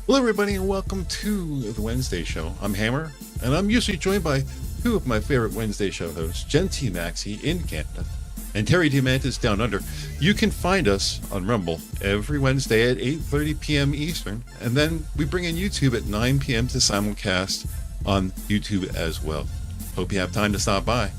Hello, everybody, and welcome to the Wednesday show. I'm Hammer, and I'm usually joined by two of my favorite Wednesday show hosts, Jen T. Maxey in Canada and Terry Diamantis down under. You can find us on Rumble every Wednesday at 8:30 p.m. Eastern, and then we bring in YouTube at 9 p.m. to simulcast on YouTube as well. Hope you have time to stop by.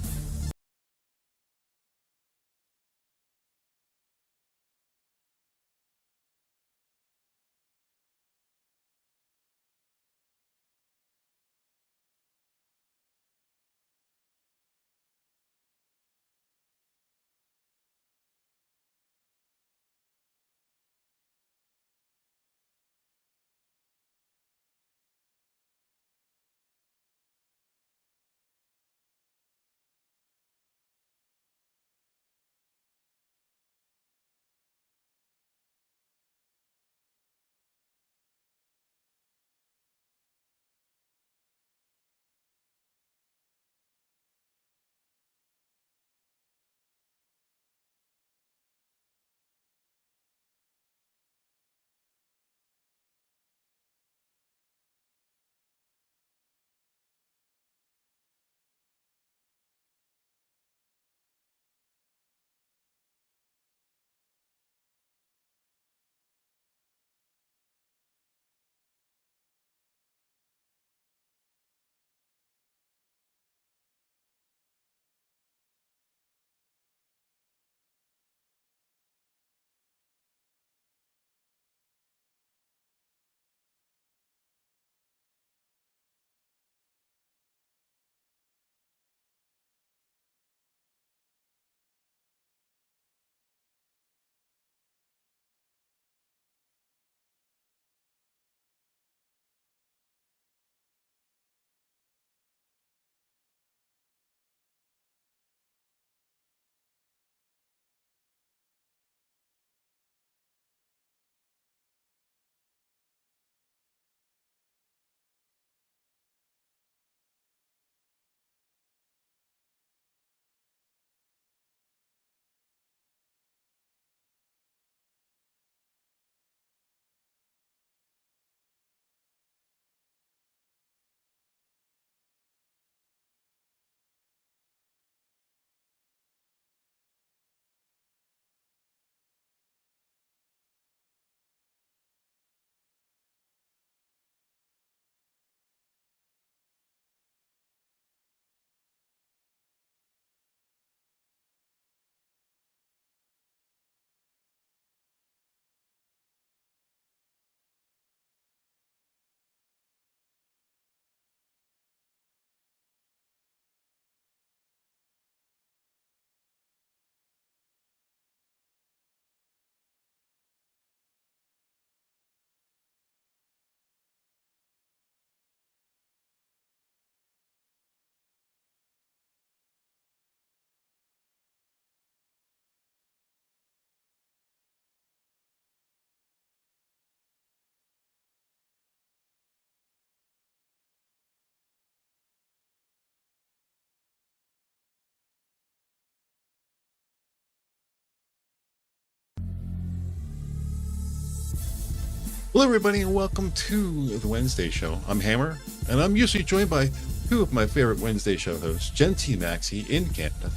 Hello, everybody, and welcome to the Wednesday show. I'm Hammer, and I'm usually joined by two of my favorite Wednesday show hosts, Jen T. Maxey in Canada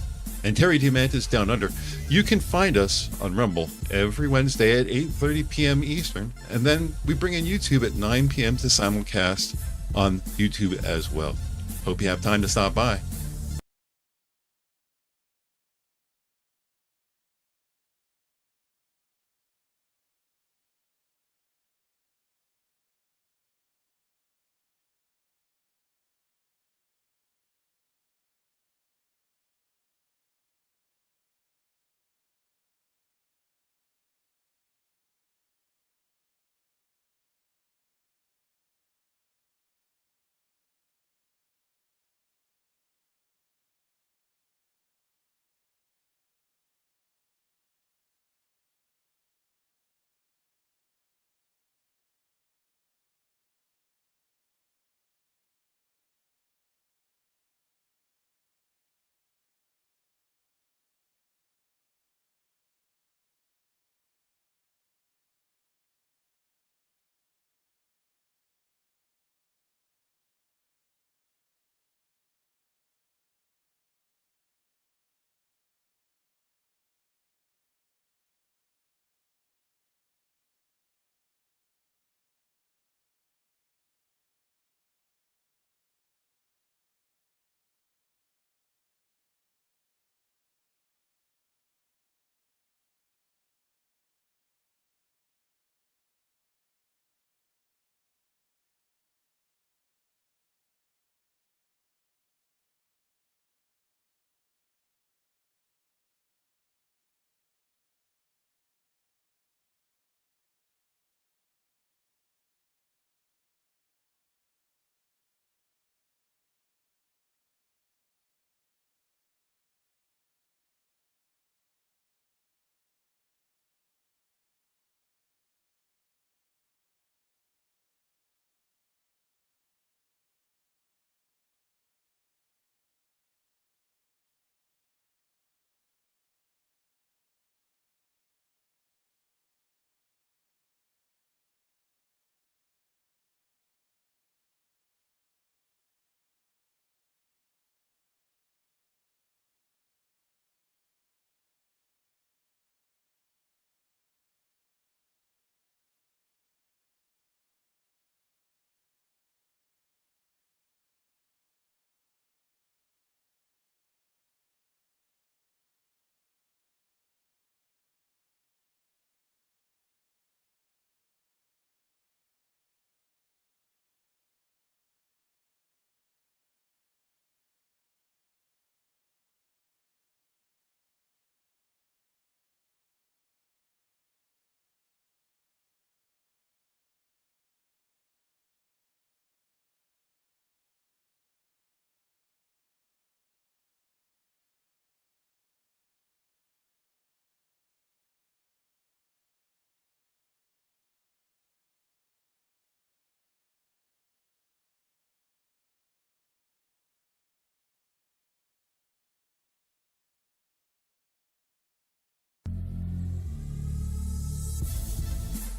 and Terry Diamantis down under. You can find us on Rumble every Wednesday at 8:30 p.m. Eastern, and then we bring in YouTube at 9 p.m. to simulcast on YouTube as well. Hope you have time to stop by.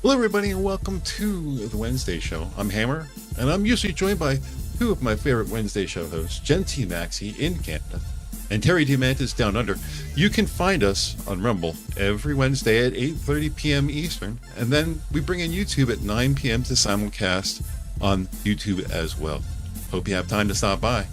Hello, everybody, and welcome to the Wednesday show. I'm Hammer, and I'm usually joined by two of my favorite Wednesday show hosts, Jen T. Maxey in Canada and Terry Diamantis down under. You can find us on Rumble every Wednesday at 8:30 p.m. Eastern, and then we bring in YouTube at 9 p.m. to simulcast on YouTube as well. Hope you have time to stop by.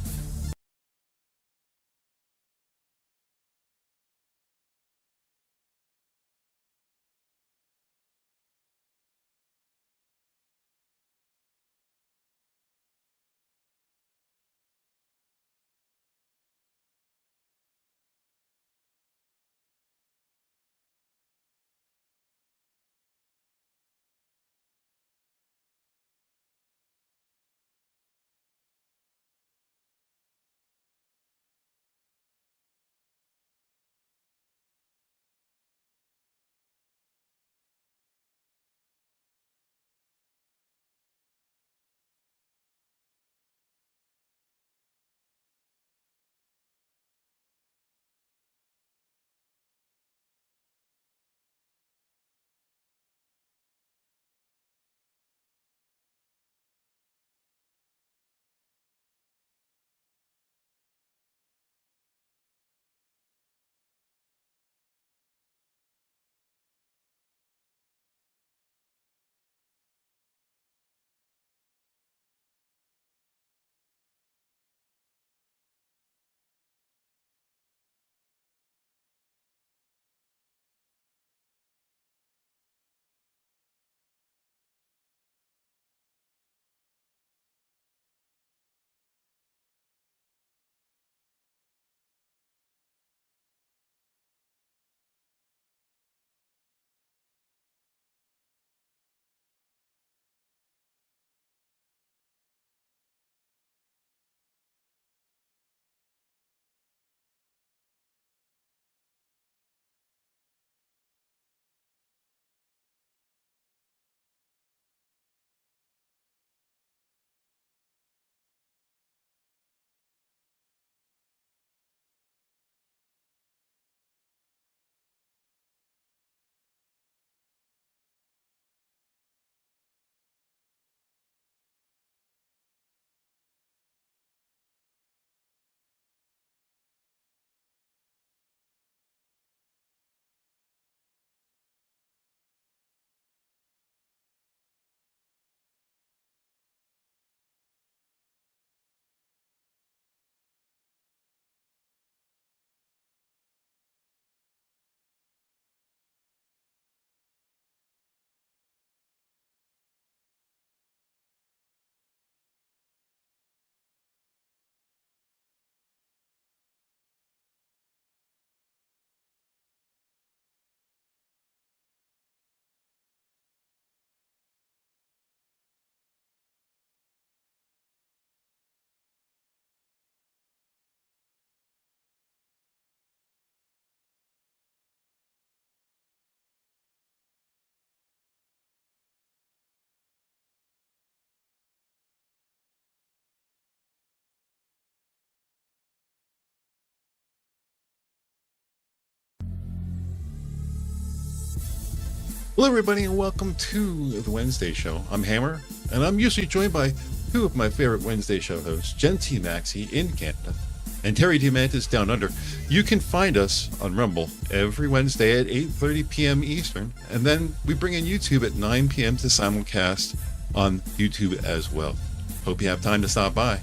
Hello, everybody, and welcome to the Wednesday show. I'm Hammer, and I'm usually joined by two of my favorite Wednesday show hosts, Jen T. Maxey in Canada and Terry Diamantis down under. You can find us on Rumble every Wednesday at 8:30 p.m. Eastern, and then we bring in YouTube at 9 p.m. to simulcast on YouTube as well. Hope you have time to stop by.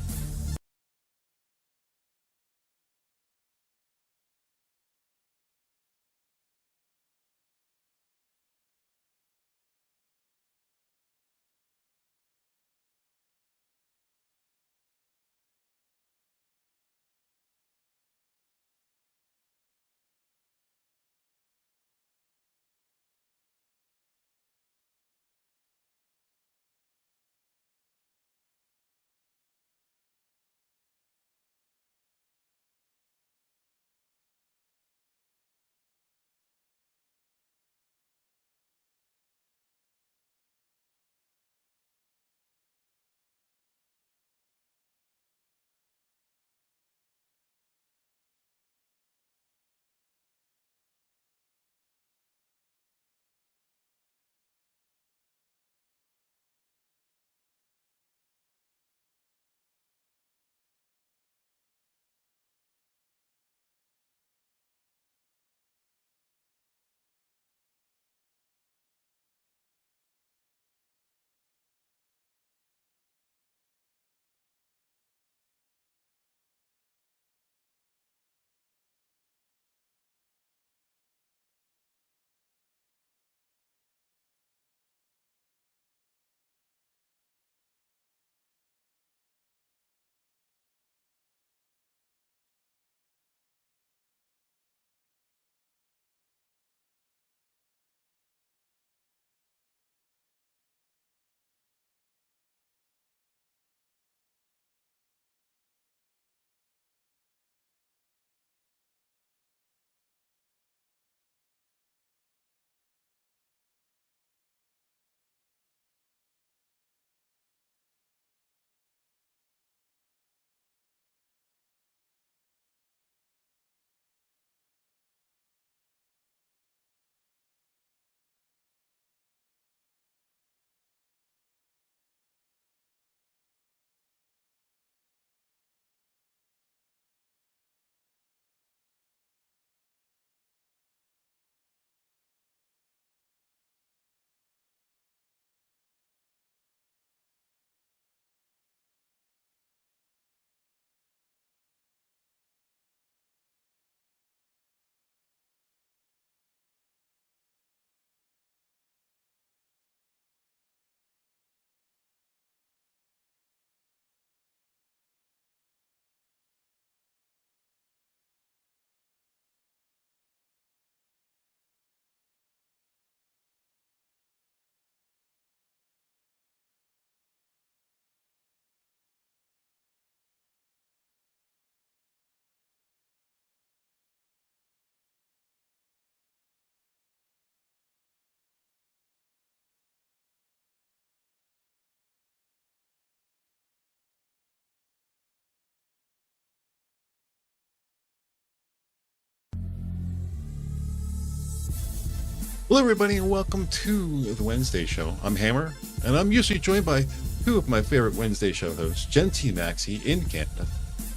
Hello, everybody, and welcome to the Wednesday show. I'm Hammer, and I'm usually joined by two of my favorite Wednesday show hosts, Jen T. Maxey in Canada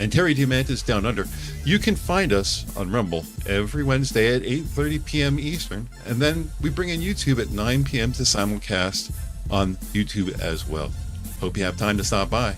and Terry Diamantis down under. You can find us on Rumble every Wednesday at 8:30 p.m. Eastern, and then we bring in YouTube at 9 p.m. to simulcast on YouTube as well. Hope you have time to stop by.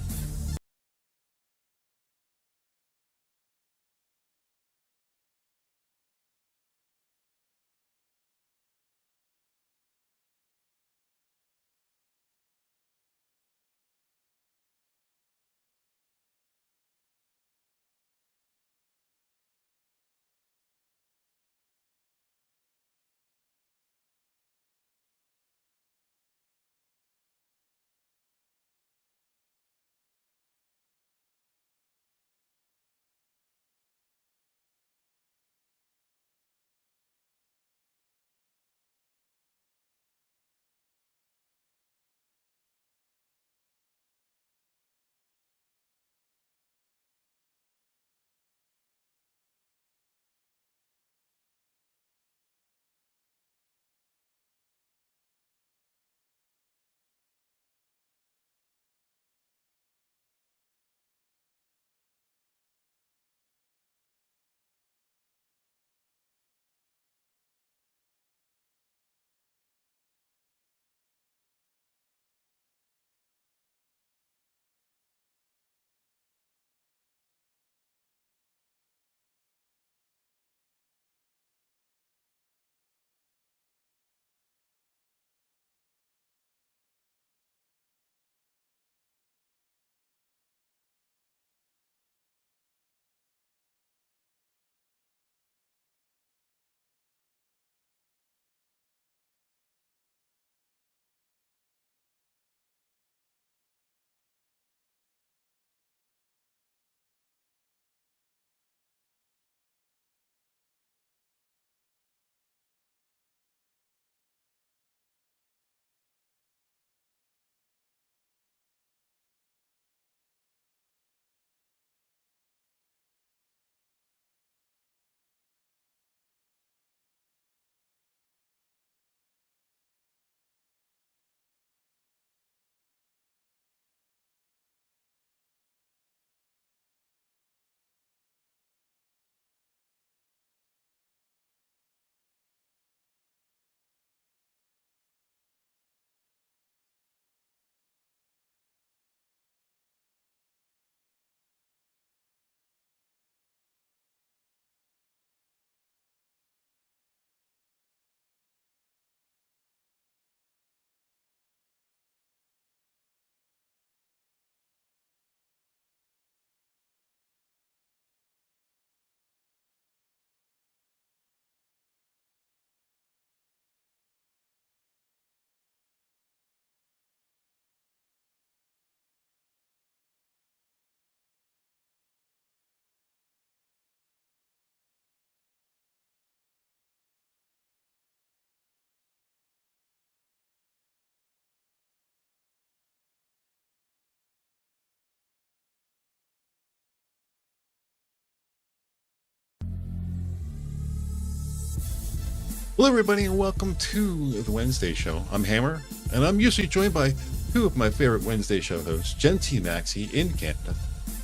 Hello, everybody, and welcome to the Wednesday show. I'm Hammer, and I'm usually joined by two of my favorite Wednesday show hosts, Jen T. Maxey in Canada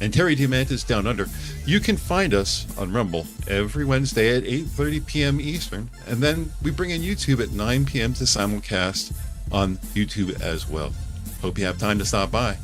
and Terry Diamantis down under. You can find us on Rumble every Wednesday at 8:30 p.m. Eastern, and then we bring in YouTube at 9 p.m. to simulcast on YouTube as well. Hope you have time to stop by.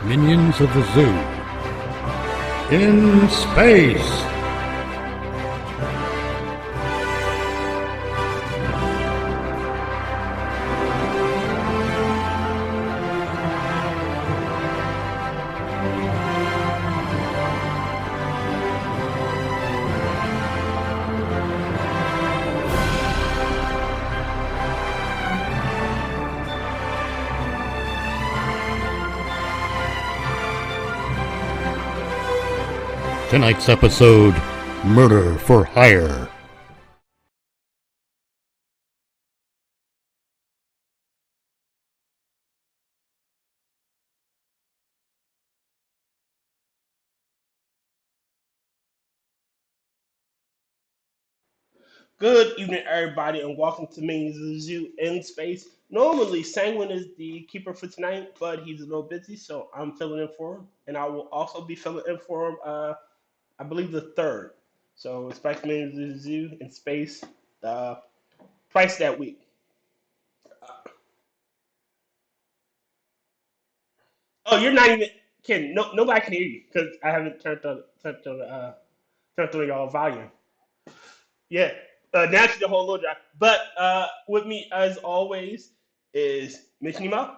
Minions of the Zoo. In space! Tonight's episode, Murder for Hire. Good evening, everybody, and welcome to Minions of the Zoo in Space. Normally, Sanguine is the keeper for tonight, but he's a little busy, so I'm filling in for him. And I will also be filling in for him, I believe, the third. So expect Minions of the Zoo in Space uh, twice that week. Oh, you're not even kidding. No, nobody can hear you because I haven't turned on your volume. Yeah, now she's the whole little drop. But with me, as always, is Mitch Nemo.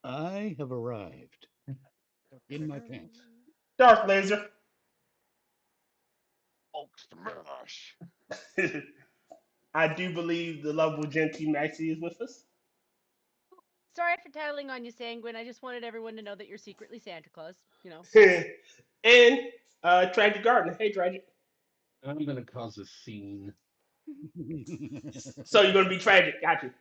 I have arrived in my pants. Dark Laser. Hulk smash. I do believe the lovable Genty Maxie is with us. Sorry for tattling on you, Sanguine. I just wanted everyone to know that you're secretly Santa Claus. And Tragic Gardener. Hey, Tragic. I'm gonna cause a scene. So you're going to be tragic. Got you.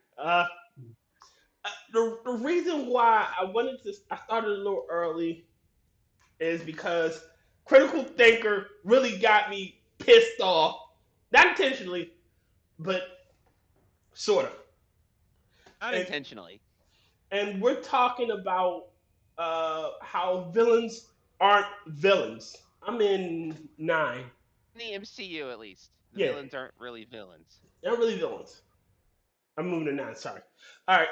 The reason why I started a little early is because Critical Thinker really got me pissed off. Not intentionally, but sort of. And, Unintentionally. and we're talking about how villains aren't villains. I'm in 9. In the MCU, at least. The Yeah, villains aren't really villains. they're not really villains. I'm moving to 9. Sorry. All right.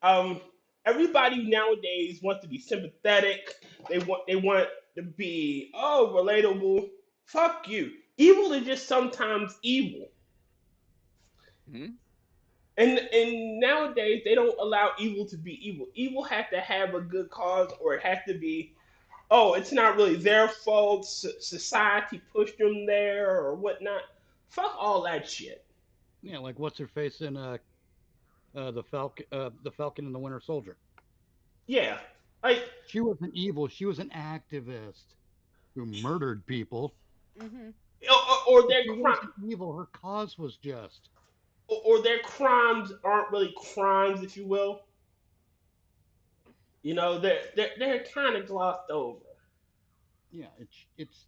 Um, Everybody nowadays wants to be sympathetic. They want to be relatable. Fuck you. Evil is just sometimes evil. Hmm? And nowadays they don't allow evil to be evil. Evil has to have a good cause, or it has to be, oh, it's not really their fault. Society pushed them there or whatnot. Fuck all that shit. Yeah, like what's her face in the Falcon and the Winter Soldier. Yeah, like She wasn't evil. She was an activist who murdered people. Mm-hmm. or But their she crime, wasn't evil. Her cause was just. or their crimes aren't really crimes, if you will. You know, they're kind of glossed over. Yeah, it's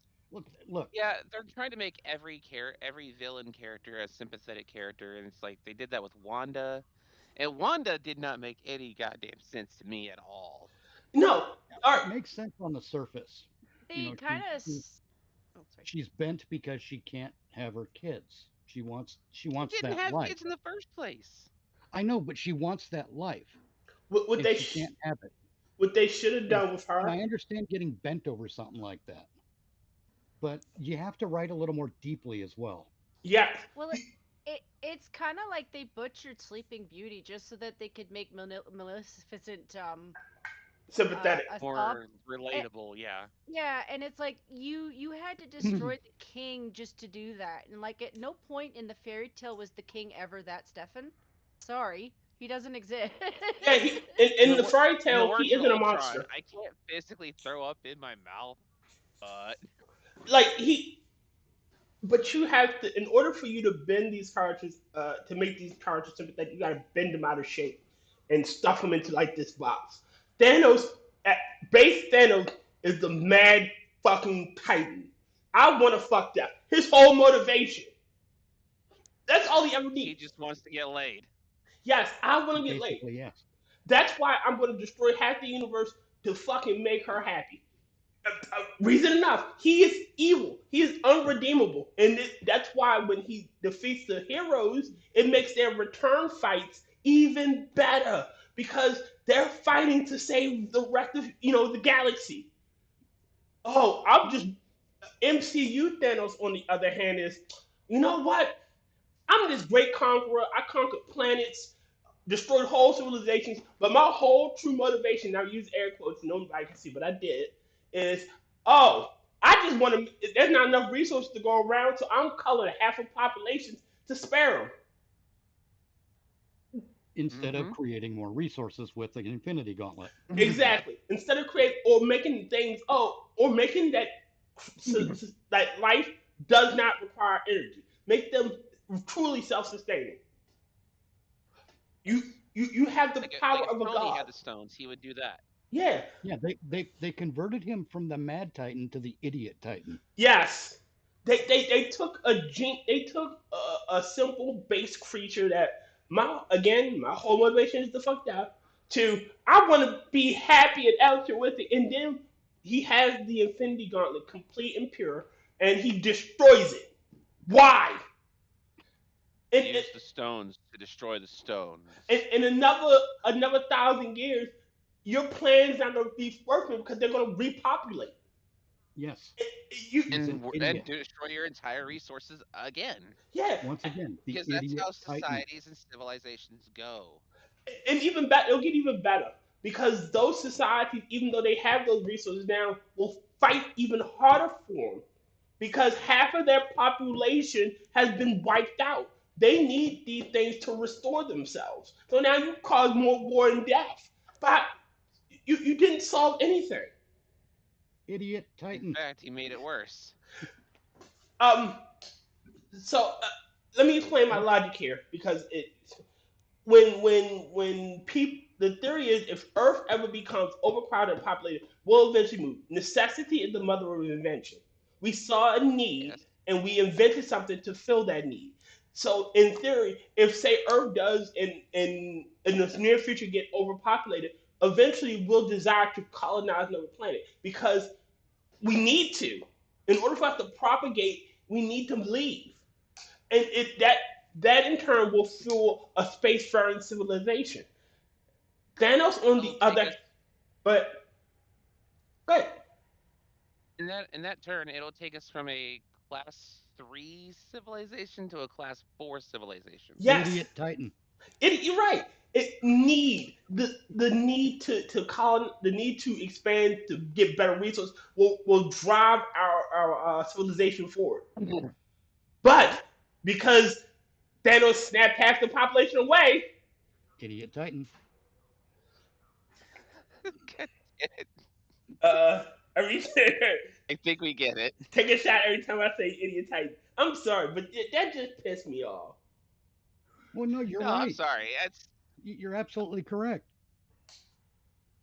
look. Yeah, they're trying to make every villain character a sympathetic character, and it's like they did that with Wanda. And Wanda did not make any goddamn sense to me at all. No, all It right. makes sense on the surface. You They know, kind of. Oh, sorry. she's bent because she can't have her kids. She She wants didn't that have life. kids in the first place. I know, but she wants that life, What and they she can't have it. what they should have And done with and her. I understand getting bent over something like that, but you have to write a little more deeply as well. Yeah, Well, it's kind of like they butchered Sleeping Beauty just so that they could make Maleficent sympathetic. a sub. More relatable, yeah. Yeah, and it's like you had to destroy the king just to do that, and like at no point in the fairy tale was the king ever that Stefan. Sorry, he doesn't exist. Yeah, in the fairy In the tale, words he of isn't a Ultron, monster. I can't physically throw up in my mouth, but Like but you have to, in order for you to bend these characters, to make these characters sympathetic, you gotta bend them out of shape and stuff them into like this box. Thanos, at base Thanos is the mad fucking titan. I want to fuck that. His whole motivation. That's all he ever he needs. just wants to get laid. Yes, I want to get laid. Basically, yes. That's why I'm going to destroy half the universe to fucking make her happy. Reason enough, he is evil. He is unredeemable, and that's why when he defeats the heroes, it makes their return fights even better because They're fighting to save the rest of the galaxy. Oh, I'm just MCU Thanos. On the other hand, is you know what? I'm this great conqueror. I conquered planets, destroyed whole civilizations. But my whole true motivation, now I use air quotes, nobody can see, but I did, is oh, I just want to. There's not enough resources to go around, so I'm coloring half of populations to spare them. Instead of creating more resources with the Infinity Gauntlet. Exactly. Instead of create or making things or making that that life does not require energy. Make them truly self-sustaining. You have the Like power if of a Tony god. had the stones, he would do that. Yeah. Yeah, they converted him from the Mad Titan to the Idiot Titan. Yes. They took a simple base creature that my whole motivation is to fuck that to I want to be happy and altruistic, and then he has the Infinity Gauntlet complete and pure, and he destroys it. Why? And, Use the stones to destroy the stones. in another 1,000 years, your plan's not going to be working because they're going to repopulate. Yes. You, He's an And idiot. to destroy your entire resources again. yeah, Once again, the Because that's Idiot how Titan. societies and civilizations go. and even better, it'll get even better because those societies, even though they have those resources now, will fight even harder for them because half of their population has been wiped out. They need these things to restore themselves. So now you cause more war and death, but you didn't solve anything. Idiot In Titan. fact, he made it worse. Um, so let me explain my logic here because when people the theory is if Earth ever becomes overcrowded and populated, we'll eventually move. Necessity is the mother of invention. We saw a need Yes. and we invented something to fill that need. So in theory, if say Earth does in the near future get overpopulated, eventually we'll desire to colonize another planet because we need to. In order for us to propagate, we need to leave, and that in turn will fuel a spacefaring civilization. Thanos, on the It'll take other, us but in that turn, it'll take us from a class 3 civilization to a class 4 civilization. yes, Idiot Titan. you're right. It need the need to the need to expand to get better resources will drive our civilization forward. But because Thanos snapped half the population away, Idiot Titan. every I think we get it. take a shot every time I say idiot titan. I'm sorry, but that just pissed me off. Well, no, you're No, right. I'm sorry. That's You're absolutely correct.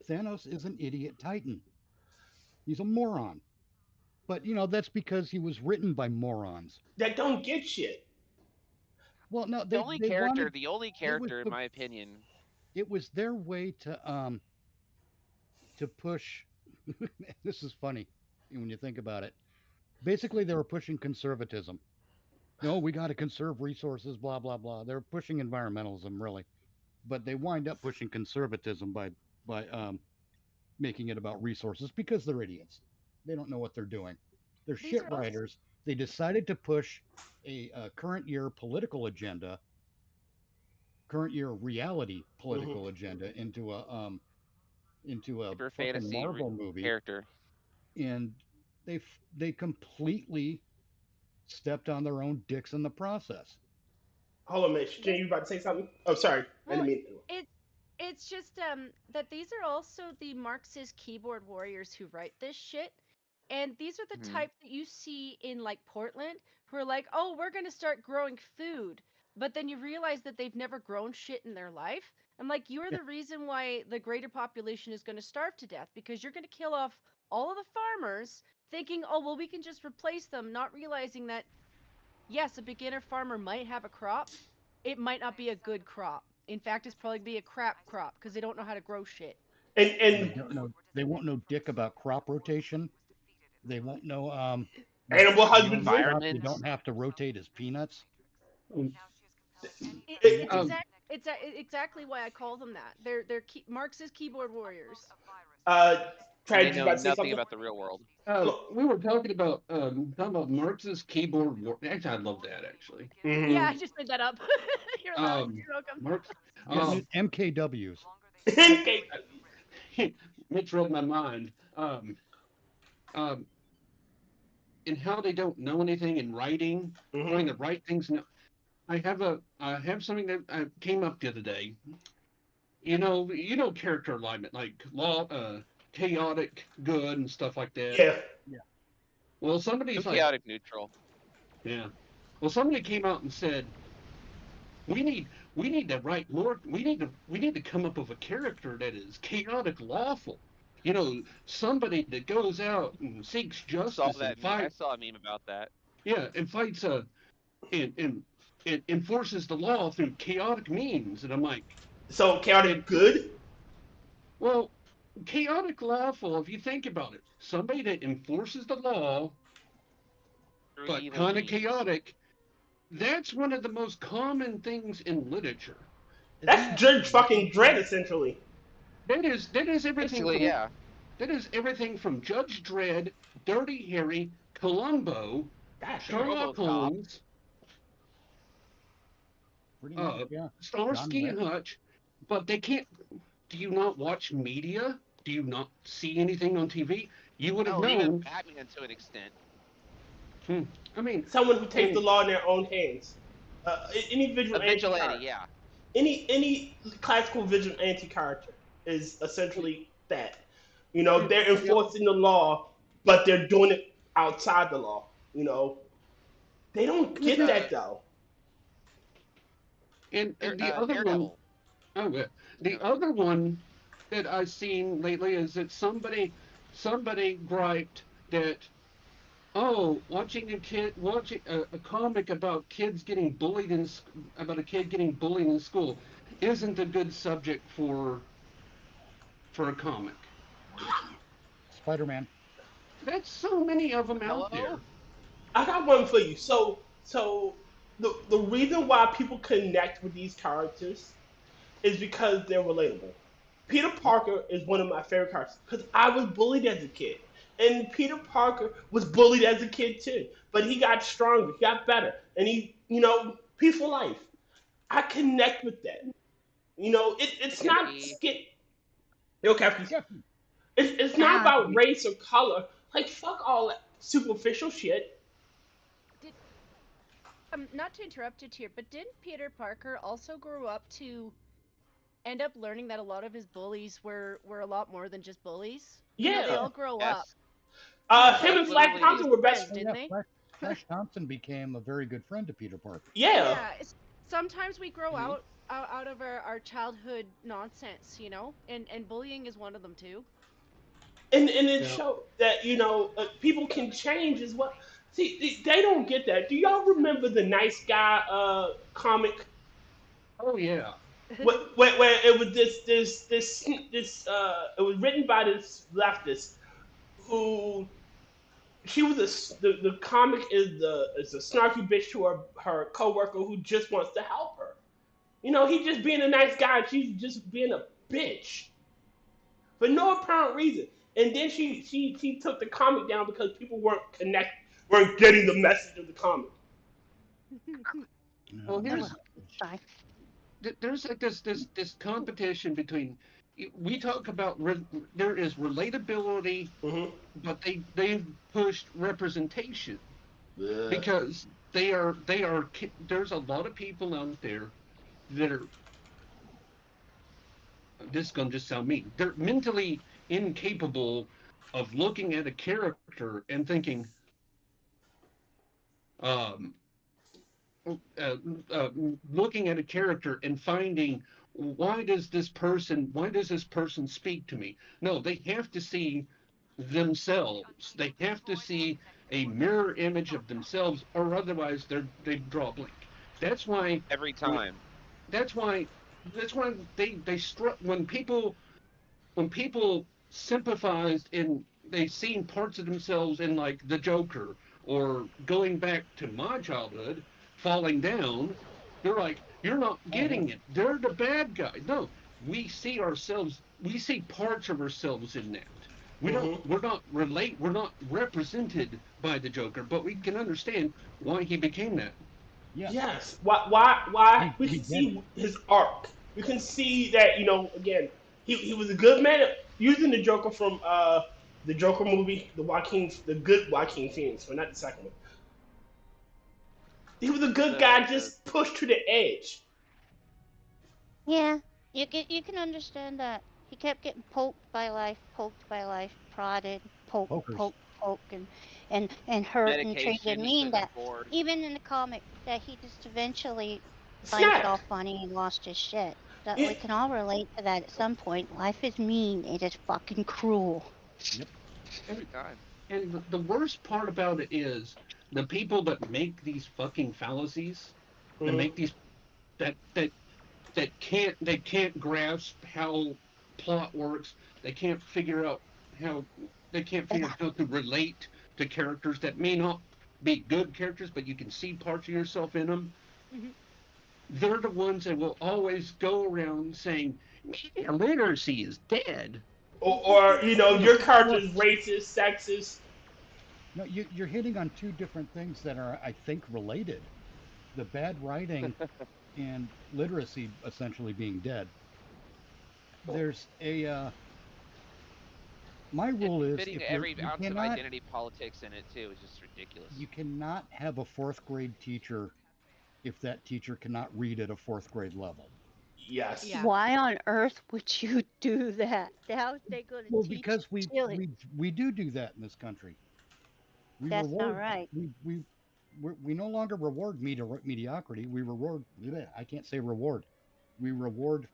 Thanos is an Idiot Titan. He's a moron. But, that's because he was written by morons. That don't get shit. Well, no, the only character, in the- my opinion. it was their way to push. This is funny when you think about it. Basically, they were pushing conservatism. No, we got to conserve resources, blah blah blah. They're pushing environmentalism, really, but they wind up pushing conservatism by making it about resources because they're idiots. They don't know what they're doing. They're These shit are also- writers. They decided to push a current year political agenda, current year reality political agenda into a Super fucking fantasy Marvel movie, character. and they completely stepped on their own dicks in the process. Hold on, Mitch. Jen, you about to say something? Oh, sorry. I Well, didn't mean. it's just that these are also the Marxist keyboard warriors who write this shit. And these are the Mhm. type that you see in like Portland who are like, "Oh, we're going to start growing food." But then you realize that they've never grown shit in their life. I'm like, "You're the reason why the greater population is going to starve to death because you're going to kill off all of the farmers thinking, "Oh, well we can just replace them," not realizing that yes, a beginner farmer might have a crop. It might not be a good crop. In fact, it's probably be a crap crop because they don't know how to grow shit. And They don't know. They won't know dick about crop rotation. They won't know that animal the only husbandry. crop you Environment. don't have to rotate is peanuts. It's Um, exact. It's exactly why I call them that. They're Marxist keyboard warriors. And Try they to know about to say nothing something. about the real world. We were talking about Marx's keyboard war. Actually, I love that actually. Yeah, I just made that up. You're allowed. You're welcome. Marx, MKWs. Okay. Mitch read my mind. And how they don't know anything in writing, trying to write things. I have something that came up the other day. You know character alignment, like chaotic, good, and stuff like that. Yeah. Well, somebody's like, Chaotic neutral. yeah. Well, somebody came out and said, we need to write more. We need to come up with a character that is chaotic lawful. You know, somebody that goes out and seeks justice and I fights. saw a meme about that. Yeah, and fights and enforces the law through chaotic means. And I'm like, So chaotic good. well, chaotic lawful. If you think about it, somebody that enforces the law, Through but evil kind of means. chaotic. That's one of the most common things in literature. That's Judge fucking Dredd, essentially. That is everything. Basically, from, yeah. That is everything from Judge Dredd, Dirty Harry, Columbo, Gosh, Sherlock RoboCop. Holmes, Pretty much, yeah. Starsky and John Hutch. But they can't. Do you not watch media? Do you not see anything on TV? You would have Oh, even known. Batman to an extent. I mean, someone who takes the law in their own hands. Any A vigilante. vigilante, yeah. Any classical vigilante character is essentially that. You know, they're enforcing the law, but they're doing it outside the law. You know, they don't get that though. and the other one. Daredevil. Oh, yeah. The other one that I've seen lately is that somebody griped that, watching a comic about kids getting bullied about a kid getting bullied in school isn't a good subject for a comic. Spider-Man. That's so many of them out there. I got one for you. So the reason why people connect with these characters is because they're relatable. Peter Parker is one of my favorite characters because I was bullied as a kid. And Peter Parker was bullied as a kid too. But he got stronger, he got better. And he, peaceful life. I connect with that. It's not skit. Yo, Captain. It's not about race or color. Like, fuck all that superficial shit. Not to interrupt you here, but didn't Peter Parker also grow up to end up learning that a lot of his bullies were a lot more than just bullies? Yeah. They all grow up. Him and Flash Thompson were best friends, didn't they? Flash Thompson became a very good friend to Peter Parker. Yeah. Sometimes we grow out of our childhood nonsense, and bullying is one of them too. And it showed that, people can change as well. See, they don't get that. Do y'all remember the Nice Guy comic? Oh yeah. Where it was it was written by this leftist who she was the comic is a snarky bitch to her coworker who just wants to help her. He just being a nice guy, she's just being a bitch for no apparent reason. And then she took the comic down because people weren't getting the message of the comic. Well, there's like this competition between. We talk about there is relatability, but they've pushed representation because they are there's a lot of people out there that are. This is gonna just sound mean. They're mentally incapable of looking at a character and thinking, looking at a character and finding why does this person speak to me? No, they have to see themselves. They have to see a mirror image of themselves, or otherwise they draw blank. That's why every time. That's why they struck when people sympathized in they seen parts of themselves in like the Joker or going back to my childhood, falling down. They're like, You're not getting it. They're the bad guy. No, we see ourselves. We see parts of ourselves in that. We don't. We're not relate. We're not represented by the Joker, but we can understand why he became that. Yeah. Yes. Why? We He can did see his arc. We can see that, again, he was a good man using the Joker from the Joker movie, the good Joaquin Phoenix, but not the second one. He was a good guy, just pushed to the edge. Yeah, you can understand that. He kept getting poked by life, prodded, Pokers. poked, and hurt and treated Medication, mean. couldn't That afford. even in the comic, that he just eventually finds it Snap. all funny and lost his shit. That Yeah. we can all relate to that at some point. Life is mean. It is fucking cruel. Every time. And the worst part about it is the people that make these fucking fallacies, that make these that can't grasp how plot works. They can't figure out how to relate to characters that may not be good characters, but you can see parts of yourself in them. Mhm. They're the ones that will always go around saying media literacy is dead. Or your character is racist, sexist. No, you're hitting on two different things that are, I think, related. The bad writing and literacy essentially being dead. There's a my rule is Fitting if every you ounce of cannot, identity politics in it too is just ridiculous. you cannot have a fourth grade teacher if that teacher cannot read at a fourth grade level. Yes. Yeah. Why on earth would you do that? How is they going to Well, teach because children? we do that in this country. We That's not reward right. we no longer reward mediocrity. We reward I can't say reward. We reward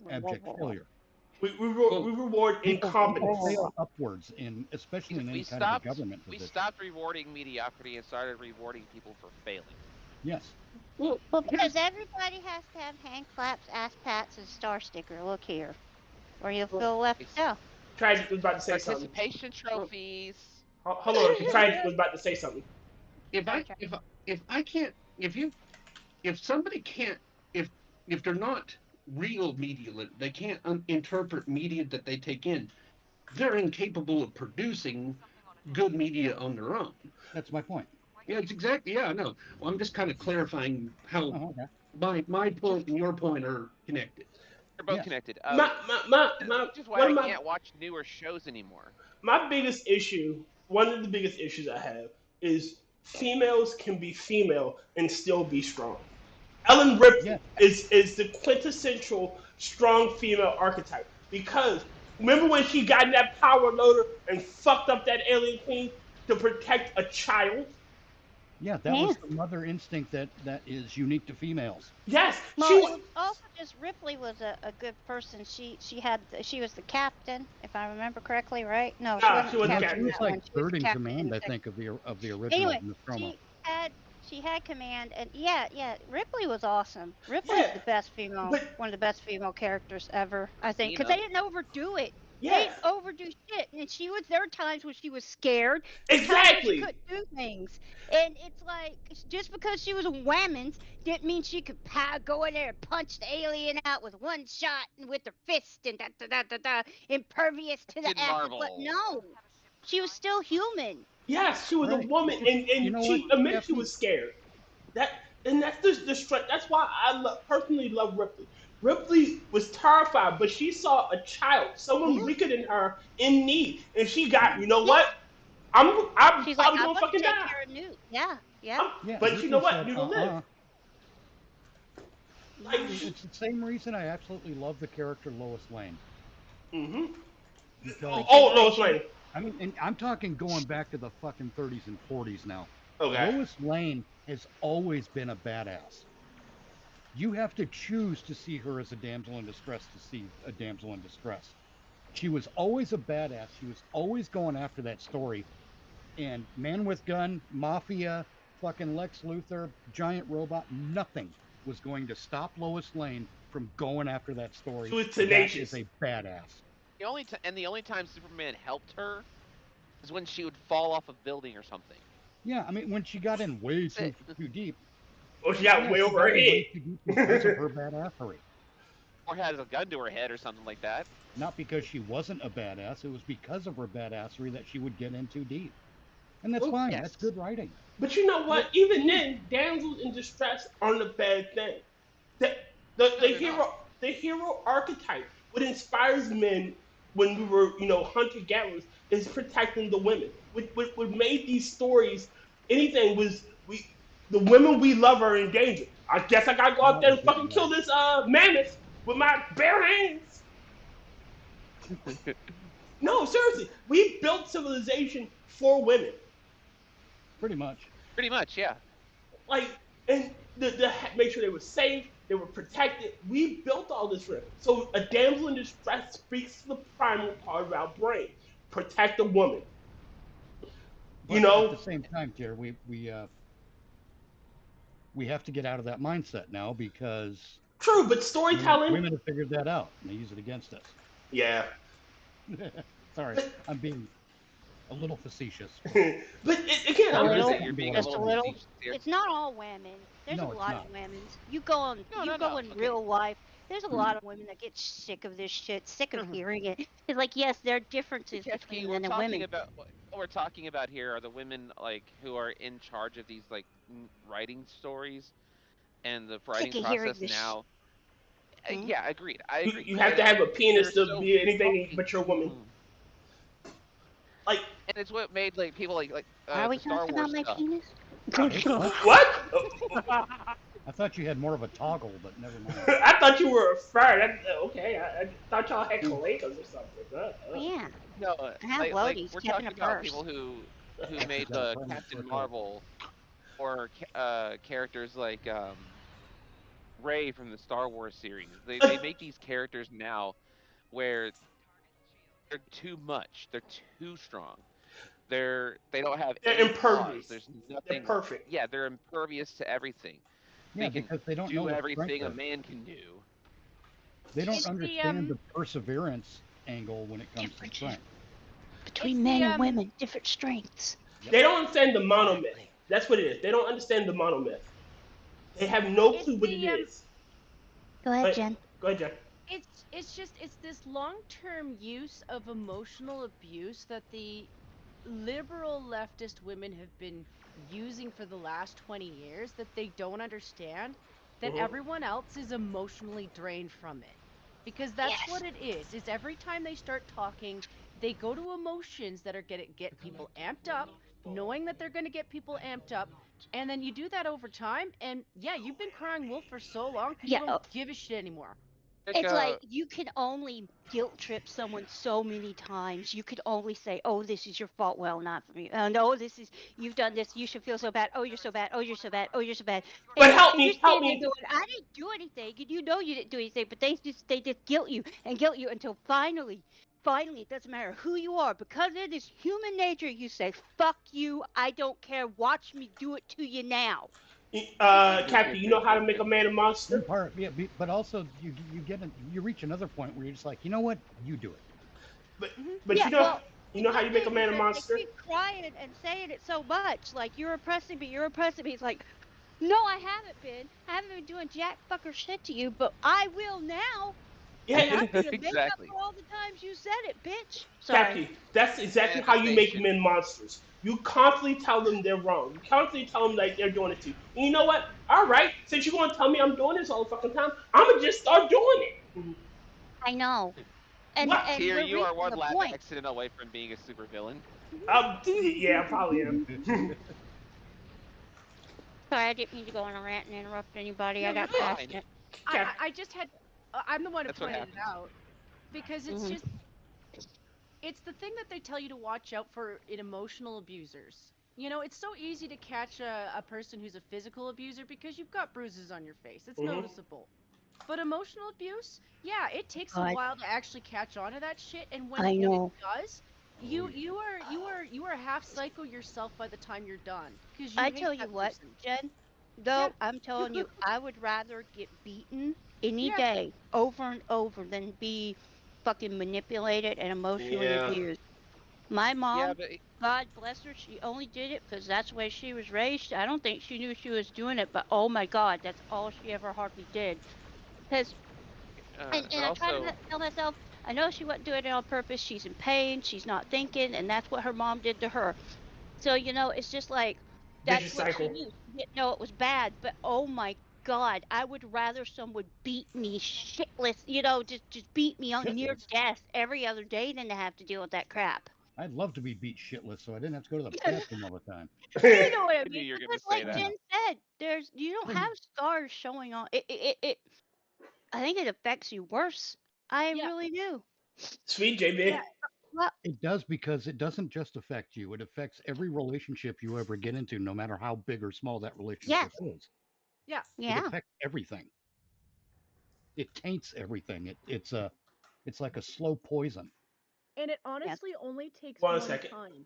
abject failure. We reward People incompetence. fail upwards, especially in any kind of a government We position. stopped rewarding mediocrity and started rewarding people for failing. Yes. Well, Because everybody has to have hand claps, ass pats, and star sticker. Look here, or you'll feel left out. Tragic was about to say something. Participation trophies. Hold on. Tragic was about to say something. if somebody can't, if they're not real media they can't interpret media that they take in, they're incapable of producing good media on their own. That's my point. Yeah, it's exactly. Yeah, I know. Well, I'm just kind of clarifying how Oh, okay. my point and your point are connected. They're both Yes. connected. Which is why I can't watch newer shows anymore. My biggest issue, one of the biggest issues I have, is females can be female and still be strong. Ellen Ripley is the quintessential strong female archetype, because remember when she got in that power loader and fucked up that alien queen to protect a child? Yeah, that was the mother instinct that is unique to females. Yes, Well, it was also just Ripley was a good person. She was the captain, if I remember correctly, right? No, she wasn't the captain. She was like She was third the in captain command, I the think, of the original Anyway, Nostromo. she had command, and yeah, Ripley was awesome. Ripley is the best female, one of the best female characters ever, I think, because they didn't overdo it. Yeah. They didn't overdo shit, and there were times when she was scared. Exactly. She couldn't do things, and it's like just because she was a whammons didn't mean she could go in there and punch the alien out with one shot and with her fist and impervious to the acid. But no, she was still human. Yes, she was a woman, and she admitted she was scared. That's the strength. That's why I personally love Ripley. Ripley was terrified, but she saw a child, someone weaker than her, in need, and she got. You know what? She's probably like, gonna fucking die. Care of Newt. Yeah. But you know what? Newt will live. It's the same reason I absolutely love the character Lois Lane. Lois Lane. I mean, and I'm talking going back to the fucking 30s and 40s now. Okay. Lois Lane has always been a badass. You have to choose to see her as a damsel in distress to see a damsel in distress. She was always a badass. She was always going after that story. And Man with Gun, Mafia, fucking Lex Luthor, Giant Robot, nothing was going to stop Lois Lane from going after that story. She was tenacious. That is a badass. The only time Superman helped her is when she would fall off a building or something. Yeah, I mean, when she got in way too deep. Or she got Yeah, way she over her got way head. too deep because of her badassery. Or has a gun to her head or something like that. Not because she wasn't a badass, it was because of her badassery that she would get in too deep. And that's Well, fine, yes. that's good writing. But you know what? Even then, damsels in distress aren't a bad thing. The, the, No, the they're hero not. the hero archetype, what inspires men when we were, hunter gatherers, is protecting the women. What made these stories anything was the women we love are in danger. I guess I gotta go out That there was and it, fucking right. kill this mammoth with my bare hands. No, seriously, we built civilization for women. Pretty much. Pretty much, yeah. Like, and make sure they were safe, they were protected. We built all this for them. So a damsel in distress speaks to the primal part of our brain. Protect a woman. But You at the know? same time, dear, we have to get out of that mindset now because True, but storytelling. women have figured that out and they use it against us. Yeah. Sorry, But, I'm being a little facetious. Again, A I'm little, just You're being just a little. facetious here. It's not all women. There's No, a it's lot not. of women. You go on, No, you no, go no. in Okay. real life. There's a lot of women that get sick of this shit, sick of hearing it. It's like, yes, there are differences Kefki, between we're men and talking women. about what we're talking about here are the women like who are in charge of these like writing stories and the writing Sick of hearing process this. now. Hmm? Yeah, agreed. I agree. you have to have a penis they're to so be anything fucking- but your woman. Like, And it's what made like people like Are we the Star talking Wars about my stuff. penis? what? I thought you had more of a toggle, but never mind. I thought you were a fur. Okay, I thought y'all had collations or something. Yeah. No, I have like Lodi's we're kept in talking a about purse. people who made Got a the friend Captain for a Marvel or characters like Rey from the Star Wars series. They make these characters now where they're too much. They're too strong. They don't have They're any flaws. impervious. There's They're nothing. perfect. Yeah, they're impervious to everything. Yeah, They can because they don't know do what everything strength a is. man can do. They don't It's the, understand the perseverance angle when it comes to Differences strength. between It's men the, and women, different strengths. They don't understand the monomyth. Exactly. That's what it is. They don't understand the monomyth. They have no It's clue what it the, is. Go ahead, But, Jen. go ahead, Jen. it's this long-term use of emotional abuse that the liberal leftist women have been using for the last 20 years that they don't understand that Mhm. everyone else is emotionally drained from it. Because that's Yes. what it is every time they start talking, they go to emotions that are gonna get people amped up, knowing that they're gonna get people amped up, and then you do that over time, and yeah, you've been crying wolf for so long, you Yeah, don't give a shit anymore. It's like you can only guilt trip someone so many times. You could only say, "Oh, this is your fault." Well, not for me. No, this is you've done this. You should feel so bad. Oh, you're so bad. Oh, you're so bad. Oh, you're so bad. But And help you're me, standing there going, "I didn't do anything," and you know you didn't do anything. But they just guilt you and guilt you until finally, it doesn't matter who you are, because it is human nature. You say, "Fuck you. I don't care. Watch me do it to you now." Captain, you know how to make a man a In monster? part, yeah, but also you you reach another point where you're just like, you know what, you do it. But Mhm. but Yeah, you know well, you the know how good you make a thing man is a that monster? they keep crying and saying it so much, like you're oppressing me, you're oppressing me. It's like, no, I haven't been. I haven't been doing jack fucker shit to you, but I will now, and Yeah, I'm gonna make up Exactly. for all the times you said it, bitch. Sorry. Cappy, that's exactly how you make Manifestation. men monsters. You constantly tell them they're wrong. You constantly tell them like they're doing it to you. And you know what? All right, since you're gonna tell me I'm doing this all the fucking time, I'm gonna just start doing it. I know, and What? and Here we're you are reaching one the lab point. accident away from being a supervillain. Yeah, I probably am. Sorry, I didn't mean to go on a rant and interrupt anybody. No, I got you're fine. passionate. I just had I'm the one who That's what pointed it happens. out because it's Mhm. just it's the thing that they tell you to watch out for in emotional abusers. You know, it's so easy to catch a person who's a physical abuser because you've got bruises on your face. It's Mhm. noticeable. But emotional abuse, yeah, it takes a God. while to actually catch on to that shit. And I know. it does, you are half psycho yourself by the time you're done because you I hate tell you that what, person. Jen, though, I'm telling you, I would rather get beaten any Yeah. day over and over than be fucking manipulated and emotionally Yeah. abused. My mom, Yeah, but God bless her. She only did it because that's the way she was raised. I don't think she knew she was doing it, but oh my God, that's all she ever hardly did. Because and But I try to also, tell myself, I know she wasn't doing it on purpose. She's in pain. She's not thinking, and that's what her mom did to her. So it's just like that's Vicious what she cycle. knew. She didn't know it was bad, but oh my God, I would rather someone beat me shitless, just beat me on near Shitless? death every other day than to have to deal with that crap. I'd love to be beat shitless so I didn't have to go to the bathroom all the time. You know what I I knew mean? you were gonna Because say like that. Jen said, you don't have scars showing on it. I think it affects you worse. I Yeah. really do. Sweet JB. Yeah. Well, It does, because it doesn't just affect you. It affects every relationship you ever get into, no matter how big or small that relationship is. Yeah. It yeah. affects everything. It taints everything. It's like a slow poison. And it honestly only takes One one second. time.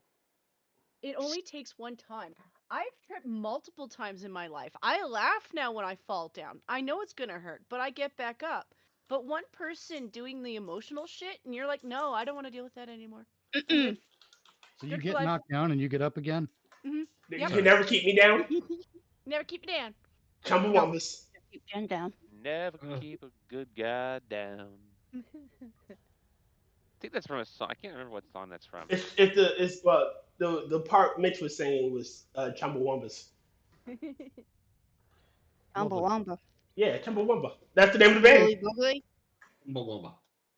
It only takes one time. I've tripped multiple times in my life. I laugh now when I fall down. I know it's gonna hurt, but I get back up. But one person doing the emotional shit, and you're like, no, I don't want to deal with that anymore. I'm good. So you Good for get life. knocked down and you get up again. You Yep. can never keep me down. Never keep me down. Chumbawambas. Keep Jen down. Never keep a good guy down. I think that's from a song. I can't remember what song that's from. The part Mitch was saying was Chumbawambas. Wamba. Yeah, Chumbawamba. That's the name of the band. Boogie boogie. Blah.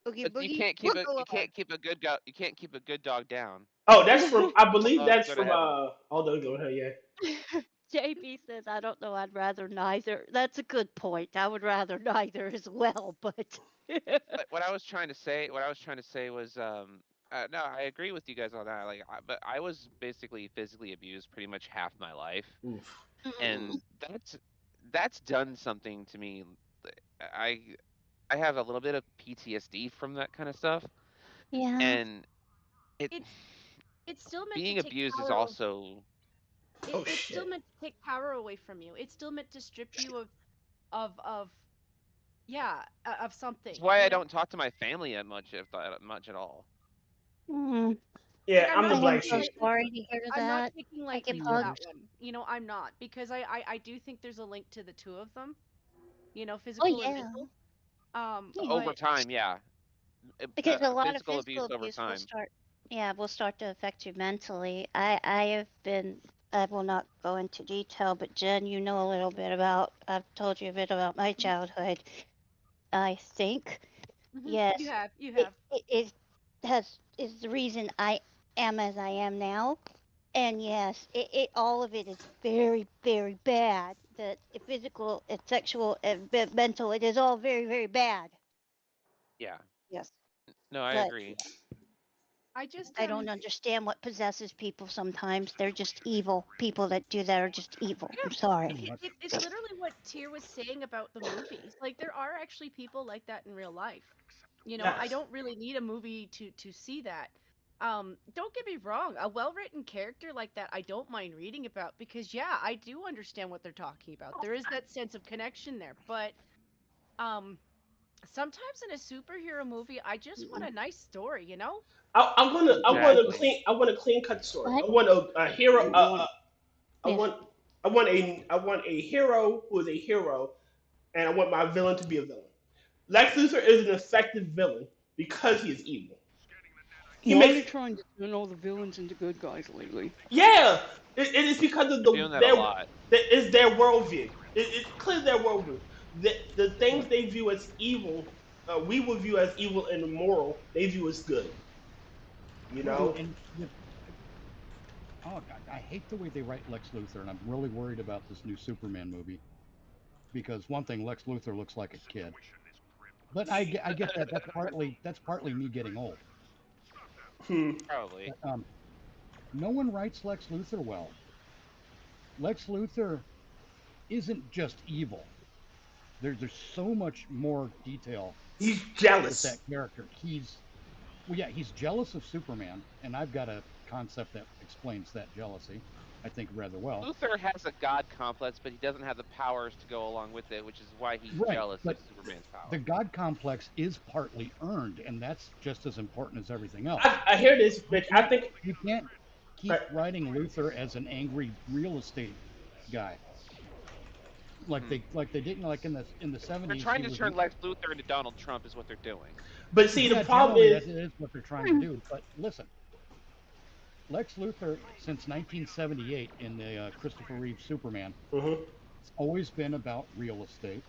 Boogie But you boogie. can't keep a good guy. You can't keep a good dog down. Oh, that's from. I believe Oh, that's go to from. heaven. Although go ahead, yeah. JB says, I don't know, I'd rather neither. That's a good point. I would rather neither as well, but But what I was trying to say was, no, I agree with you guys on that. But I was basically physically abused pretty much half my life, Oof. and that's done something to me. I I have a little bit of PTSD from that kind of stuff, yeah. and it It's still meant being to take abused is power. also Oh, It's still shit. meant to take power away from you. It's still meant to strip you of something. it's why I you know? don't talk to my family that much, if that much at all. Mm. Yeah, Like, I'm the not black taking sheep. Sorry to hear I'm not that. taking I lightly give to that hugs. one. I'm not, because I do think there's a link to the two of them. Oh Physical and yeah. mental. Over But time, yeah. Because a lot of Physical physical abuse over abuse will time. start to affect you mentally. I will not go into detail, but Jen, you know a little bit about, I've told you a bit about my childhood, I think. Yes. you have. It is the reason I am as I am now. And yes, all of it is very, very bad. The physical, sexual, and mental, it is all very, very bad. Yeah. Yes. No, I But agree. I don't understand what possesses people sometimes. They're just evil. People that do that are just evil. I'm sorry. It's literally what Tyr was saying about the movies. Like, there are actually people like that in real life. I Yes. don't really need a movie to see that. Don't get me wrong, a well-written character like that I don't mind reading about, because yeah, I do understand what they're talking about. There is that sense of connection there, but sometimes in a superhero movie, I just want a nice story, Exactly. I want a clean cut story. What? I want a hero. Yes. I want a hero who is a hero, and I want my villain to be a villain. Lex Luthor is an effective villain because he is evil. He Why are they makes trying to turn all the villains into good guys lately? Yeah. It is because of They're doing that a lot. is their worldview. It's clearly their worldview. The things they view as evil, we would view as evil and immoral. They view as good. You know. Oh God, I hate the way they write Lex Luthor, and I'm really worried about this new Superman movie. Because one thing, Lex Luthor looks like a kid, but I get that. That's partly me getting old. Probably. No one writes Lex Luthor well. Lex Luthor isn't just evil. There's so much more detail He's with jealous. that character. He's jealous of Superman, and I've got a concept that explains that jealousy, I think, rather well. Luthor has a god complex, but he doesn't have the powers to go along with it, which is why he's jealous of Superman's power. The god complex is partly earned, and that's just as important as everything else. I hear this, bitch. I think you keep Right. writing Luthor as an angry real estate guy, like they didn't like in the They're 70s. trying he to was turn Lex Luthor into Donald Trump, is what they're doing. But see, yeah, the problem generally is, that is what they're trying to do. But listen, Lex Luthor since 1978 in the Christopher Reeve Superman, Mhm. it's always been about real estate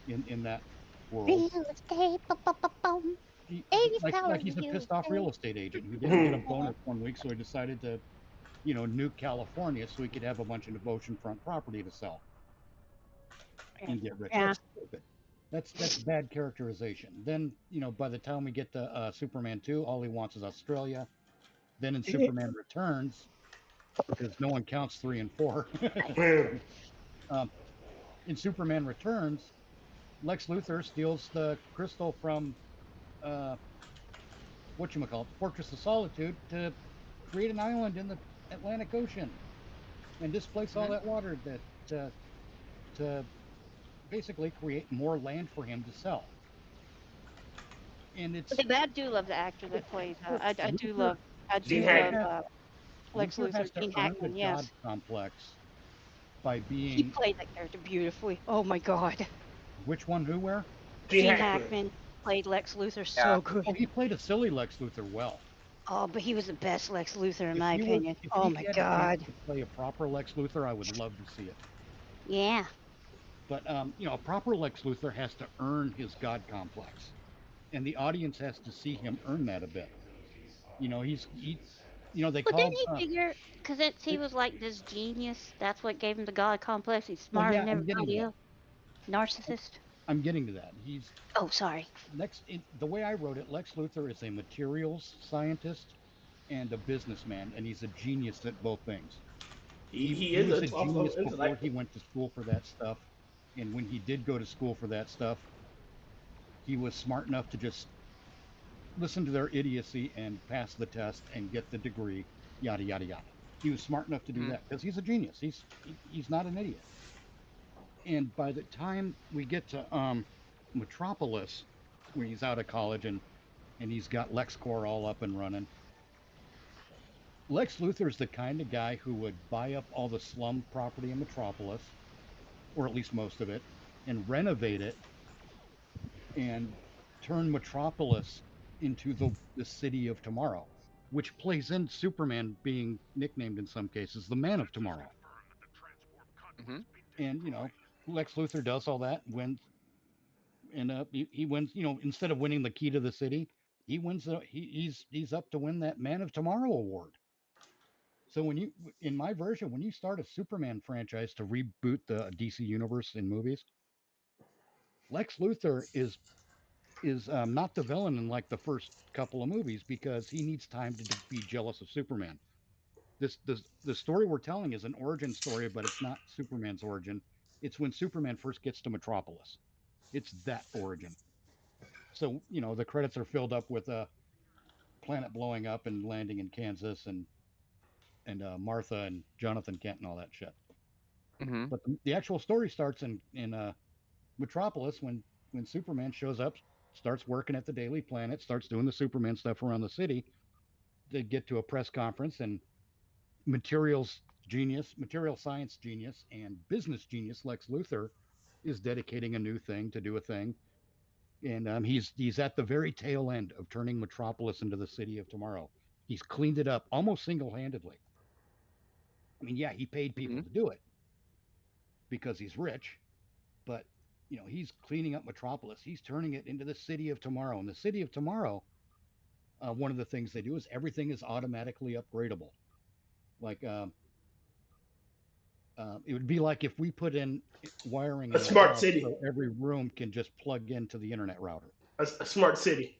in that world. Real estate, boom. 80s Like power he's a real pissed off estate. real estate agent who didn't get a Mhm. bonus one week, so he decided to, nuke California so he could have a bunch of oceanfront property to sell and get rich. Yeah. That's stupid. That's bad characterization. Then, by the time we get to Superman 2, all he wants is Australia. Then in Superman Returns, because no one counts 3 and 4. In Superman Returns, Lex Luthor steals the crystal from Fortress of Solitude to create an island in the Atlantic Ocean and displace all that water to basically create more land for him to sell. And it's I do love the actor that plays. I do Luthor- love Gene Hackman. Lex Luthor has Luthor. to Gene earn Hackman. the Yes, God complex by he being played that character beautifully. Oh my God, which one, who, where? Gene Gene Hackman. Hackman played Lex Luthor Yeah. so good. Oh, he played a silly Lex Luthor well. Oh, but he was the best Lex Luthor in If my he was- opinion. if Oh he my had a chance God. to play a proper Lex Luthor, I would love to see it. Yeah. But a proper Lex Luthor has to earn his God complex, and the audience has to see him earn that a bit. They Well, called. didn't he figure? Because he was like this genius. That's what gave him the God complex. He's Well, smarter yeah, than I'm getting everybody to else. Narcissist. I'm getting to that. He's Oh, sorry. the way I wrote it, Lex Luthor is a materials scientist and a businessman, and he's a genius at both things. He was is a a tough genius before intellect. he went to school for that stuff, and when he did go to school for that stuff, he was smart enough to just listen to their idiocy and pass the test and get the degree, yada yada yada. He was smart enough to do that because he's a genius. He's not an idiot. And by the time we get to Metropolis, where he's out of college and he's got LexCorp all up and running, Lex Luthor's the kind of guy who would buy up all the slum property in Metropolis, or at least most of it, and renovate it and turn Metropolis into the city of tomorrow, which plays in Superman being nicknamed in some cases the Man of Tomorrow. Mm-hmm. And Lex Luthor does all that, wins, and he wins. Instead of winning the key to the city, he wins. He's up to win that Man of Tomorrow award. So in my version, when you start a Superman franchise to reboot the DC universe in movies, Lex Luthor is not the villain in like the first couple of movies because he needs time to be jealous of Superman. The story we're telling is an origin story, but it's not Superman's origin. It's when Superman first gets to Metropolis. It's that origin. So the credits are filled up with a planet blowing up and landing in Kansas and Martha and Jonathan Kent and all that shit. Mm-hmm. But the actual story starts in Metropolis when Superman shows up, starts working at the Daily Planet, starts doing the Superman stuff around the city. They get to a press conference, and material science genius, and business genius Lex Luthor is dedicating a new thing to do a thing, and he's at the very tail end of turning Metropolis into the city of tomorrow. He's cleaned it up almost single-handedly. I mean, yeah, he paid people to do it because he's rich, but he's cleaning up Metropolis. He's turning it into the city of tomorrow. And the city of tomorrow, one of the things they do is everything is automatically upgradable. Like it would be like if we put in wiring in A smart house city. so every room can just plug into the internet router. A smart city.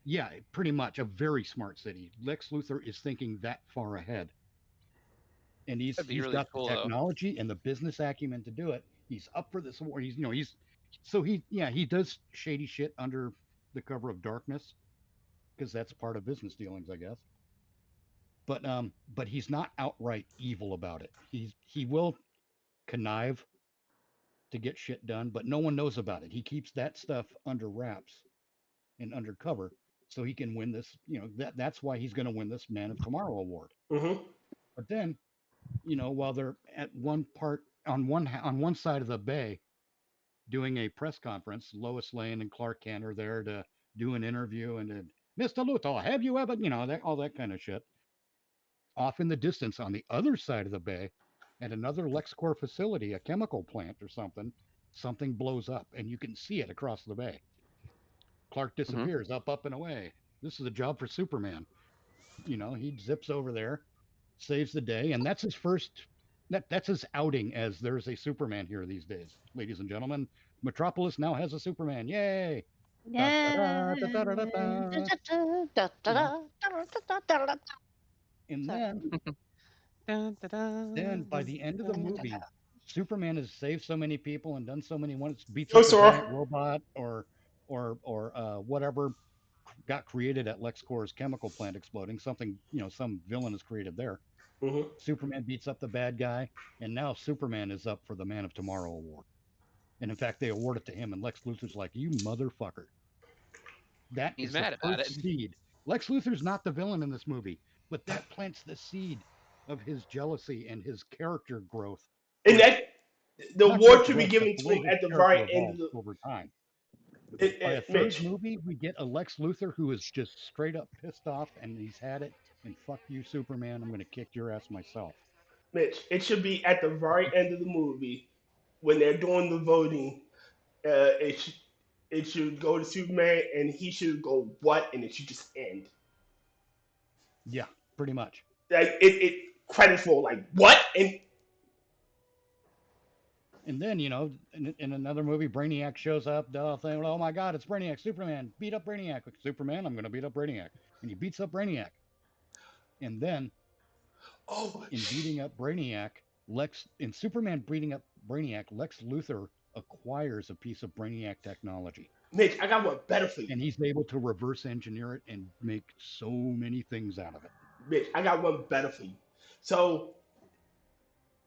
Yeah, pretty much a very smart city. Lex Luthor is thinking that far ahead. And he's really got cool, the technology and the business acumen to do it. He's up for this award. He does shady shit under the cover of darkness because that's part of business dealings, I guess. But he's not outright evil about it. He will connive to get shit done, but no one knows about it. He keeps that stuff under wraps and undercover so he can win this. That's why he's going to win this Man of Tomorrow award. Mm-hmm. But then, while they're at on one side of the bay doing a press conference, Lois Lane and Clark Kent are there to do an interview, and then, Mr. Luthor, have you ever, all that kind of shit. Off in the distance on the other side of the bay, at another LexCorp facility, a chemical plant or something blows up, and you can see it across the bay. Clark disappears, up and away. This is a job for Superman. He zips over there, saves the day, and that's his first. That's his outing as there's a Superman here these days, ladies and gentlemen. Metropolis now has a Superman. Yay! And then by the end of the movie, Superman has saved so many people and done so many ones, beats up a giant robot or whatever got created at LexCorp's chemical plant exploding. Something, some villain is created there. Superman beats up the bad guy, and now Superman is up for the Man of Tomorrow award. And in fact, they award it to him, and Lex Luthor's like, "You motherfucker." He's mad about it. Seed. Lex Luthor's not the villain in this movie, but that plants the seed of his jealousy and his character growth. And that the award should be given to him at the very end over time. By a third movie, we get a Lex Luthor who is just straight up pissed off, and he's had it. And fuck you, Superman! I'm going to kick your ass myself. Mitch, it should be at the very end of the movie when they're doing the voting. It should go to Superman, and he should go what, and it should just end. Yeah, pretty much. Like it credits for like what, and then in another movie, Brainiac shows up, saying, "Oh my God, it's Brainiac! Superman, beat up Brainiac!" Superman, I'm going to beat up Brainiac, and he beats up Brainiac. And then, in beating up Brainiac, Superman beating up Brainiac, Lex Luthor acquires a piece of Brainiac technology. Mitch, I got one better for you. And he's able to reverse engineer it and make so many things out of it. Mitch, I got one better for you. So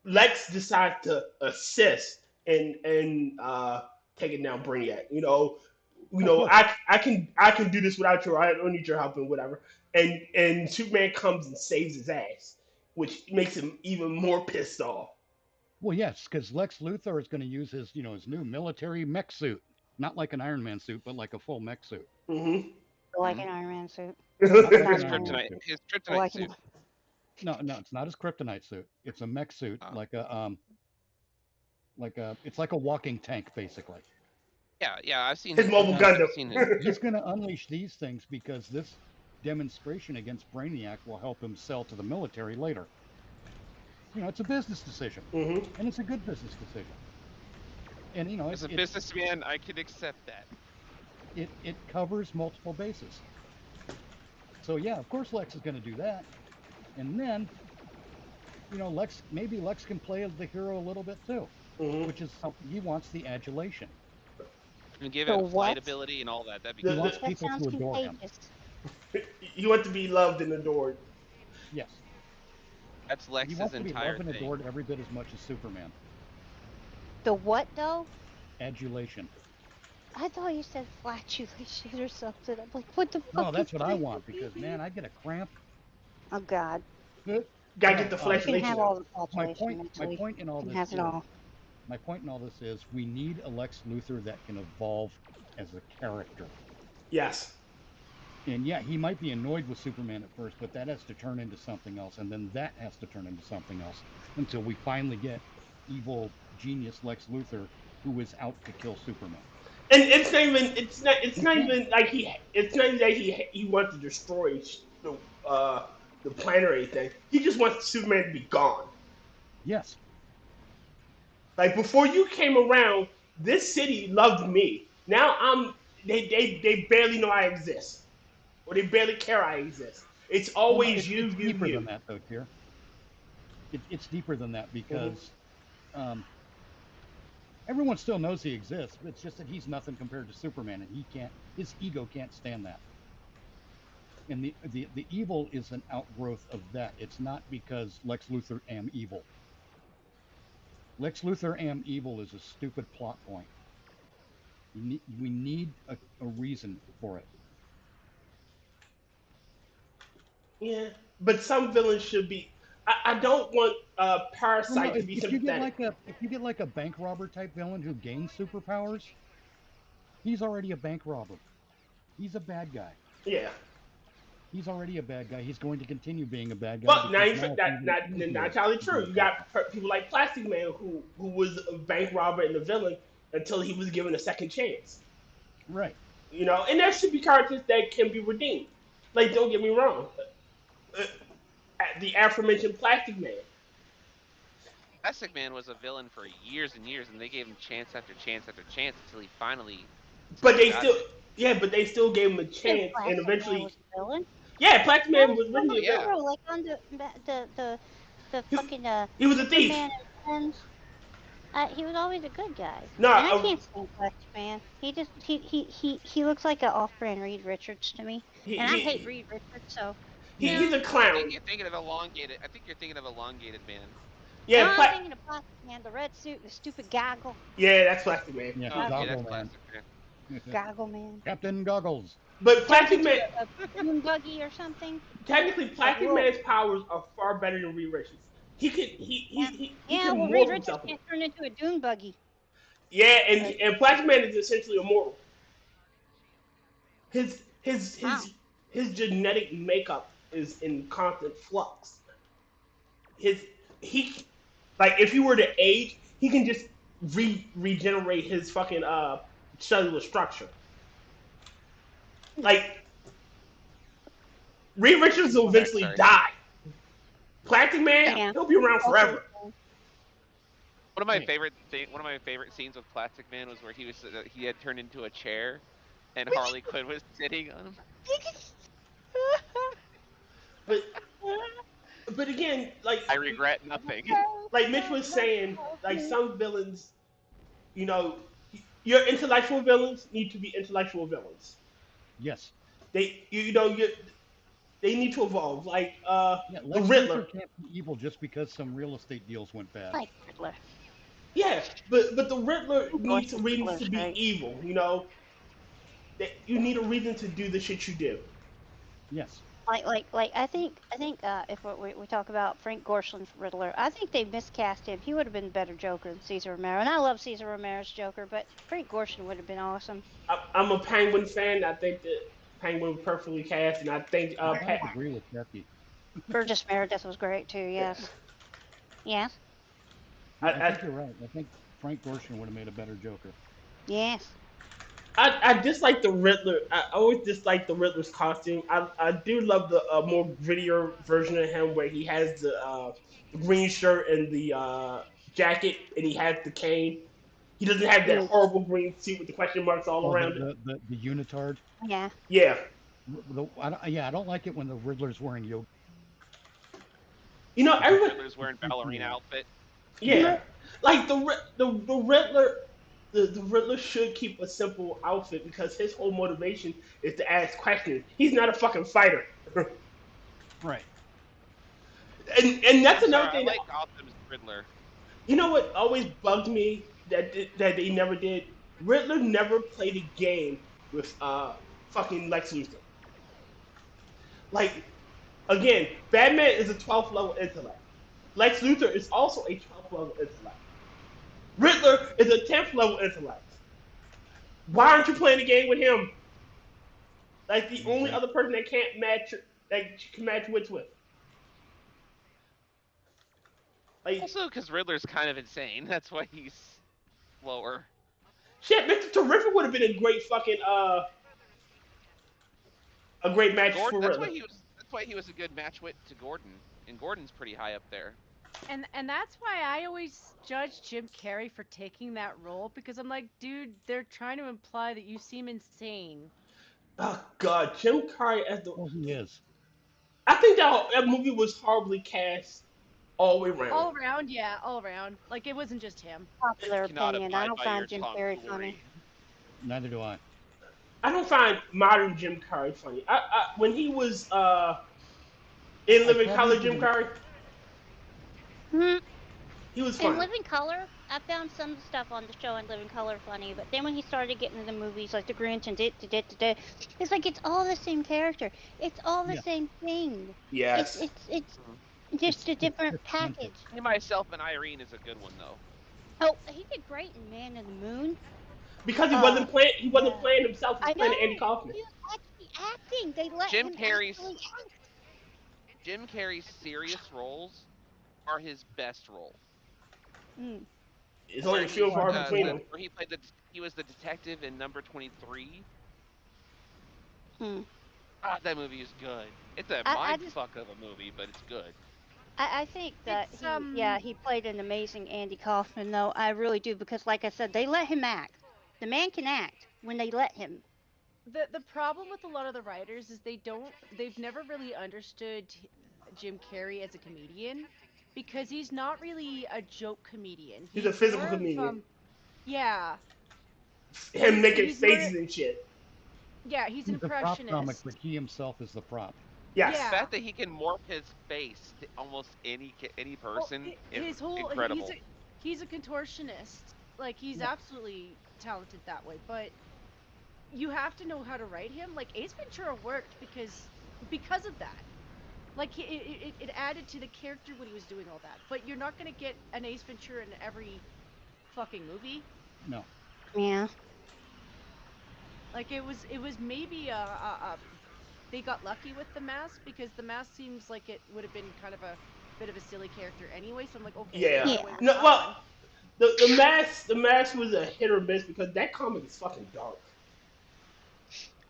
Lex decides to assist in taking down Brainiac. I can do this without you. I don't need your help and whatever. And Superman comes and saves his ass, which makes him even more pissed off. Well, yes, because Lex Luthor is going to use his new military mech suit, not like an Iron Man suit, but like a full mech suit. Mm-hmm. Like an Iron Man suit. His kryptonite suit. No, it's not his kryptonite suit. It's a mech suit, it's like a walking tank, basically. Yeah, I've seen his mobile Gundam. He's going to unleash these things because this demonstration against Brainiac will help him sell to the military later. It's a business decision, and it's a good business decision. And as a businessman, I can accept that. It covers multiple bases. So yeah, of course Lex is going to do that, and then Lex can play the hero a little bit too, which is something he wants, the adulation. And give him flight ability and all that. That'd be good. He wants people to adore him. You want to be loved and adored. Yes. That's Lex's entire thing. He wants to be loved and adored every bit as much as Superman. The what, though? Adulation. I thought you said flatulation or something. I'm like, what the fuck? No, that's what I want, because, man, I get a cramp. Oh, God. Gotta get the flatulation. My point in all this is we need a Lex Luthor that can evolve as a character. Yes. And yeah, he might be annoyed with Superman at first, but that has to turn into something else, and then that has to turn into something else until we finally get evil genius Lex Luthor who is out to kill Superman. And it's not even like he wants to destroy the planet or anything. He just wants Superman to be gone. Yes. Like before you came around, this city loved me. Now they barely know I exist, or they barely care I exist. It's always you. It's deeper than that, though, Tyr. It's deeper than that because everyone still knows he exists. But it's just that he's nothing compared to Superman, and his ego can't stand that. And the evil is an outgrowth of that. It's not because Lex Luthor am evil. Lex Luthor am evil is a stupid plot point. We need a reason for it. Yeah, but some villains should be. I don't want Well, no, Parasite to be if you get sympathetic. like a bank robber type villain who gains superpowers, he's already a bank robber. He's a bad guy. Yeah. He's already a bad guy. He's going to continue being a bad guy. But now because you, now it's that even not easier entirely to be true. a You bad got people like Plastic Man who was a bank robber and a villain until he was given a second chance. guy. Right. You know, and there should be characters that can be redeemed. Like, don't get me wrong, uh, the aforementioned Plastic Man. Plastic Man was a villain for years and years, and they gave him chance after chance after chance until he finally. But they got still, it. yeah, but they still gave him a And chance, and Plastic Man eventually, was a villain. yeah, Plastic Man was Oh, originally a yeah. villain. like on the He- fucking He was a thief. Superman and Friends. He was always a good guy. No, And I can't stand Plastic Man. He just he looks like an off-brand Reed Richards to me. And I hate Reed Richards, so he's a I clown. think you're thinking of elongated. I think you're thinking of elongated man. Yeah, no, I'm thinking of Plastic Man, the red suit, the stupid goggle, yeah, that's Plastic Man. Yeah, Oh, okay, Goggle that's Man. Plastic Man. goggle man. Captain Goggles. But Plastic Man, A dune buggy or something. technically, Plastic Whoa. Man's powers are far better than Reed Richards. He could he Yeah, can well, morph Reed Richards himself. can't turn into a dune buggy. Yeah, and Plastic Man is essentially immortal. His Wow. his genetic makeup is in constant flux. He like if you were to age, he can just regenerate his fucking cellular structure. Like Reed Richards will eventually sorry. die. Plastic Man, Yeah. he'll be around forever. One of my favorite scenes with Plastic Man was where he had turned into a chair, and Harley Quinn was sitting on him. But again, like I regret nothing. like Mitch was saying, like some villains, you know, your intellectual villains need to be intellectual villains. Yes. They they need to evolve. Like Yeah, the Lex Riddler. Luthor can't be evil just because some real estate deals went bad. Like Riddler. Yeah, but the Riddler needs Riddler's reasons to be great. evil. You know, that you need a reason to do the shit you do. Yes. Like I think if we talk about Frank Gorshin's Riddler, I think they miscast him. He would have been a better Joker than Cesar Romero. And I love Cesar Romero's Joker, but Frank Gorshin would have been awesome. I'm a Penguin fan. I think that Penguin was perfectly cast, and I think I kind of agree with Kefki. Burgess Meredith was great too. Yes. Yes. I think you're right. I think Frank Gorshin would have made a better Joker. Yes. I dislike the Riddler. I always dislike the Riddler's costume. I do love the more grittier version of him where he has the green shirt and the jacket, and he has the cane. He doesn't have that horrible green suit with the question marks all around it. The unitard. Yeah. Yeah. I don't like it when the Riddler's wearing yoga. You know, everyone. Riddler's wearing ballerina outfit. Yeah. Like the Riddler. The Riddler should keep a simple outfit because his whole motivation is to ask questions. He's not a fucking fighter. Right. And that's another I thing. like Gotham's Riddler. You know what always bugged me that they never did? Riddler never played a game with fucking Lex Luthor. Like, again, Batman is a 12th level intellect. Lex Luthor is also a 12th level intellect. Riddler is a 10th level intellect. Why aren't you playing a game with him? Like the only other person that can't match wits with. Like, Also, because Riddler's kind of insane. That's why he's lower. shit, Mr. Terrific would have been a great fucking a great match Gordon, for that's Riddler. why he was a good match wit to Gordon, and Gordon's pretty high up there. And that's why I always judge Jim Carrey for taking that role, because I'm like, dude, they're trying to imply that you seem insane. Oh God, Jim Carrey as the. Oh, he is. I think that movie was horribly cast all the way around. All around, yeah, all around. Like, it wasn't just him. Popular Cannot opinion. I abide don't by find your Jim Carrey tomfoolery. funny. Neither do I. I don't find modern Jim Carrey funny. When he was in Living Color, Jim Carrey, Hmm. he was In funny. Living Color, I found some stuff on the show in Living Color funny, but then when he started getting into the movies like The Grinch and it's like it's all the same character. It's all the Yeah. same thing. Yes. It's Just a different package. Me, Myself, and Irene is a good one though. Oh, he did great in Man in the Moon. Because he wasn't playing. He wasn't Yeah. playing himself. He I was playing know. Andy Kaufman. He was actually acting. They let Jim him Carrey's actually act. Jim Carrey's serious roles are his best role. Mm. It's only a few and far Well, between them. Where he was the detective in Number 23. Hmm. That movie is good. It's a I mind just- fuck of a movie, but it's good. I think that It's, he played an amazing Andy Kaufman though. I really do, because like I said, they let him act. The man can act when they let him. The problem with a lot of the writers is they've never really understood Jim Carrey as a comedian, because he's not really a joke comedian. He's a physical more of, comedian. Yeah, Him making he's more- faces and shit. yeah, he's an He's a prop impressionist. comic, but he himself is the prop. Yes. Yeah. The fact that he can morph his face to almost any person is his whole incredible. he's a contortionist. Like, he's Yeah. absolutely talented that way, but you have to know how to write him. Like, Ace Ventura worked because of that. Like, it added to the character when he was doing all that. But you're not gonna get an Ace Ventura in every fucking movie. No. Yeah. Like, it was maybe they got lucky with the mask, because the mask seems like it would have been kind of a bit of a silly character anyway. So I'm like, okay. Yeah. they got away with No. that Well, one. the mask was a hit or miss because that comic is fucking dark.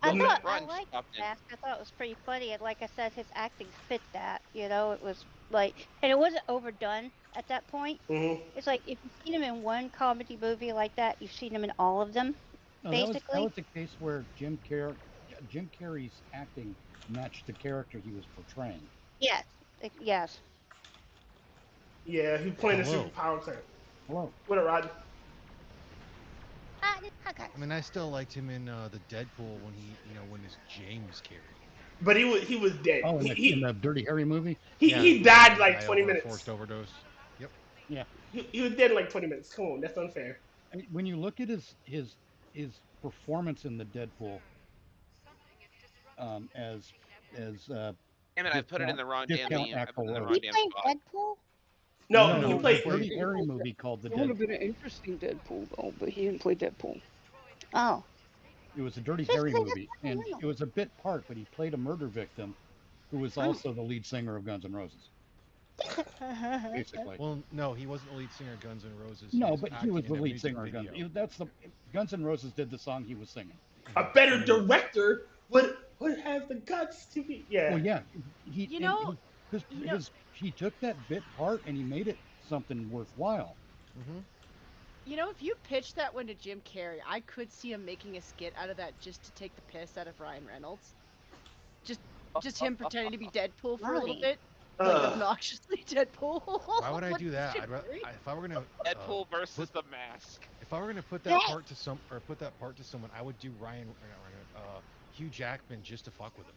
I The thought I Run liked stopped the it. mask. I thought it was pretty funny, and like I said, his acting fit that. You know, it was like, and it wasn't overdone at that point. Mm-hmm. It's like if you've seen him in one comedy movie like that, you've seen him in all of them. No, that Basically. was the case where Jim Carrey's acting matched the character he was portraying. Yes. Yes. Yeah, he's playing a Hello. superpower character. Hello. What a rod. Okay. I mean, I still liked him in the Deadpool when when his James Carrey. But he was dead. Oh, in the Dirty Harry movie? He died like Guy 20 over a minutes. Forced overdose. Yep. Yeah. He was dead in like 20 minutes. Come on, that's unfair. I mean, when you look at his performance in the Deadpool, as Damn it, I put it in the wrong damn discount name. I put it in the Axl wrong He damn played spot. Deadpool? No, he the played. Dirty Harry movie called The It would have Deadpool. been an interesting Deadpool though, but he didn't play Deadpool. Oh. It was a Dirty Just Harry played movie, Deadpool, and really? it was a bit part, but he played a murder victim who was also the lead singer of Guns N' Roses, basically. Well, no, he wasn't the lead singer of Guns N' Roses. No, but he acting was in the a lead music singer of Guns. video. That's the Guns N' Roses did the song he was singing. A better director would have the guts to be. Yeah. Well, yeah, he You know- he took that bit part and he made it something worthwhile. Mm-hmm. You know, if you pitch that one to Jim Carrey, I could see him making a skit out of that just to take the piss out of Ryan Reynolds. Just him pretending to be Deadpool for a little Right. bit, like obnoxiously Deadpool. Why would I What do that? Jim I'd Carrey? if I were gonna Deadpool versus the Mask. if I were gonna put that part to someone, I would do Hugh Jackman just to fuck with him.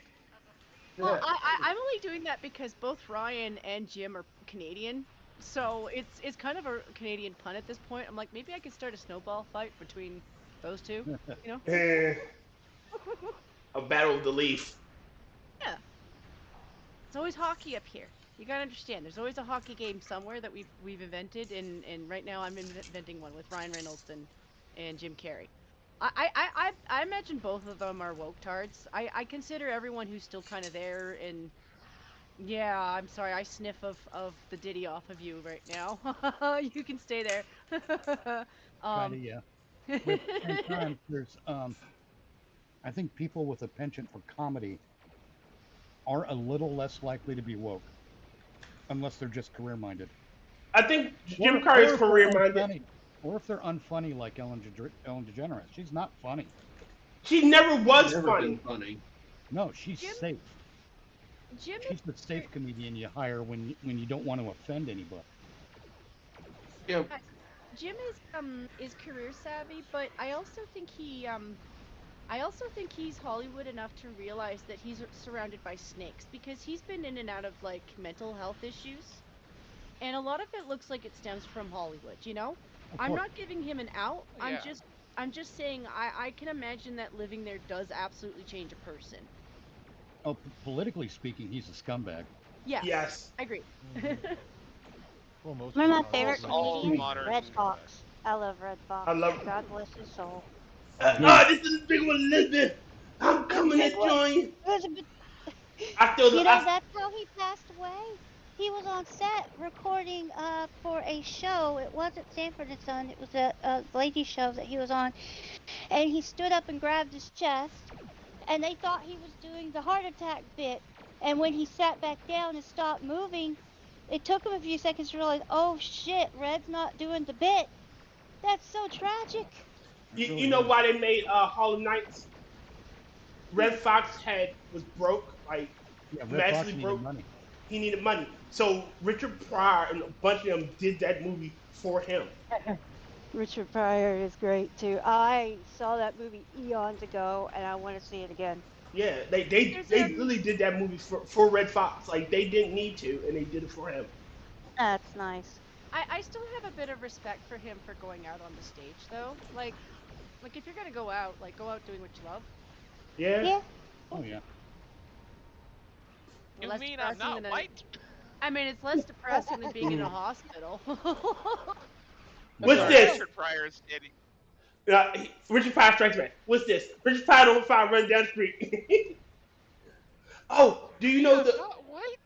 Well, I'm only doing that because both Ryan and Jim are Canadian, so it's kind of a Canadian pun at this point. I'm like, maybe I could start a snowball fight between those two, you know? Eh, a battle of the leaf. Yeah. It's always hockey up here. You gotta understand, there's always a hockey game somewhere that we've invented, and right now I'm inventing one with Ryan Reynolds and Jim Carrey. I imagine both of them are woke tards. I consider everyone who's still kind of there, and yeah, I'm sorry, I sniff of the ditty off of you right now. You can stay there. Kinda, yeah. But at the same time, there's I think people with a penchant for comedy are a little less likely to be woke, unless they're just career-minded. I think Jim Or Carrey's if they're career-minded. unfunny. Or if they're unfunny like Ellen DeGeneres. She's not funny. She never was Never funny. been funny. No, she's Jim- safe. Jim She's the safe comedian you hire when you don't want to offend anybody. Yeah, Jim is career savvy, but I also think he's Hollywood enough to realize that he's surrounded by snakes, because he's been in and out of like mental health issues, and a lot of it looks like it stems from Hollywood. You know, Of I'm course. not giving him an out. Yeah. I'm just saying I can imagine that living there does absolutely change a person. Oh, politically speaking, he's a scumbag. Yes. Yes. I agree. Well, most One of my people are favorite like, all comedians, modern- Red Fox. I love Red Fox. I love. God bless his soul. This is the big one, Elizabeth. I'm coming big to one. join you. Elizabeth, I feel the. you know, that's how he passed away. He was on set recording for a show. It wasn't Sanford and Son. It was a lady show that he was on. And he stood up and grabbed his chest. And they thought he was doing the heart attack bit. And when he sat back down and stopped moving, it took him a few seconds to realize, oh shit, Red's not doing the bit. That's so tragic. You know why they made Harlem Nights? Red Fox was broke, like Yeah, Red Fox massively needed broke. money. He needed money, so Richard Pryor and a bunch of them did that movie for him. Richard Pryor is great too. I saw that movie eons ago, and I want to see it again. Yeah, they really did that movie for Red Fox. Like they didn't need to, and they did it for him. That's nice. I still have a bit of respect for him for going out on the stage, though. Like if you're gonna go out, go out doing what you love. Yeah. Yeah. Oh yeah. You Less mean I'm depressing not than white? I mean, it's less depressing than being in a hospital. What's Sorry, this? Richard Pryor is kidding. Richard Pryor strikes back. What's this? Richard Pryor don't fire running down the street. Oh, do you know I'm the? not white?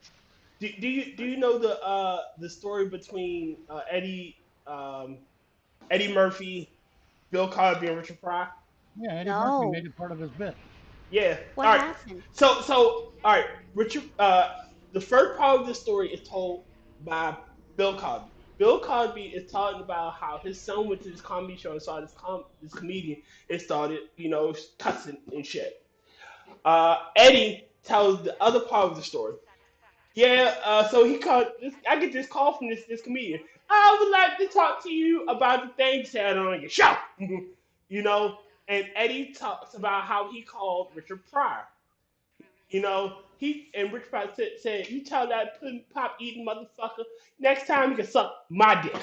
Do you know the story between Eddie Murphy, Bill Cosby, and Richard Pryor? Yeah, Eddie No. Murphy made it part of his bit. Yeah. What All right. happened? So all right, Richard. The first part of the story is told by Bill Cosby. Bill Cosby is talking about how his son went to this comedy show and saw this comedian and started, cussing and shit. Eddie tells the other part of the story. Yeah, so he called. I get this call from this comedian. I would like to talk to you about the thing you said on your show. you know, and Eddie talks about how he called Richard Pryor. Richard Pryor said, "You tell that pudding pop eating motherfucker next time he can suck my dick."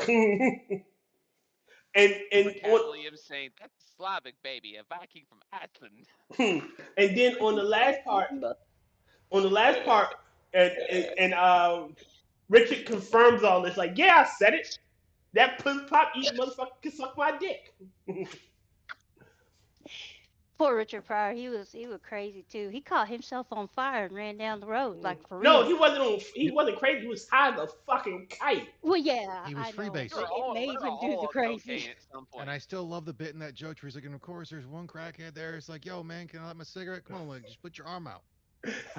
and Cat Williams saying, that's Slavic, baby, a Viking from Iceland. and then on the last part, and Richard confirms all this. Like, yeah, I said it. That pudding pop eating motherfucker can suck my dick. Poor Richard Pryor. He was crazy too. He caught himself on fire and ran down the road for No, real. he wasn't crazy. He was high as a fucking kite. Well, yeah, He was I know. freebasing. But it made him do the crazy. At some point. And I still love the bit in that joke where he's like, and of course, there's one crackhead there. It's like, yo, man, can I light my cigarette? Come on, just put your arm out.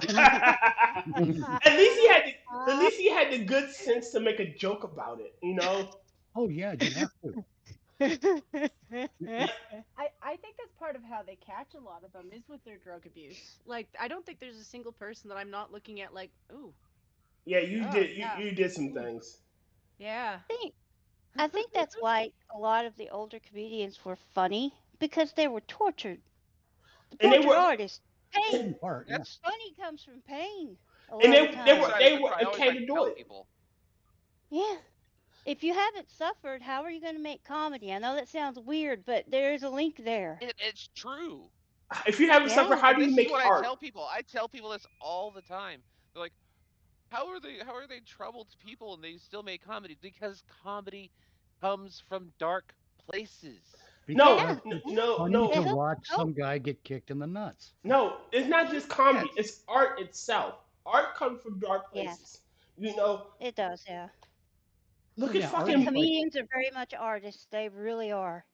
At least he had the good sense to make a joke about it, Oh yeah, you have to. I think that's part of how they catch a lot of them is with their drug abuse. I don't think there's a single person that I'm not looking at ooh. Yeah, Yeah. you did some things. Yeah. I think that's why a lot of the older comedians were funny because they were tortured. And they Tortured were- artists. Pain. In part, yeah. That's Funny comes from pain. A And lot of they times. were I always okay like to to do tell it. people. Yeah. If you haven't suffered, how are you going to make comedy? I know that sounds weird, but there is a link there. It's true. If you haven't Yeah. suffered, how do This you is make what art? I tell people. I tell people this all the time. They're like, how are they troubled people and they still make comedy? Because comedy comes from dark places. No, Because no, it's no, funny no. to Yeah. watch some guy get kicked in the nuts. No, it's not just comedy. It's art itself. Art comes from dark places. It does, yeah. Look Yeah, at art fucking. is Comedians are very much artists. They really are.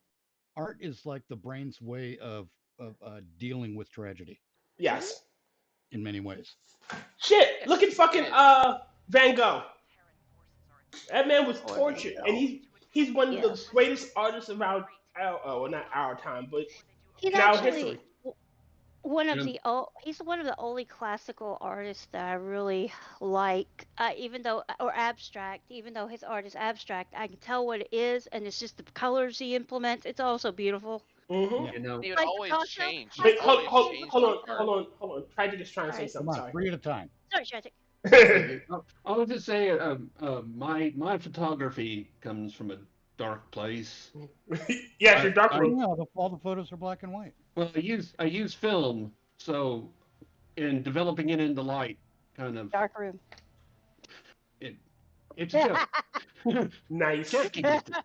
Art is like the brain's way of dealing with tragedy Yes. in many ways. Shit. Look at fucking Van Gogh. That man was Poor tortured, Van and Gogh. he's one of Yes. the greatest artists around. Well, not our time, but He's in our actually history. he's one of the only classical artists that I really like. Even though his art is abstract, I can tell what it is, and it's just the colors he implements. It's also beautiful. Mm-hmm. Yeah. You know, They would Like always Picasso? change. Wait, They hold always change on, the art. hold on. Prejudice trying to say Alright. Come something. on, Sorry. three at a time. Sorry, Tragic. I was just saying, my photography comes from a dark place. Yes, your dark I- room. No, all the photos are black and white. Well, I use film, so in developing it into light, kind of. Dark room. It's a joke. Nice. Kefki gets it.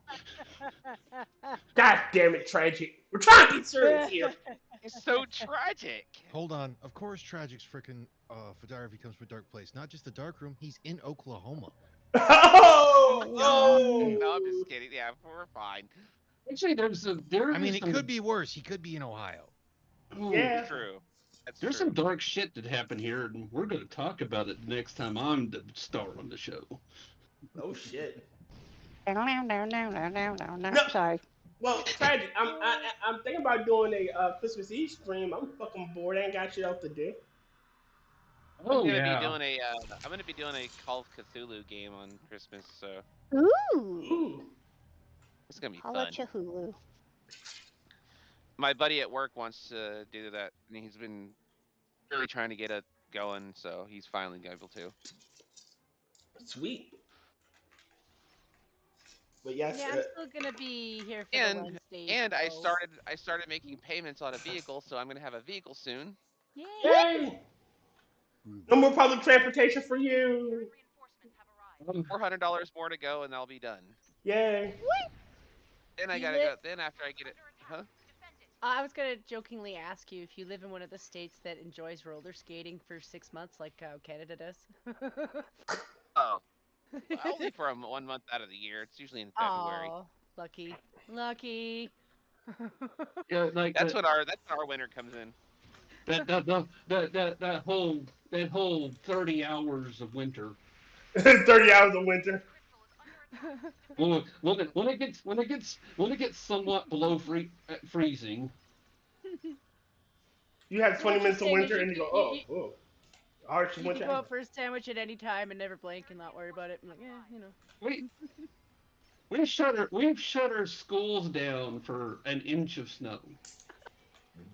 God damn it, tragic. We're trying to be serious here. It's so tragic. Hold on. Of course, Tragic's freaking photography comes from a dark place. Not just the dark room. He's in Oklahoma. Oh, No, I'm just kidding. Yeah, we're fine. Actually, I mean, it could be worse. He could be in Ohio. Yeah. True. That's There's true. some dark shit that happened here, and we're going to talk about it the next time I'm the star on the show. Oh shit. Sorry. Well, tragic. I'm thinking about doing a Christmas Eve stream. I'm fucking bored. I ain't got shit else to do. Oh, I'm gonna yeah. be doing a I'm gonna be doing a Call of Cthulhu game on Christmas, so Ooh. Ooh. it's gonna be Holla fun. at your Hulu. My buddy at work wants to do that, and he's been really trying to get it going, so he's finally able to. Sweet. But yes. Yeah, I'm still gonna be here for the And Wednesdays. and I so- started making payments on a vehicle, so I'm gonna have a vehicle soon. Yay! Yay! No more public transportation for you. $400 more to go, and I'll be done. Yay. Then I You gotta li- go. Then after I get it, huh? I was gonna jokingly ask you if you live in one of the states that enjoys roller skating for 6 months, like Canada does. Oh, well, only for 1 month out of the year. It's usually in February. Oh, lucky. Yeah, like That's when our winter comes in. that whole 30 hours of winter. 30 hours of winter. When it gets somewhat below freezing. You have 20 What minutes of you're saying winter is and you go, oh, harsh You winter. can go out for a sandwich at any time and never blink and not worry about it. I'm like, yeah, you know. We've shut our schools down for an inch of snow.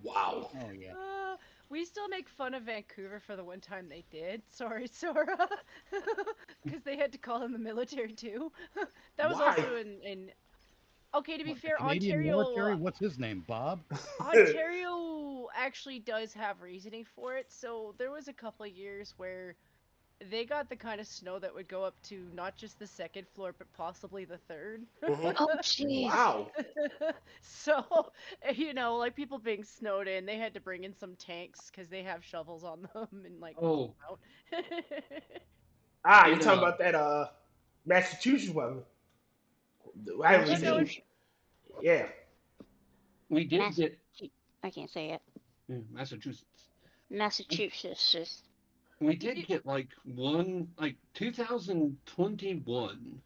Wow. Oh yeah. We still make fun of Vancouver for the one time they did. Sorry, Sora. Because they had to call in the military too. That was Why? also in. Okay, to be What, the fair, Canadian Ontario. military. What's his name? Bob. Ontario actually does have reasoning for it. So there was a couple of years where they got the kind of snow that would go up to not just the second floor, but possibly the third. Mhm. Oh, jeez. Wow. So, like people being snowed in, they had to bring in some tanks because they have shovels on them and like Oh. out. You're talking about that Massachusetts weather. I haven't Yeah, no, seen. Yeah. We did Mass- get I can't say it. Massachusetts. Massachusetts. We did get like 2021.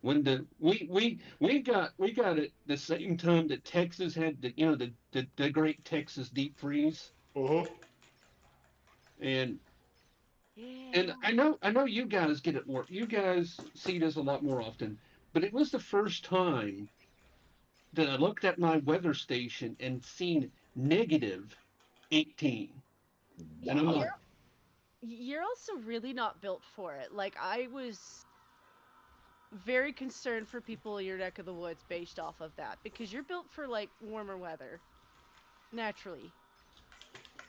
When we got it the same time that Texas had the great Texas deep freeze. Mhm. And Yeah. I know you guys get it more. You guys see this a lot more often. But it was the first time that I looked at my weather station and seen -18. And I'm like, You're also really not built for it. Like, I was very concerned for people in your neck of the woods based off of that because you're built for like warmer weather naturally.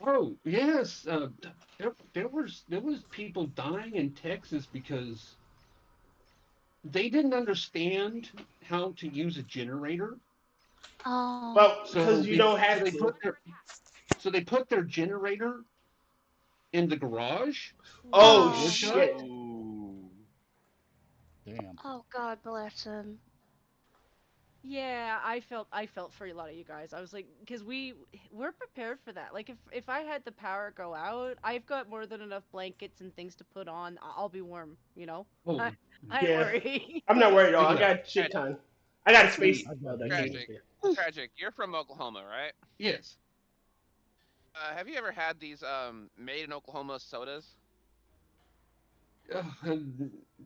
oh yes, there was people dying in Texas because they didn't understand how to use a generator. Oh. Well, because you don't have to. They put their generator in the garage. Oh, Oh. shit. Damn. Oh, God bless him. Yeah, I felt for a lot of you guys. I was like, because we're prepared for that. Like, if I had the power go out, I've got more than enough blankets and things to put on. I'll be warm, Oh, I Yeah. don't worry. I'm not worried at all. I Yeah. got shit ton. I got a space. I've got Tragic. Tragic. You're from Oklahoma, right? yes. Have you ever had these made in Oklahoma sodas?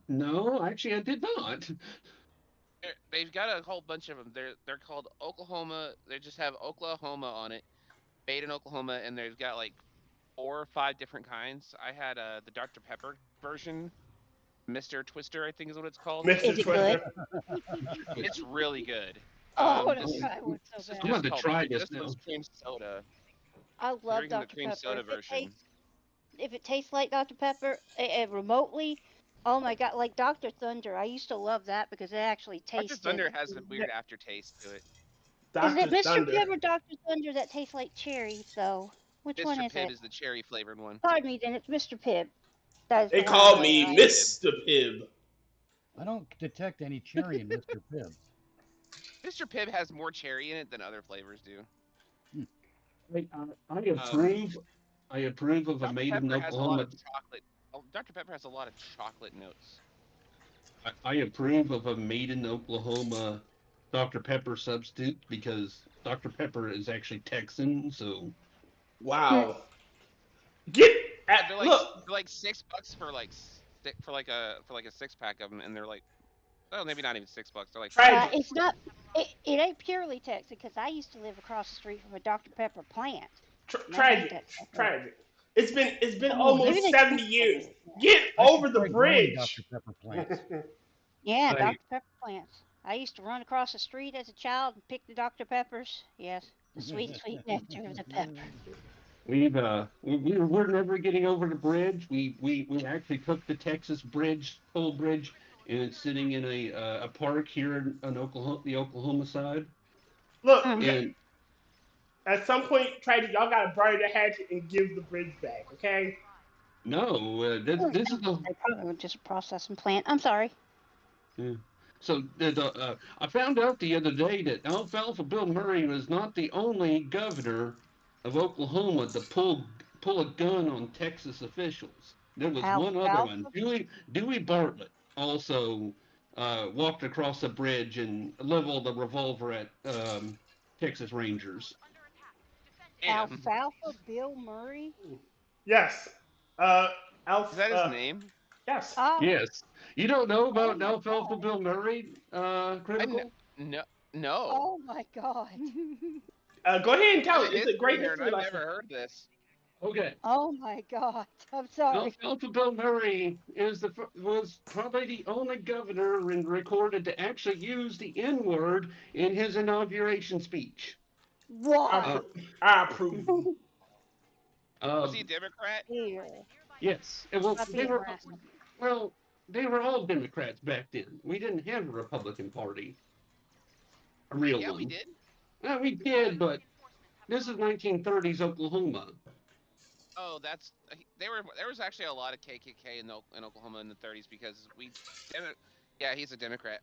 No, actually, I did not. They've got a whole bunch of them. They're called Oklahoma. They just have Oklahoma on it, made in Oklahoma, and they've got like 4 or 5 different kinds. I had the Dr. Pepper version, Mr. Twister, I think is what it's called. Mr. Is it Twister. It's really good. Oh, This no, I want so is bad. I'm going just to called try this This now. was cream soda. I love Drinking the Dr. cream Pepper. soda If it version. tastes if it tastes like Dr. Pepper remotely, oh my god, like Dr. Thunder. I used to love that because it actually Dr. tasted. Thunder has a weird aftertaste to it. Is it Dr. Mr. Thunder. Pibb or Dr. Thunder that tastes like cherries, though? Which one Mr. is Pibb it? is the cherry flavored one. Pardon me, then it's Mr. Pibb. That is They the call one. me Right. Mr. Pibb. I don't detect any cherry in Mr. Pibb. Mr. Pibb has more cherry in it than other flavors do. I approve. I approve of a Dr. made in Pepper has a lot Oklahoma. of chocolate. Oh, Dr. Pepper has a lot of chocolate notes. I approve of a made in Oklahoma Dr. Pepper substitute because Dr. Pepper is actually Texan. So Wow. Get at They're like look. they're like $6 for like a 6-pack of them, and they're like, oh, maybe not even $6. They're like Tragic. It's not. It ain't purely Texan because I used to live across the street from a Dr. Pepper plant. Tragic. Tragic. It's been Oh, almost maybe they 70 do. years. Get I over should the try growing bridge. Dr. Pepper plants. Yeah, I- Dr. Pepper plants. I used to run across the street as a child and pick the Dr. Peppers. Yes, the sweet, sweet nectar of the pepper. we're never getting over the bridge. We actually took the Texas bridge, toll bridge, and it's sitting in a park here in Oklahoma, the Oklahoma side. Look, And at some point, Tragic, y'all gotta bury the hatchet and give the bridge back, okay? no, this is the They probably were just a processing plant. I'm sorry. so I found out the other day that Alfalfa Bill Murray was not the only governor of Oklahoma to pull a gun on Texas officials. There was one other one. Dewey Bartlett also walked across the bridge and leveled a revolver at Texas Rangers. damn. Alfalfa Bill Murray. Yes. Alf. Is that his name? Yes. Oh, Yes. You don't know about my Alfalfa God. Bill Murray, Critical? No. Oh my God. Go ahead and tell it. It's It's a great history nerd. history I've lesson. never heard this. Okay. Oh my God. I'm sorry. Alfalfa Bill Murray was probably the only governor recorded to actually use the N-word in his inauguration speech. What? I approve. Was he a Democrat? Here. Yes. Well, Stop they being were racist. they were all Democrats back then. We didn't have a Republican Party, a real Yeah, one. we did. We did, but this is 1930s Oklahoma. Oh, there was actually a lot of KKK in Oklahoma in the 30s because yeah, he's a Democrat.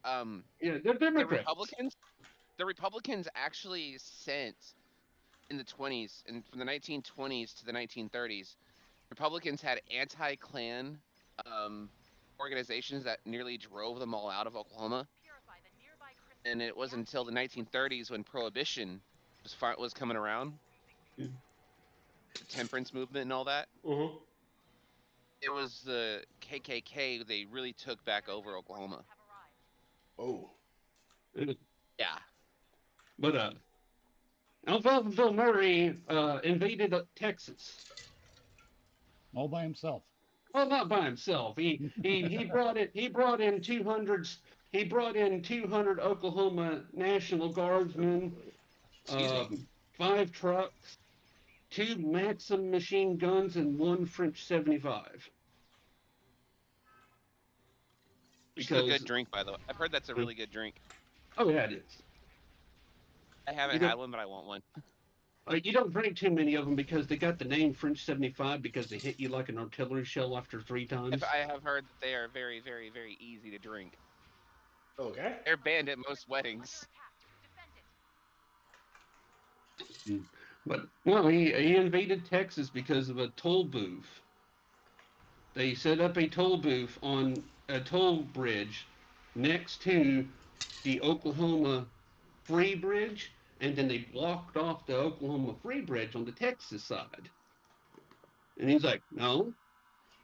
Yeah, they're Democrats. The Republicans actually sent in the 20s, and from the 1920s to the 1930s, Republicans had anti-Klan organizations that nearly drove them all out of Oklahoma. And it wasn't until the 1930s when Prohibition was coming around, the temperance movement and all that. Mm-hmm. It was the KKK they really took back over Oklahoma. Oh. Yeah. But Alfalfa Bill Murray invaded Texas. All by himself. Well, not by himself. He brought in 200 Oklahoma National Guardsmen, 5 trucks, 2 Maxim machine guns, and 1 French 75. Which is a good drink, by the way. I've heard that's a really good drink. Oh yeah, it is. I haven't had one, but I want one. You don't drink too many of them because they got the name French 75 because they hit you like an artillery shell after 3 times. I have heard that they are very, very, very easy to drink. Okay. They're banned at most weddings. But no, he invaded Texas because of a toll booth. They set up a toll booth on a toll bridge next to the Oklahoma Free Bridge, and then they blocked off the Oklahoma Free Bridge on the Texas side. And he's like, no,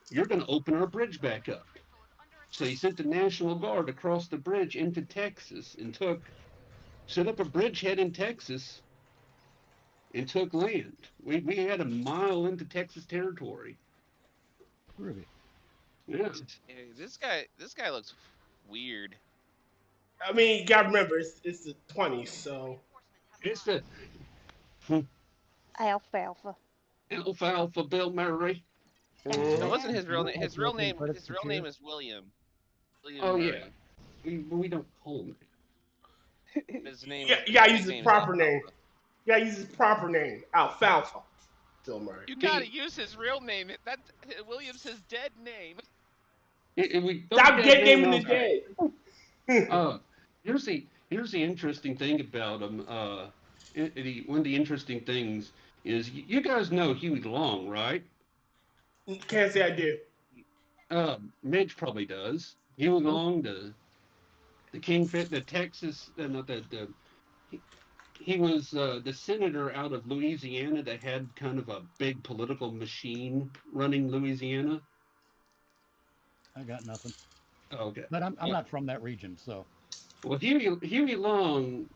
you're going to open our bridge back up. So he sent the National Guard across the bridge into Texas and set up a bridgehead in Texas and took land. We had a mile into Texas territory. Really? Yeah. Hey, this guy looks weird. I mean, you gotta remember, it's the 20s, so. It's the Alfalfa. Alfalfa Bill Murray. It wasn't his real name. His real Opening name. credits His for real Tyr. name is William. William Oh Murray. yeah, we don't call him. His name. Yeah, His you gotta use fake his name is proper Alfalfa. name. You gotta use his proper name, Alfalfa. Bill Murray. You gotta use his real name. That William's his dead name. We Stop don't dead name naming the out. dead. Here's the interesting thing about him. One of the interesting things is you guys know Huey Long, right? Can't say I do. Midge probably does. Huey Long, the Kingfit, the Texas, not the. He was the senator out of Louisiana that had kind of a big political machine running Louisiana. I got nothing. Okay. But I'm not from that region, so. Well, Huey Long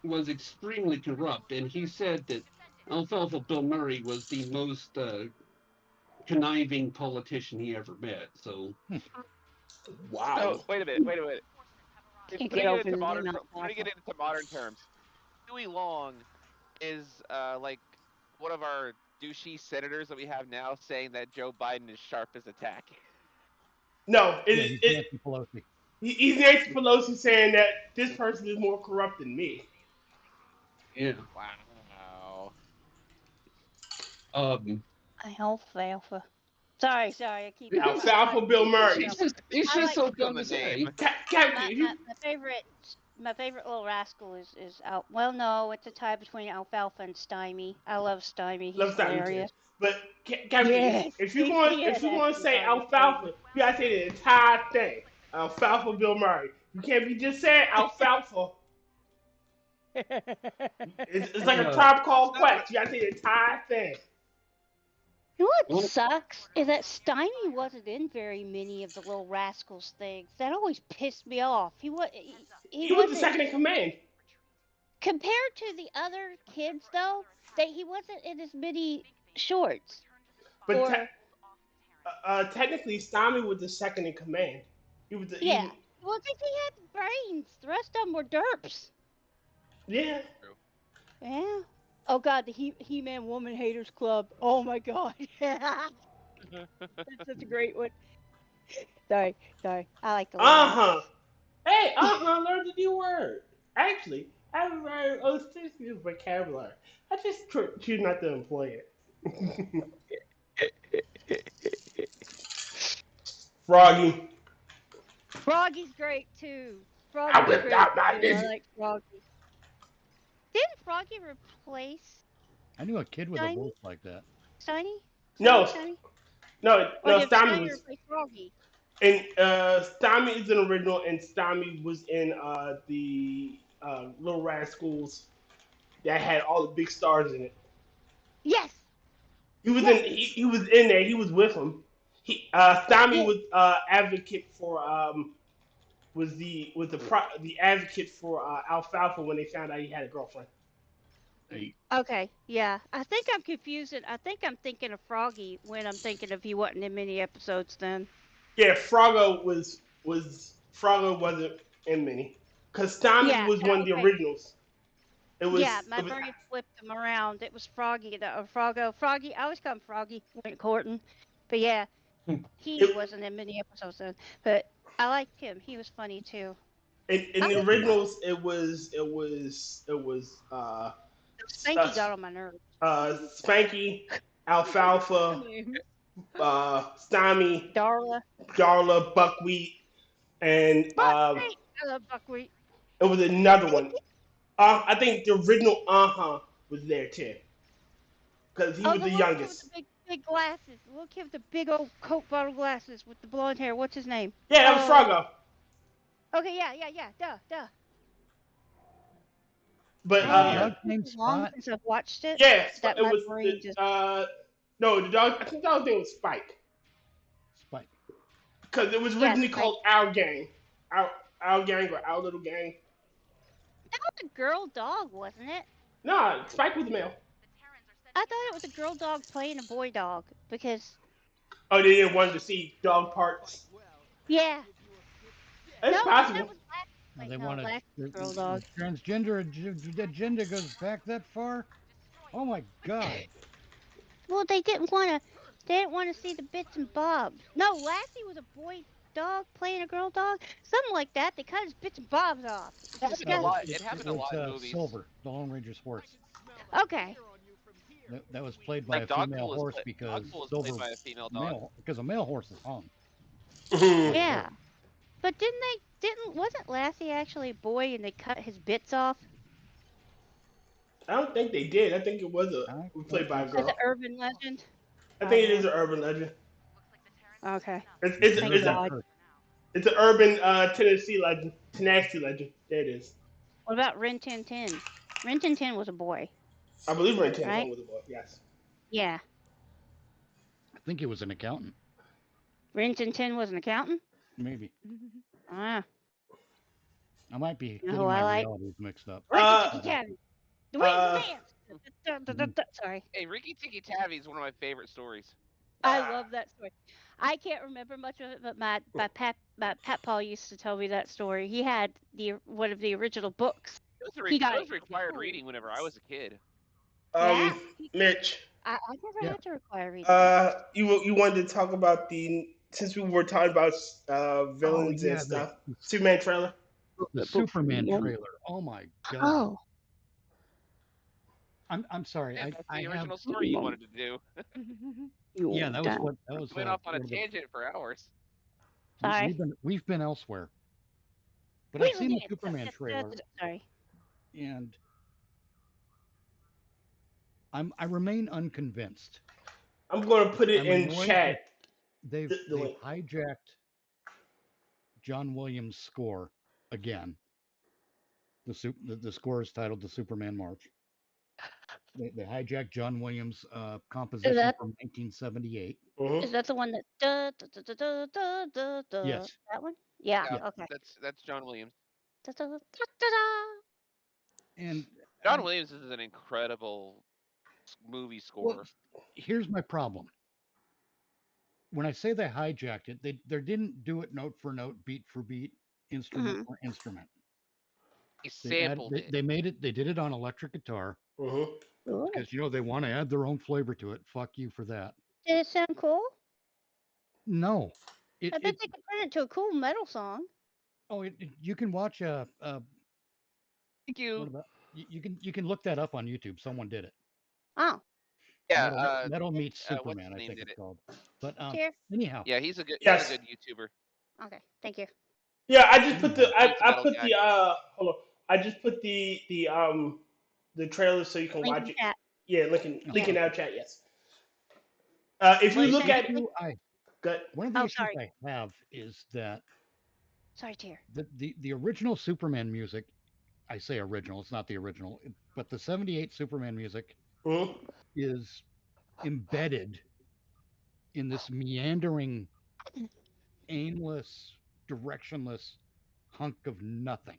was extremely corrupt, and he said that Alfalfa Bill Murray was the most conniving politician he ever met. So, Wow. So wait a minute. Can't Putting get it over into the modern, name putting it into modern terms, Huey Long is like one of our douchey senators that we have now saying that Joe Biden is sharp as a tack. No, Yeah, he's Nancy Pelosi. he's Nancy Pelosi saying that this person is more corrupt than me. yeah. Wow. Alfalfa. Sorry, I keep. Alfalfa Bill Murray. It's I just like so the dumb to say. name. My favorite little rascal is Al. Well, no, it's a tie between Alfalfa and Stymie. I love Stymie. He's Love Stymie too. hilarious. But Kevin, Yes, if you he want is to say actually Alfalfa, you gotta say the entire thing. Alfalfa Bill Murray. You can't be just saying Alfalfa. It's like a Tribe Called Quest. You gotta say the entire thing. You know what Well- sucks is that Stymie wasn't in very many of the Little Rascals things. That always pissed me off. He was He was the second in command. compared to the other kids though. That he wasn't in as many shorts. But Or- technically, Stymie was the second in command. He was the Yeah. Well, because he had brains. The rest of them were derps. yeah. Yeah. Oh God, the He-Man Woman Haters Club. Oh my God. That's such a great one. Sorry. I like the Hey, learn the new word. Actually, I have a very new vocabulary. I just choose not to employ it. Froggy. Froggy's great too. I Froggy's will great. not buy too. this. I like Froggy. Didn't Froggy replace I knew a kid with a Stymie? voice like that. Stymie? No, Stymie? no, Or did Stymie Stymie was. replace Froggy? And Stymie is an original, and Stymie was in the Little Rascals that had all the big stars in it. Yes. He was in. He was in there. He was with him. Stymie was advocate for was the advocate for Alfalfa when they found out he had a girlfriend. Okay, yeah. I think I'm confusing. I think I'm thinking of Froggy when I'm thinking of he wasn't in many episodes then. Yeah, Froggo wasn't in many because Stymie was one of the originals. It was my brain flipped him around. It was Froggy, Froggo. Froggy, I always call him Froggy, went courting. But yeah, he wasn't in many episodes then. But I liked him. He was funny too. in the originals. It was Spanky got on my nerves. Spanky, Alfalfa, Stymie, Darla, Buckwheat, and I love Buckwheat. it was another one. I think the original was there too, because he was the youngest. With the big glasses. Look, he with the big old Coke bottle glasses with the blonde hair. What's his name? Yeah, that was Froggo. Okay, yeah. Duh. But Dog named Long Spot. since I've watched it. yeah, that it my was brain just. no, the dog. I think the dog's name was Spike, Spike. because it was originally Spike. called Our Gang, Our Gang or Our Little Gang. That was a girl dog, wasn't it? No, Spike was male. I thought it was a girl dog playing a boy dog because. Oh, they didn't want to see dog parts. Yeah. It's No, possible. that was black. They Wait, no, wanted black the girl dog. transgender agenda goes back that far. Oh my God! Well, they didn't want to. They didn't want to see the bits and bobs. No, Lassie was a boy dog playing a girl dog, something like that. They cut his bits and bobs off. It was Happened a disgusting. lot. It happened a lot in movies. Silver, the Lone Ranger's horse. Okay. That was played by Like a female Dogpool horse is because Dogpool is Silver played by a female dog. because a male horse is hung. Yeah. But wasn't Lassie actually a boy and they cut his bits off? I don't think they did. I think it was played by a That's an girl. urban legend. I think it is an urban legend. Okay. It's Thank it's God. it's an urban Tennessee legend, Tennessee legend. There it is. What about Rin Tin Tin? Rin Tin Tin was a boy. I believe Ren 10 Right? was a boy. Yes. Yeah. I think he was an accountant, Rin Tin Tin was an accountant? maybe. Ah. I might be You know getting who I my like? realities mixed up. Ricky Tabby. The way uh, the dance. Sorry. Hey, Ricky Tikki Tavi is one of my favorite stories. I love that story. I can't remember much of it, but my Pat Paul used to tell me that story. He had one of the original books. It was required reading whenever I was a kid. Yeah. Mitch. I never had to require reading. You wanted to talk about since we were talking about villains and stuff. Superman trailer. The Superman trailer. Oh my god. Oh. I'm sorry. Yeah, I that's the have original story you wanted to do. Yeah, that was Went off on a tangent for hours. Sorry. We've been elsewhere. But We I've seen the did. Superman trailer, Sorry. and I remain unconvinced. I'm going to put it I'm in annoyed chat. They've link. hijacked John Williams' score again. The score is titled "The Superman March." They hijacked John Williams' composition from 1978. Is that the one that Yes. That one? Yeah. Yeah, Okay. That's John Williams. And John Williams is an incredible movie score. Well, here's my problem. When I say they hijacked it, they didn't do it note for note, beat for beat, instrument for instrument. They sampled it. They made it. They did it on electric guitar because they want to add their own flavor to it. Fuck you for that. Did it sound cool? No. I bet they could turn it to a cool metal song. Oh, you can watch Thank you. You can look that up on YouTube. Someone did it. Oh. Yeah. Metal Meets Superman, I think it's called. But anyhow. Yeah, he's a good YouTuber. Okay, thank you. Yeah, I just put hold on. I just put the trailer so you can watch it. Chat. Yeah, link in our chat. Yes. If you look at one of the issues I have is that sorry, Tyr. The original Superman music, I say original, it's not the original, but the 78 Superman music is embedded in this meandering, aimless, directionless hunk of nothing.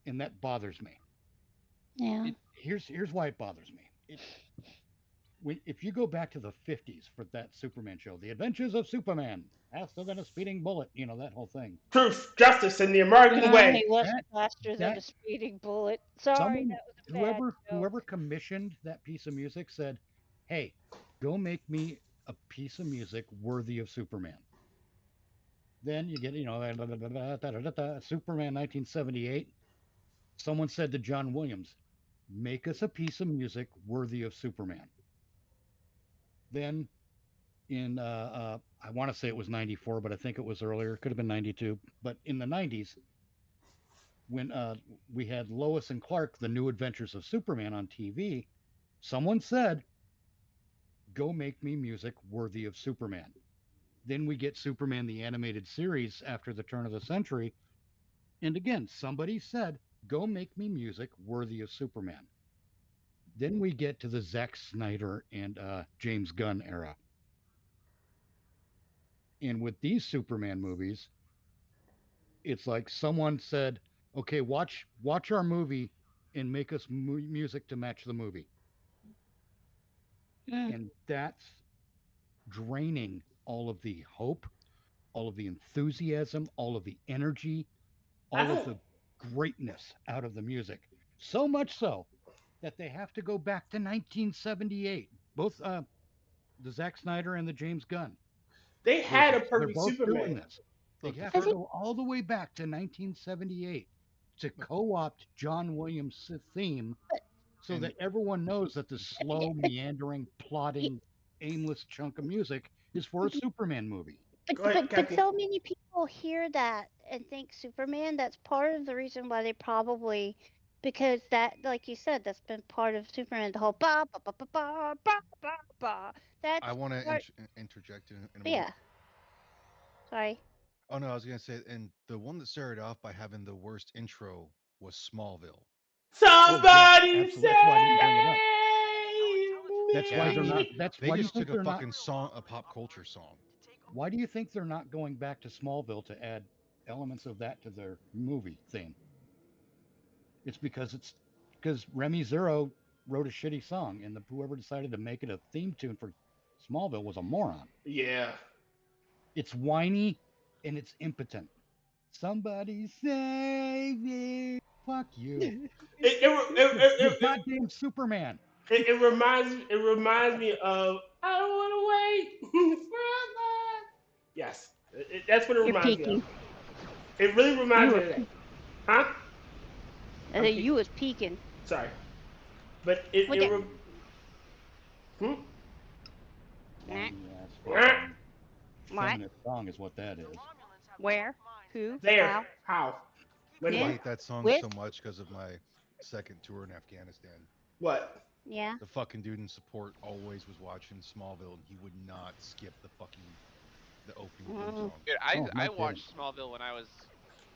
And that bothers me. Yeah. Here's why it bothers me. If you go back to the 50s for that Superman show, The Adventures of Superman, faster than a speeding bullet, that whole thing. Truth, justice, and the American way. He was faster than a speeding bullet. Sorry, that was a bad joke. Whoever commissioned that piece of music said, "Hey, go make me a piece of music worthy of Superman." Then you get, Superman 1978. Someone said to John Williams, "Make us a piece of music worthy of Superman." Then in, I want to say it was 94, but I think it was earlier. It could have been 92. But in the 90s, when we had Lois and Clark, The New Adventures of Superman on TV, someone said, "Go make me music worthy of Superman." Then we get Superman the Animated Series after the turn of the century. And again, somebody said, "Go make me music worthy of Superman." Then we get to the Zack Snyder and James Gunn era. And with these Superman movies, it's like someone said, "Okay, watch our movie and make us music to match the movie." And that's draining all of the hope, all of the enthusiasm, all of the energy, all of the greatness out of the music. So much so that they have to go back to 1978. Both the Zack Snyder and the James Gunn. They had a They're perfect both doing Superman. this. They Look, have the to go all the way back to 1978 to co-opt John Williams' theme so And- that everyone knows that the slow, meandering, plodding, aimless chunk of music is for a Superman movie. Go ahead, But Kathy. so many people hear that and think Superman. That's part of the reason why they probably, because that, like you said, that's been part of Superman. The whole ba ba ba ba ba ba ba ba. That's I want to part. interject in a moment. Yeah. Sorry. Oh no, I was gonna say, and the one that started off by having the worst intro was Smallville. Somebody absolutely. That's why I didn't bring it up. save That's me. why they're not. That's They why do you just think took a they're not. fucking song, a pop culture song. Why do you think they're not going back to Smallville to add elements of that to their movie theme? It's because Remy Zero wrote a shitty song, and whoever decided to make it a theme tune for Smallville was a moron. Yeah. It's whiny and it's impotent. Somebody save me! Fuck you! You're goddamn Superman. It reminds me of I don't want to wait forever. Yes, that's what it You're reminds me peeking. of. It really reminds me of that. Huh? I think you was peeking. Sorry, but it. Look it at- re- hmm? Whiny-ass What? fucking What? feminist song is what that is. Where? Who? There. How? How? Wait a I Yeah. minute. hate that song With- so much because of my second tour in Afghanistan. What? Yeah. The fucking dude in support always was watching Smallville, and he would not skip the opening theme song. Dude, Oh, no I kidding. watched Smallville when I was.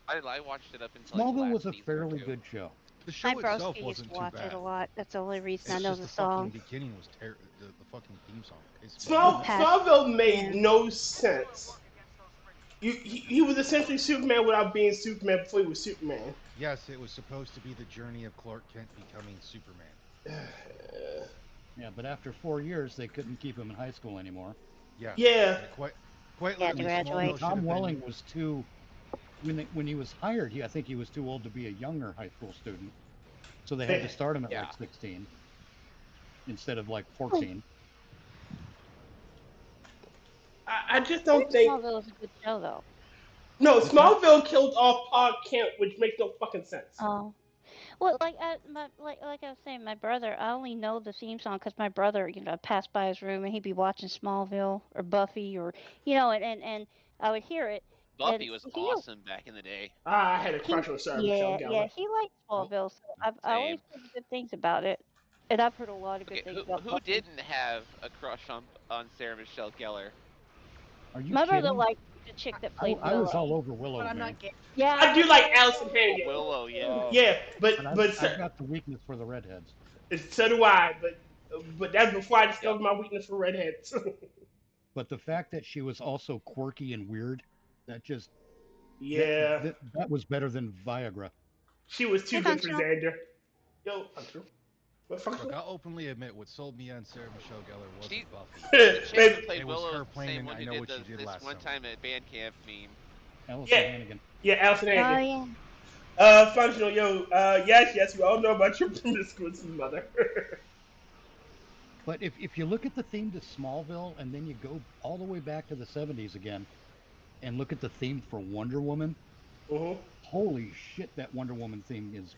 I watched it up until like, the Smallville last was a season or fairly two. good show. The show My itself broski used wasn't to too watch bad. it a lot. That's the only reason It's I know just the the fucking song. beginning was the fucking theme song. Smallville made Yeah. no sense. He was essentially Superman without being Superman before he was Superman. Yes, it was supposed to be the journey of Clark Kent becoming Superman. Yeah, but after 4 years, they couldn't keep him in high school anymore. Yeah. Yeah. Quite Yeah, to literally, graduate. Smallville should Tom have Welling been. was too. When he was hired, I think he was too old to be a younger high school student, so they had to start him at Yeah. like 16 instead of like 14. I just don't think. Smallville was a good show, though. No, Smallville killed off Clark Kent, which makes no fucking sense. Oh. Well, like I was saying, my brother, I only know the theme song because my brother, passed by his room and he'd be watching Smallville or Buffy or, and I would hear it. Buffy and was he- awesome back in the day. I had a crush on Sarah Michelle Yeah, Gellar. he liked Smallville, so I always heard good things about it. And I've heard a lot of good Okay, things about who Buffy. didn't have a crush on Sarah Michelle Gellar? Are you My kidding? brother liked the chick that played I was Willow. all over Willow, But I'm man. not gay. Yeah, I do like Allison Hannigan. Willow, yeah. Yeah, but And I've got the weakness for the redheads. so do I. But that's before I discovered my weakness for redheads. But the fact that she was also quirky and weird, that just Yeah, that was better than Viagra. she was too Hey, good for Functional. Xander. Yo, Functional. What Look, Functional? I'll openly admit what sold me on Sarah Michelle Gellar wasn't She- Buffy. The chick Babe, that played It was Willow her is the playing same in one I who Know did What You Did this Last one Summer. time at band camp meme. Allison Yeah. Hannigan. Yeah, Allison Oh Hannigan. yeah. Functional, yo, yes, we all know about your promiscuous mother. But if you look at the theme to Smallville and then you go all the way back to the 70s again and look at the theme for Wonder Woman, Mhm. holy shit, that Wonder Woman theme is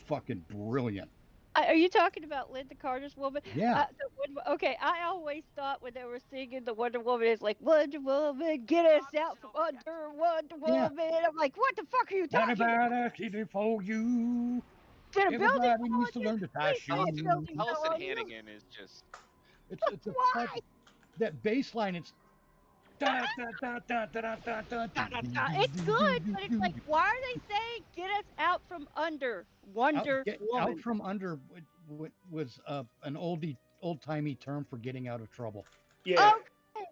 fucking brilliant. Are you talking about Linda Carter's Woman? Yeah. Okay, I always thought when they were singing the Wonder Woman, it's like, Wonder Woman, get us out from under Wonder Yeah. Woman. I'm like, what the fuck are you talking about? Anybody keep for you. Did a building Everybody fall needs to on learn to tie Please don't shoes. build it. Allison Oh, you- Hannigan is just. It's a Why? fucking, that bass line, it's It's good, but it's like, why are they saying get us out from under Wonder Woman? out from under was an old-timey term for getting out of trouble. Yeah. Okay,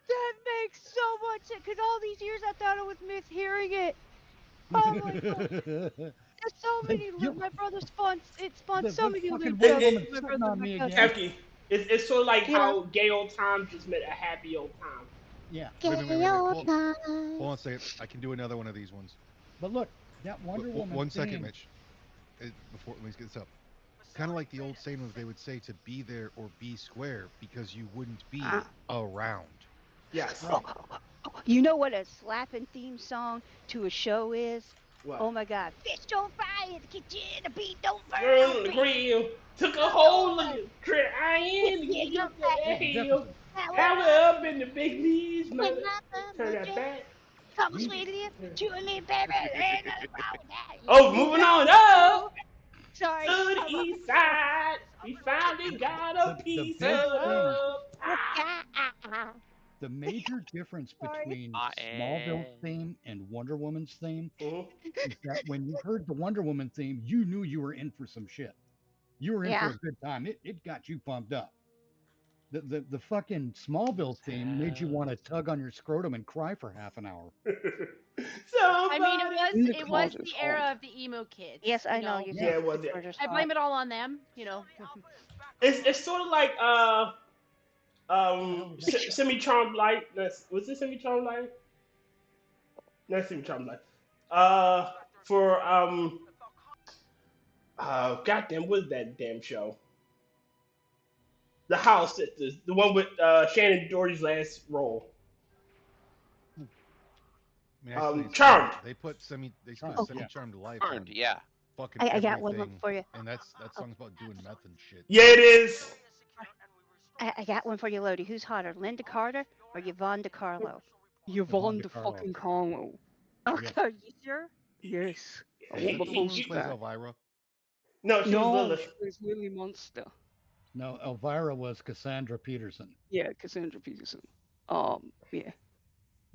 that makes so much sense. Because all these years I thought I was mishearing it. Oh my god, there's so many. You- My brother spawned The so many fucking lube Wonder jobs. Woman's My sitting brother, on my me cousin. again. Kefki. It's sort of like Yeah. how gay old time just meant a happy old time. Yeah, Wait, Gay old Hold time. on a second. I can do another one of these ones. but look, that Wonder Woman One second, theme- Mitch. Before let me get this up. kind of like the old saying was they would say to be there or be square because you wouldn't be around. Yes. Right. You know what a slapping theme song to a show is? What? Oh my God! Fish don't fry in the kitchen, the beat don't burn Burn on on the the grill. Took a hold of the crying to Yeah, get you're up to right. that Yeah, hill. Jefferson. Now we're up in the big leagues, When mother. my Turn mama that back. come We- sweetly, you and me, baby, ain't nothing wrong with that. Oh, moving on up Sorry. to the east side. We finally got a The piece big thing, of pie. the major difference Sorry. between I Smallville's am. theme and Wonder Woman's theme Mhm. is that when you heard the Wonder Woman theme, you knew you were in for some shit. You were in for Yeah. a good time. It got you pumped up. The fucking Smallville theme made you want to tug on your scrotum and cry for half an hour. I mean, Somebody. it was the era of the emo kids. Yes, I you know. You Yeah, said it was, yeah. Georgia's I hot. blame it all on them. You know. It's sort of like was semi-charmed light. Was it semi-charmed light? Not semi-charmed light. For goddamn, what is that damn show? The House Sisters, the one with Shannon Doherty's last role. I mean, actually, Charmed. They put Charmed, yeah. semi-charmed life Burned, on yeah. fucking I got one everything, for you. and that song's about doing meth and shit. Yeah, it is. I got one for you, Lodi. Who's hotter, Linda Carter or Yvonne DiCarlo? Yvonne DiCarlo. fucking Carlo. Okay, are you sure? Yes. I Is want that the the one full who plays stack. Elvira? No, she was No, Lilith. she was Lily Monster. No, Elvira was Cassandra Peterson. Yeah, Cassandra Peterson. Yeah.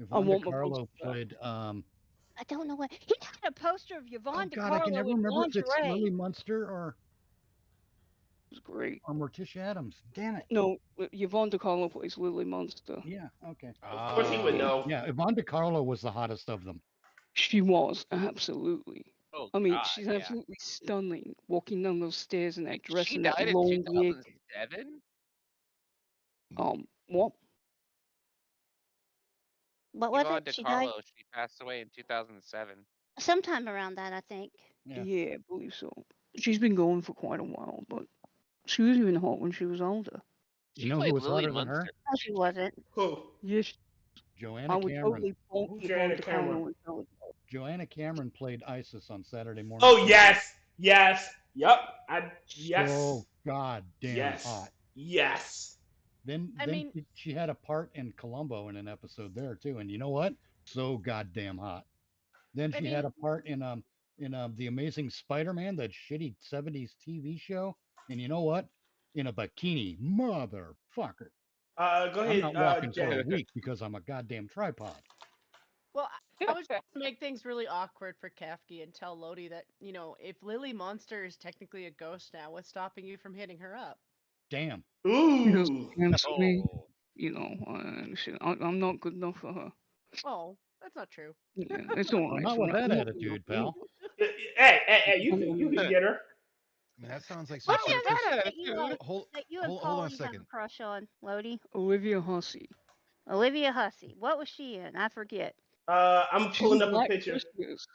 Yvonne want my DiCarlo poster back. played. I don't know what. He had a poster of Yvonne Oh God, I can DiCarlo never in remember if it's lingerie. Lily Munster or It was great. Morticia Adams. Damn it. No, Yvonne DiCarlo plays Lily Monster. Yeah. Okay. Of course he would know. Yeah, Yvonne DiCarlo was the hottest of them. She was, absolutely. Oh, I mean, God, she's yeah. absolutely stunning, walking down those stairs in that dress She and that died in long wig. 2007? What? What was Yvonne it? She died DiCarlo, she passed away in 2007. sometime around that, I think. Yeah. Yeah, I believe so. She's been going for quite a while, but she was even hot when she was older. You know who was hotter than her? No, she wasn't. Who? Yes, Joanna I would Cameron. totally bonk Who's Yvonne Joanna Cameron? DiCarlo in television. Joanna Cameron played Isis on Saturday morning. Oh yes, yes, yep. Yes. So goddamn Yes. hot. Yes. Then she had a part in Columbo in an episode there too, and you know what? So goddamn hot. Then she had a part in The Amazing Spider-Man, that shitty 70s TV show, and you know what? In a bikini, motherfucker. Go ahead. I'm not walking for Jen. a week because I'm a goddamn tripod. Well, I was trying to make things really awkward for Kefki and tell Lodi that, you know, if Lily Monster is technically a ghost now, what's stopping you from hitting her up? Damn. Because Ooh. honestly, Oh. you know, I'm not good enough for her. Oh, that's not true. Yeah, it's all Well, right. not for with me. that I'm not attitude, good enough. pal. Hey, you can get her. I mean, that sounds like some What's the shit. other 'cause- one that you, Hold, that you and hold on a Pauline have a second. crush on, Lodi? Olivia Hussey. Olivia Hussey. What was she in? I forget. I'm She's pulling in up a Black picture. Christmas.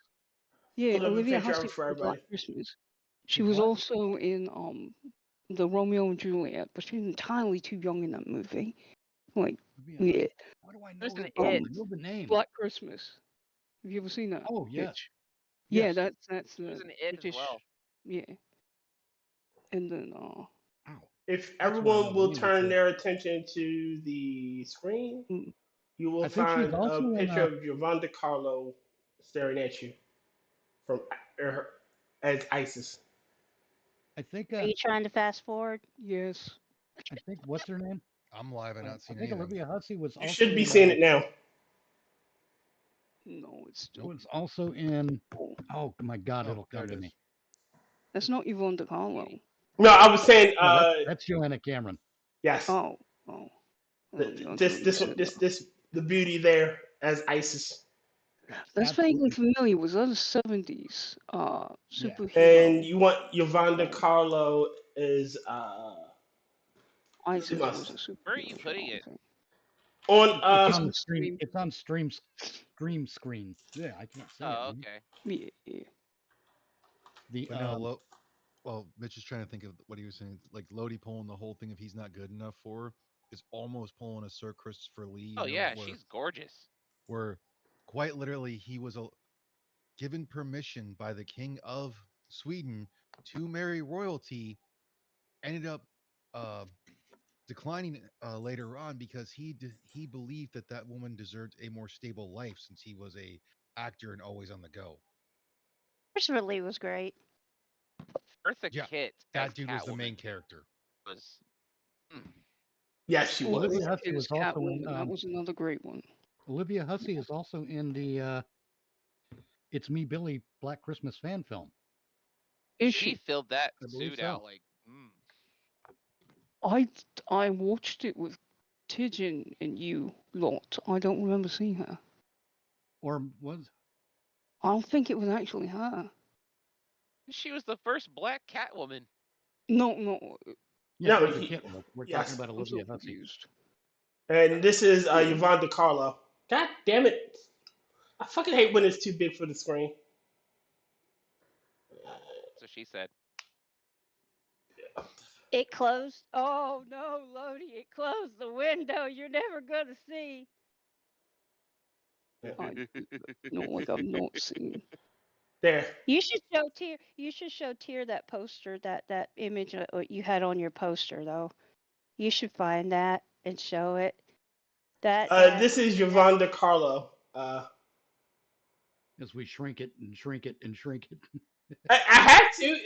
Yeah, Pulling up a Olivia picture Hussey for from Black everybody. Christmas. She was What? also in the Romeo and Juliet, but she's entirely too young in that movie. Like, yeah, What do I know? There's an that for? I It. know the name. Black Christmas. Have you ever seen that? Oh, yes. Mitch? Yeah, Yes. that's the There's an It British. as well. Yeah, and then Ow. If That's what I everyone know will the name turn for. their attention to the screen, Mm. you will I think she's find also a in, picture of Yvonne DiCarlo staring at you from as ISIS. I think Are you trying to fast forward? Yes. what's her name? I'm live and I not seen think anything. Olivia Hussey was You also should be in, seeing it now. No, it's still. was also in. Oh my God, Oh, it'll there come it to is. me. That's not Yvonne DiCarlo. No, I was saying No, that's Joanna Cameron. yes. Oh. The beauty there as ISIS. That's Absolutely. vaguely familiar. Was that a 70s superhero? And you want Yvonne DiCarlo is I said it was must. a superhero. Where are you show, putting I it? think. on It's on the stream. It's on stream screen. Yeah, I can't say Oh, it. man. okay. Yeah. The But no, Well, Mitch is trying to think of what he was saying. Like Lodi pulling the whole thing if he's not good enough for her is almost pulling a Sir Christopher Lee. Oh yeah, she's gorgeous. Where quite literally he was given permission by the king of Sweden to marry royalty. Ended up uh, declining later on because he believed that that woman deserved a more stable life since he was a actor and always on the go. Christopher Lee was great. Eartha Yeah, Kitt that as dude was the main Catwoman character. was. Yes, she was. Olivia Hussey It was also in. Catwoman. That was another great one. Olivia Hussey is also in the "It's Me, Billy" Black Christmas fan film. Is She she? filled that I believe suit so. out like. I watched it with Tidgeon and you lot. I don't remember seeing her. Or was I don't think it was actually her. She was the first black Catwoman. No, yeah, No, Eartha Kitt was. We're yes. talking about I'm so Olivia Hussey. confused. And this is Yvonne DiCarlo. God damn it! I fucking hate when it's too big for the screen. So she said. It closed. Oh no, Lodi! It closed the window. You're never gonna see. I no, like I've not seen. There. You should show Tyr. You should show Tyr that poster, that image you had on your poster, though. You should find that and show it. This is Yvonne DiCarlo. As we shrink it and shrink it and shrink it. I had to.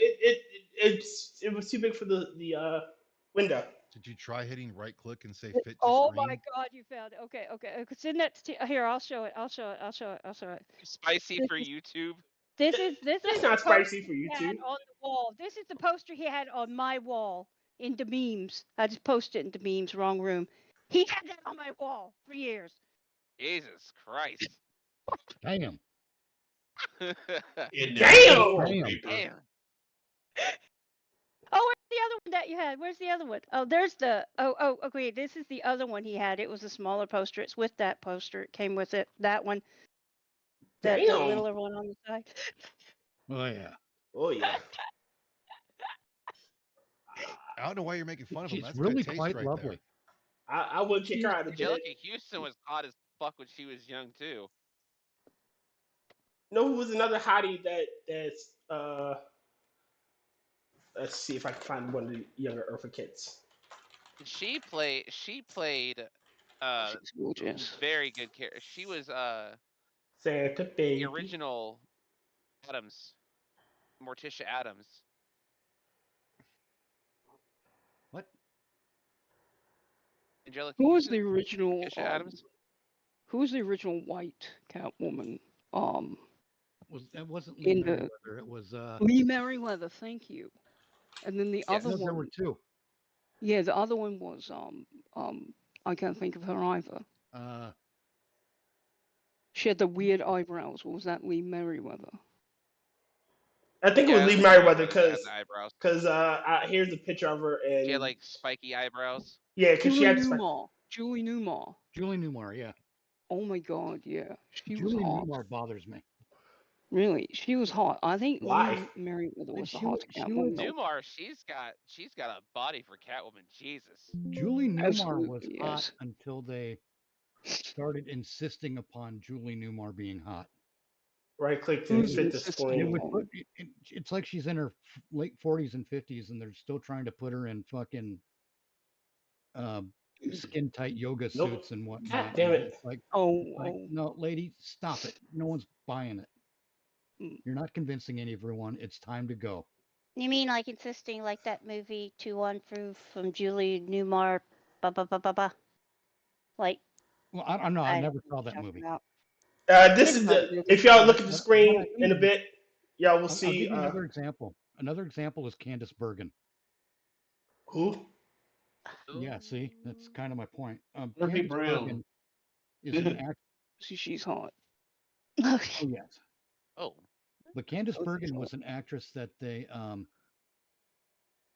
It was too big for the window. Did you try hitting right click and say fit to Oh screen? my God, you found it. Okay. Send that to here. I'll show it. I'll show it. Spicy for YouTube. This is That's the not poster spicy for he had YouTube. on the wall. This is the poster he had on my wall in the memes. I just posted it in the memes. Wrong room. He had that on my wall for years. Jesus Christ. Damn. In Damn! Damn. Oh, where's the other one that you had? Where's the other one? Oh, there's the. Oh, okay. This is the other one he had. It was a smaller poster. It's with that poster. It came with it. That one. The Damn. littler one on the side. Oh yeah. Oh yeah. I don't know why you're making fun of him. She's That's really good taste quite right lovely. there. I would kick her out of bed. Angelica Houston was hot as fuck when she was young too. Know who was another hottie that's let's see if I can find one of the younger Eartha Kitts. She played She's gorgeous. very good character. She was Santa the baby. original Adams, Morticia Adams. What? Angelica Who was Houston, the original? Morticia Adams. Who was the original white Catwoman? It wasn't In Lee the- Merriweather. It was Lee Merriweather. Thank you. And then the Yes. other no, one. there were two. Yeah, the other one was I can't think of her either. She had the weird eyebrows. Was that Lee Merriweather? I think it was Lee Merriweather because here's a picture of her and she had like spiky eyebrows. Yeah, because she had Julie Newmar. Julie Newmar, yeah. Oh my God, yeah, she Julie was hot. Newmar bothers me. Really, she was hot. I think Why? Lee Merriweather was the She hottest was- Catwoman. Newmar, she's got a body for Catwoman. Jesus. Julie Newmar was Absolutely, hot yes. until they started insisting upon Julie Newmar being hot. Right click to Who's fit the insisting It screen. would put, it's like she's in her late 40s and 50s, and they're still trying to put her in fucking skin tight yoga Nope. suits and whatnot. God damn And it. it's like, Oh, no, lady, stop it. No one's buying it. Mm. You're not convincing everyone. It's time to go. You mean like insisting like that movie 2-1 Proof from Julie Newmar? Like. Well, I don't know. I never saw that talking movie. about. This is if y'all look at the screen in a bit, y'all will I'll see. give you another example. Another example is Candace Bergen. Who? Yeah, see, that's kind of my point. Murphy Candace Brown. Bergen is an actor. see, she's hot. Oh, yes. Oh. But Candace Okay, Bergen so- was an actress that they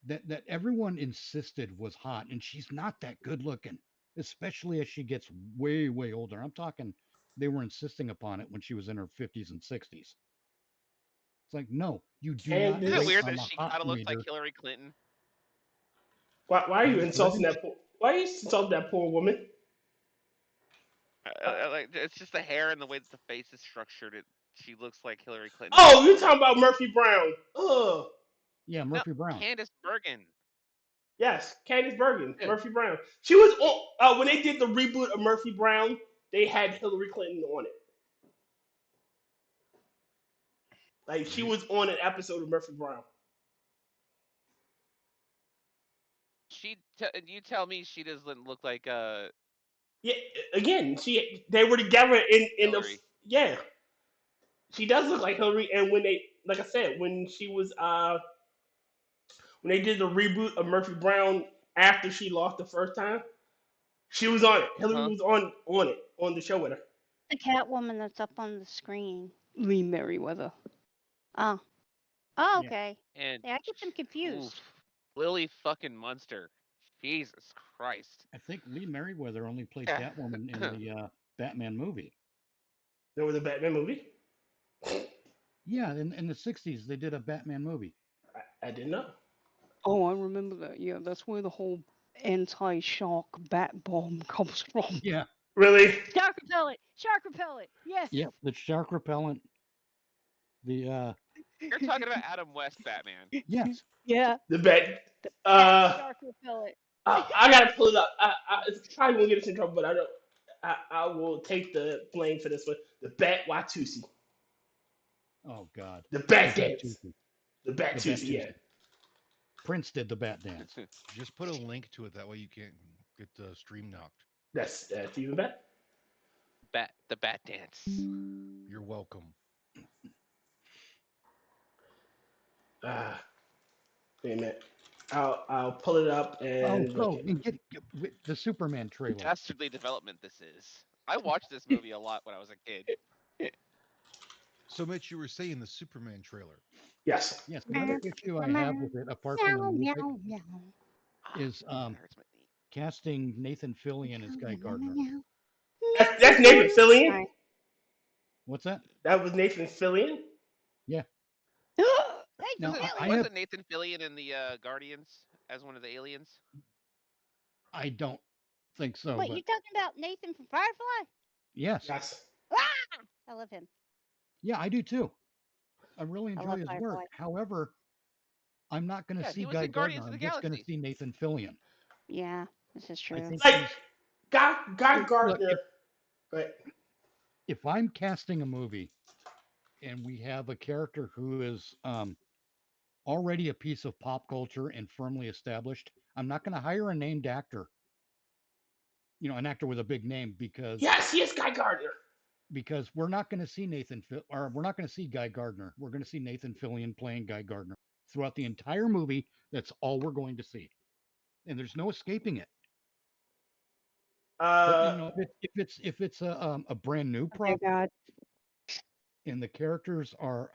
that everyone insisted was hot, and she's not that good looking, especially as she gets way, way older. I'm talking they were insisting upon it when she was in her 50s and 60s. It's like, no, you do And not Isn't Isn't it wait weird on that the she hot kind of looks like meter. Hillary Clinton? why are you Well, insulting living- that poor? Why are you insulting that poor woman? Like it's just the hair and the way that the face is structured. She looks like Hillary Clinton. Oh, you're talking about Murphy Brown. Ugh. Yeah, No, Murphy Brown. Candace Bergen. Yes, Candice Bergen, Yeah. Murphy Brown. She was on when they did the reboot of Murphy Brown. They had Hillary Clinton on it. Like she was on an episode of Murphy Brown. You tell me she doesn't look like Yeah, again, they were together in the Hillary. yeah. She does look like Hillary, and when they, like I said, when she was when they did the reboot of Murphy Brown after she lost the first time, she was on it. Hillary Huh? was on it on the show with her. The Catwoman that's up on the screen. Lee Merriweather. Oh. Yeah. Oh, okay. And Yeah, I get them confused. oof, Lily fucking Munster. Jesus Christ. I think Lee Merriweather only played Catwoman in the Batman movie. There was a Batman movie. Yeah, in the 60s, they did a Batman movie. I didn't know. Oh, I remember that. Yeah, that's where the whole anti-shark bat bomb comes from. Yeah. Really? Shark repellent. Shark repellent. Yes. Yep, the shark repellent. The You're talking about Adam West Batman. yes. Yeah. The Bat. Shark repellent. I gotta pull it up. It's probably gonna get us in trouble, but I don't. I will take the blame for this one. The Bat Watusi. Oh God. The Bat The Dance. Batusi. The Bat The Tusi, yeah. Batusi. Prince did the bat dance. Just put a link to it. That way you can't get the stream knocked. That's even better. The Bat Dance. You're welcome. Wait a minute. I'll pull it up and look at it. And get the Superman trailer. Dastardly development this is. I watched this movie a lot when I was a kid. So, Mitch, you were saying the Superman trailer. Yes. Yes, another issue I have with it, apart from the music, is That hurts my knee. casting Nathan Fillion as Guy Gardner. That's Nathan Fillion. Sorry. What's that? That was Nathan Fillion. Now, Nathan I Fillion. have, Wasn't Nathan Fillion in the Guardians as one of the aliens? I don't think so. Wait, but you're talking about Nathan from Firefly? yes, Yes. Ah! I love him. yeah, I do too. I really I enjoy love his Firefly. work. However, I'm not going to Yeah, see he was Guy in Guardians Gardner. of I'm the just going to Galaxy. see Nathan Fillion. Yeah, this is I true. think Like he's- Guy Look, Gardner. But if I'm casting a movie and we have a character who is already a piece of pop culture and firmly established, I'm not going to hire a named actor. You know, an actor with a big name because yes, he is Guy Gardner. we're not going to see we're not going to see Guy Gardner. We're going to see Nathan Fillion playing Guy Gardner throughout the entire movie. That's all we're going to see, and there's no escaping it. But you know, if it's a brand new Oh my prop God. and the characters are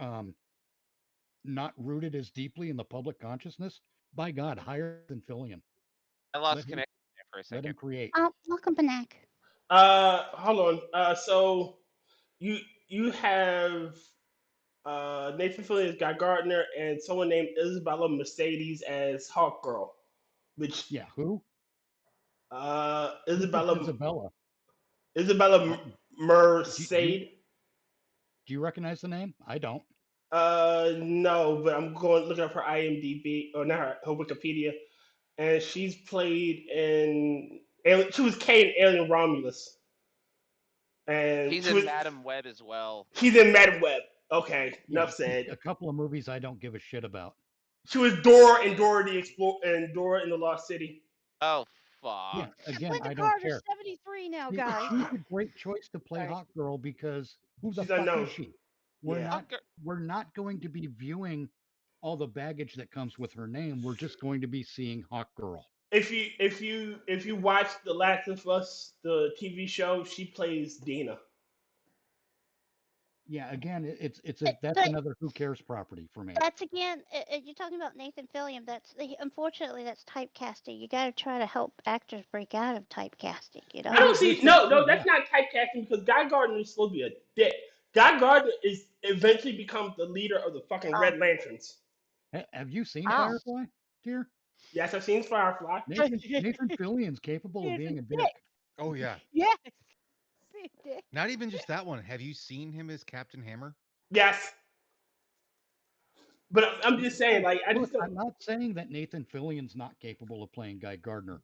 not rooted as deeply in the public consciousness, by God, hire Nathan Fillion. I lost Let him- connection there for a Let him second. create. Oh, welcome back. Hold on. So you have Nathan Fillion as Guy Gardner and someone named Isabella Mercedes as Hawk Girl, which Yeah, who? Isabella Isabella. Mercedes. Do you recognize the name? I don't. No, but I'm going to look up her IMDb or not her Wikipedia, and she's played in she was Kay in Alien Romulus, and He's she in was, Madam Web as well. she's in Madam Web. Okay, Yeah, enough said. A couple of movies I don't give a shit about. She was Dora in Dora the Explorer and Dora in the Lost City. Oh fuck. Yeah, again, Linda I don't Carter's care. 73 now, She- guys. She's a great choice to play Sorry. Hawk Girl because who the She's fuck unknown. is she? We're Yeah. not we're not going to be viewing all the baggage that comes with her name. We're just going to be seeing Hawk Girl. If you watch The Last of Us, the TV show, she plays Dina. Yeah, again, that's But- another who cares property for me. That's again, you're talking about Nathan Fillion. Unfortunately, that's typecasting. You got to try to help actors break out of typecasting. You know. I don't see. No, that's not typecasting because Guy Gardner is supposed to be a dick. Guy Gardner is eventually becomes the leader of the fucking Red Lanterns. Have you seen Oh. Firefly, dear? Yes, I've seen Firefly. Nathan Fillion's capable of He's a being a dick. dick. Oh yeah. Yes. Be a dick. Not even just that one. Have you seen him as Captain Hammer? Yes. But I'm just saying, like, I Look, just don't. I'm not saying that Nathan Fillion's not capable of playing Guy Gardner.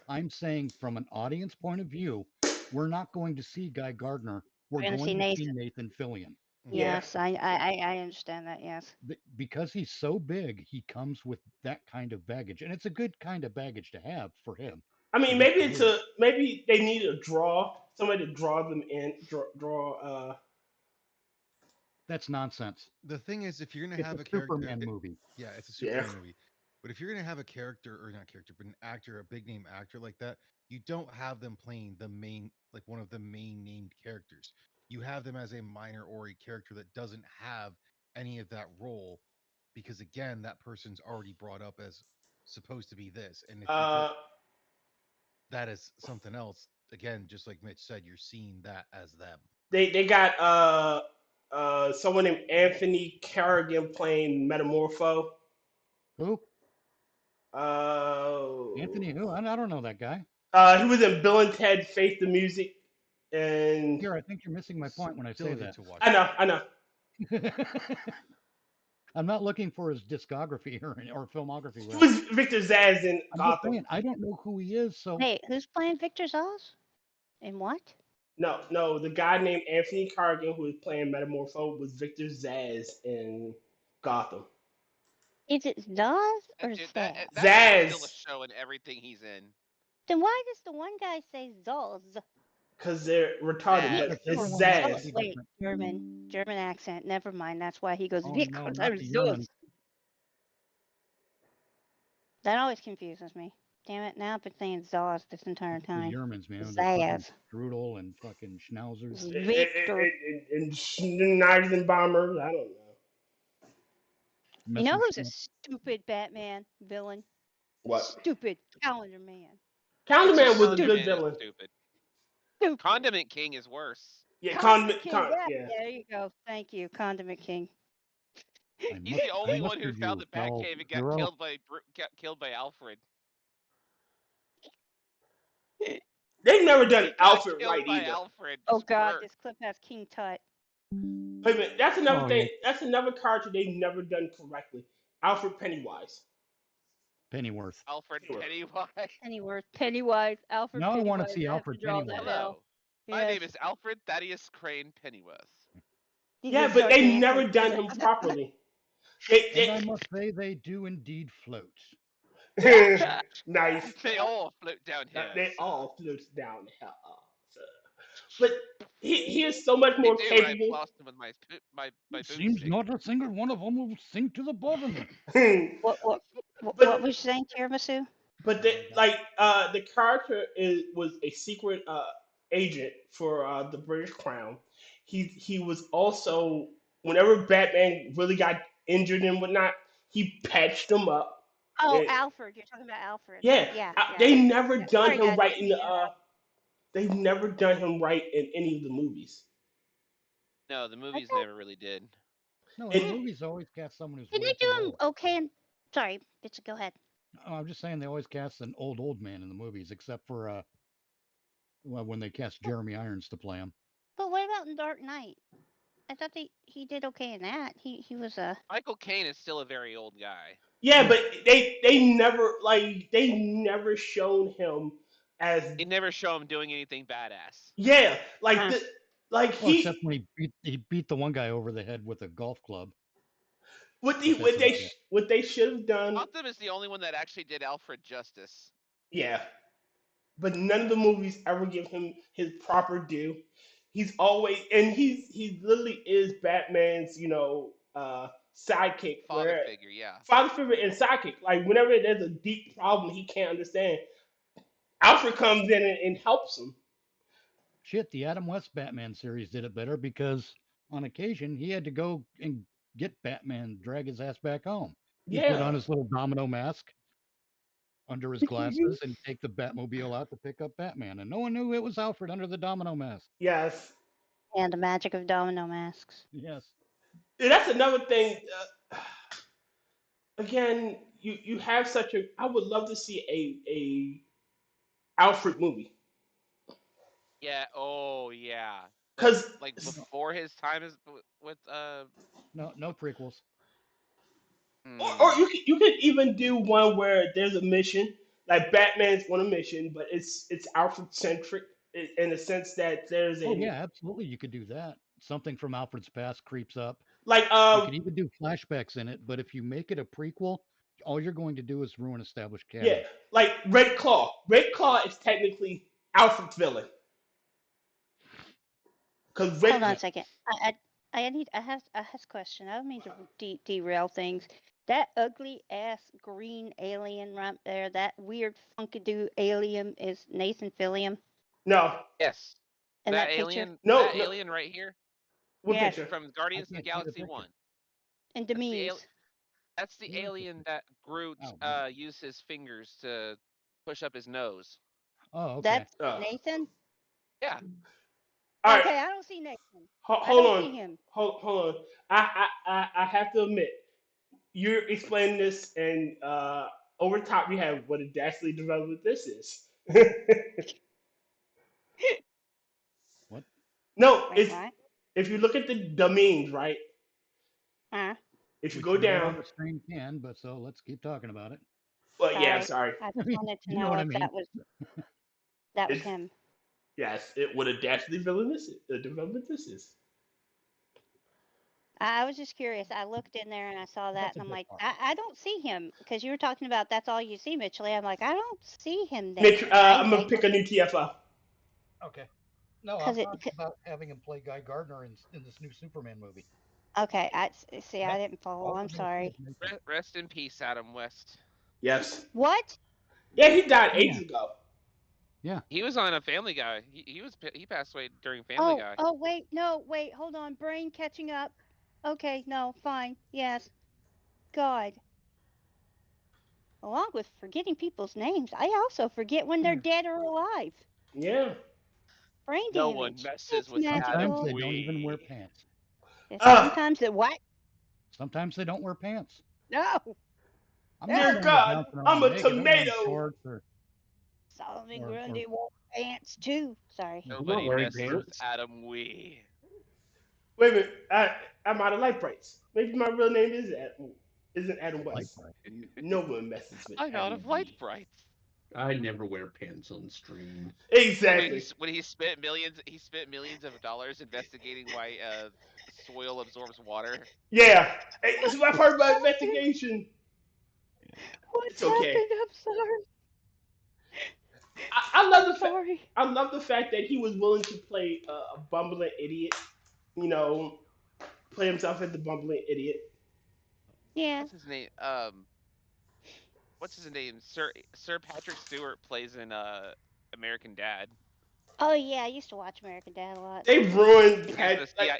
I'm saying from an audience point of view, we're not going to see Guy Gardner. We're gonna going see to see Nathan. Nathan Fillion. Yeah. Yes, I understand that. Yes. Because he's so big, he comes with that kind of baggage, and it's a good kind of baggage to have for him. I mean, It maybe really it's a maybe they need a draw, somebody to draw them in, draw. That's nonsense. The thing is, if you're gonna It's have a a character, Superman movie. yeah, it's a Yeah. Superman movie. But if you're gonna have a character, or not character, but an actor, a big name actor like that, you don't have them playing the main, like one of the main named characters. You have them as a minor or a character that doesn't have any of that role, because again, that person's already brought up as supposed to be this, and if you put that as something else, again, just like Mitch said, you're seeing that as them. They got someone named Anthony Carrigan playing Metamorpho. Who? Uh, Anthony who? I don't know that guy. he was in Bill and Ted Face the Music, and Here, I think you're missing my point when I Still say need that. to watch. I know. I'm not looking for his discography or filmography. He was Victor Zsasz in I'm just Gotham. saying, I don't know who he is, so Wait, who's playing Victor Zsasz? And what? No, the guy named Anthony Carrigan who was playing Metamorpho was Victor Zsasz in Gotham. Is it Zsasz or Dude, Zsasz? that guy's still a Zsasz, show in everything he's in. Then why does the one guy say Zsasz? because they're retarded, Zsasz. but The it's other one must Zsasz. be Wait, different. German accent. Never mind. That's why he goes Oh, Victor no, not Zsasz. the German. That always confuses me. Damn it! Now I've been saying Zsasz this entire The time. Germans, man. They're fucking Zsasz. Strudel and fucking Schnauzers. Victor. And Schneider bombers. I don't know. You know who's a Messerschmitt. stupid Batman villain? What? Stupid Calendar Man. Calendar Man was a Condiment good is villain. Stupid. Stupid. Condiment King is worse. Yeah, Condiment King. Yeah, yeah. there you go. Thank you, Condiment King. He's the only one who mustard found you, the Batcave and got Ddraw. killed by Alfred. They've never done He got Alfred killed right by either. Alfred. Oh God, Squirt. this clip has King Tut. Wait a minute, that's another Oh, thing. yeah. That's another character they've never done correctly. Alfred Pennywise. Pennyworth. Alfred Pennyworth. Pennywise. Pennywise, Alfred Now I Pennywise. wanna see have Alfred to draw that Pennywise. out. Hello. My name Yes. is Alfred Thaddeus Crane Pennyworth. He Yeah, just but starts they've dancing. never done him properly. And I must say, they do indeed float. Nice. They all float down here. They all float down hell. But he is so much They more do. I capable. lost them with my Seems boomstick. not a single one of them will sink to the bottom. What was you saying, Tiramisu? But the character was a secret agent for the British Crown. He was also, whenever Batman really got injured and whatnot, he patched him up. Oh, And- Alfred. You're talking about Alfred. Yeah, Yeah. they never Yeah. done Sorry, him guys, right didn't in mean the. They've never done him right in any of the movies. No, the movies Okay. never really did. No, And- the movies always cast someone who's Didn't way they too do him old. okay? Sorry, bitch. Go ahead. Oh, I'm just saying they always cast an old man in the movies, except for when they cast Jeremy Irons to play him. But what about in Dark Knight? I thought he did okay in that. He was a. Michael Caine is still a very old guy. Yeah, but they never shown him as They never show him doing anything badass. Huh. Well, he except when he beat the one guy over the head with a golf club. what That's about it. they should have done. Gotham is the only one that actually did Alfred justice. Yeah, but none of the movies ever give him his proper due. He's always he literally is Batman's sidekick. Father figure, yeah. Father figure and sidekick. Like whenever there's a deep problem he can't understand, Alfred comes in and helps him. Shit, the Adam West Batman series did it better because on occasion he had to go and get Batman, drag his ass back home. He'd put on his little domino mask under his glasses and take the Batmobile out to pick up Batman. And no one knew it was Alfred under the domino mask. Yes. Yeah, the magic of domino masks. Yes. And that's another thing. Again, you have such a. I would love to see a Alfred movie Yeah. Oh yeah. because Like before his time is with No prequels. or hmm. you could even do one where there's a mission like Batman's on a mission, but it's Alfred centric in the sense that there's Oh an yeah, absolutely. You could do that. Something from Alfred's past creeps up. like You can even do flashbacks in it, but if you make it a prequel, all you're going to do is ruin established yeah, canon. like Red Claw. Red Claw is technically Alfred's villain because Hold on a second. I has a question. I don't mean to derail things. That ugly ass green alien right there, that weird funkadoo alien is Nathan Fillion no, Yes. in That that picture? alien. no, That no. alien right here What Yes, picture? from I Guardians of the can't see the Galaxy picture. One. and That's the Demise. That's the Where is the alien picture? that Groot Oh, man. used his fingers to push up his nose. Oh, okay. That's Uh, Nathan? Yeah. all right, Okay, I don't see Nathan. I hold don't on, see him. hold on. I have to admit, you're explaining this, and over the top you have what a dastardly development this is. What? No, Wait, it's what? if you look at the memes, right? Huh? If you Which go no one down, on the stream can, but so let's keep talking about it. well, yeah, I'm Sorry. sorry. I I just mean, wanted to you know know what I if mean. that was It's him. yes, it what a dastardly villain this is, development this is. I was just curious. I looked in there and I saw that, That's a and I'm good like, part. I don't see him because you were talking about that's all you see, Mitchell. I'm like, I don't see him Mitch, there. I I'm gonna pick a new TFO. Okay. No, I'm because it. talking about having him play Guy Gardner in this new Superman movie. Okay, see. I That didn't follow. all I'm we're gonna see sorry. is Nathan. Rest in peace, Adam West. Yes. What? Yeah, he died Yeah. ages ago. Yeah. He was on a Family Guy. He passed away during Family Guy. Oh, wait, no, wait, hold on. Brain catching up. Okay, no, fine. Yes. God. Along with forgetting people's names, I also forget when they're dead or alive. Yeah. Brain No one damage. messes It's with Adam Sometimes magical. they don't even wear Wee. pants. Sometimes the what? Sometimes they don't wear pants. No. I'm not Dear saying they're God, bouncing I'm around a naked. They're wearing tomato. shorts Solomon or Grundy wore pants too. Sorry. I'm not Nobody wearing messes with pants. Adam Wee. Wait a minute, I'm out of light brights. Maybe my real name isn't Adam light West. bright. No one messes with I'm out Adam of light Wee. brights. I never wear pants on stream. Exactly. When he spent millions of dollars investigating why soil absorbs water. Yeah. Hey, this is my part of my investigation. What It's okay. happened? I'm sorry. I love I'm the sorry. I love the fact that he was willing to play a bumbling idiot. You know, play himself as the bumbling idiot. Yeah. What's his name? What's his name? Sir Patrick Stewart plays in American Dad. Oh yeah, I used to watch American Dad a lot. They ruined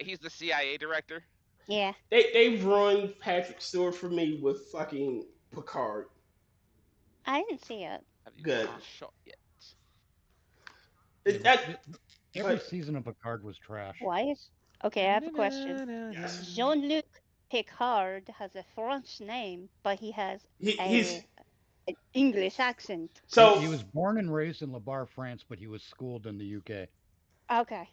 He's the CIA director. Yeah. they ruined Patrick Stewart for me with fucking Picard. I didn't see it. Have you Good. shot yet? Yeah, That every like, season of Picard was trash. Why is? Okay, I have a question. yes. Jean-Luc Picard has a French name, but he has He's an English accent. so He was born and raised in La Barre, France, but he was schooled in the UK. Okay.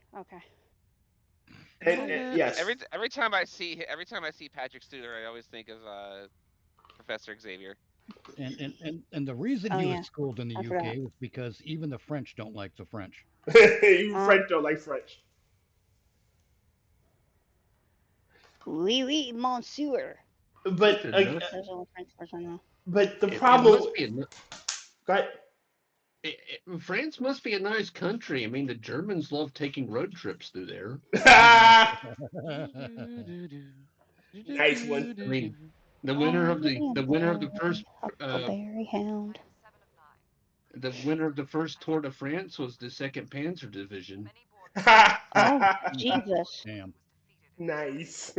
and yes. Every time I see Patrick Stewart, I always think of Professor Xavier. And the reason Oh, he yeah. was schooled in the I UK forgot. was because even the French don't like the French. You French don't like French. Oui, monsieur. But Enough. There's only French person now. but the It problem must be go ahead. France must be a nice country. I mean, the Germans love taking road trips through there. Nice one. I mean, the winner of the first Huckleberry Hound. the winner of the first Tour de France was the Second Panzer Division. Oh, Jesus. Damn. Nice.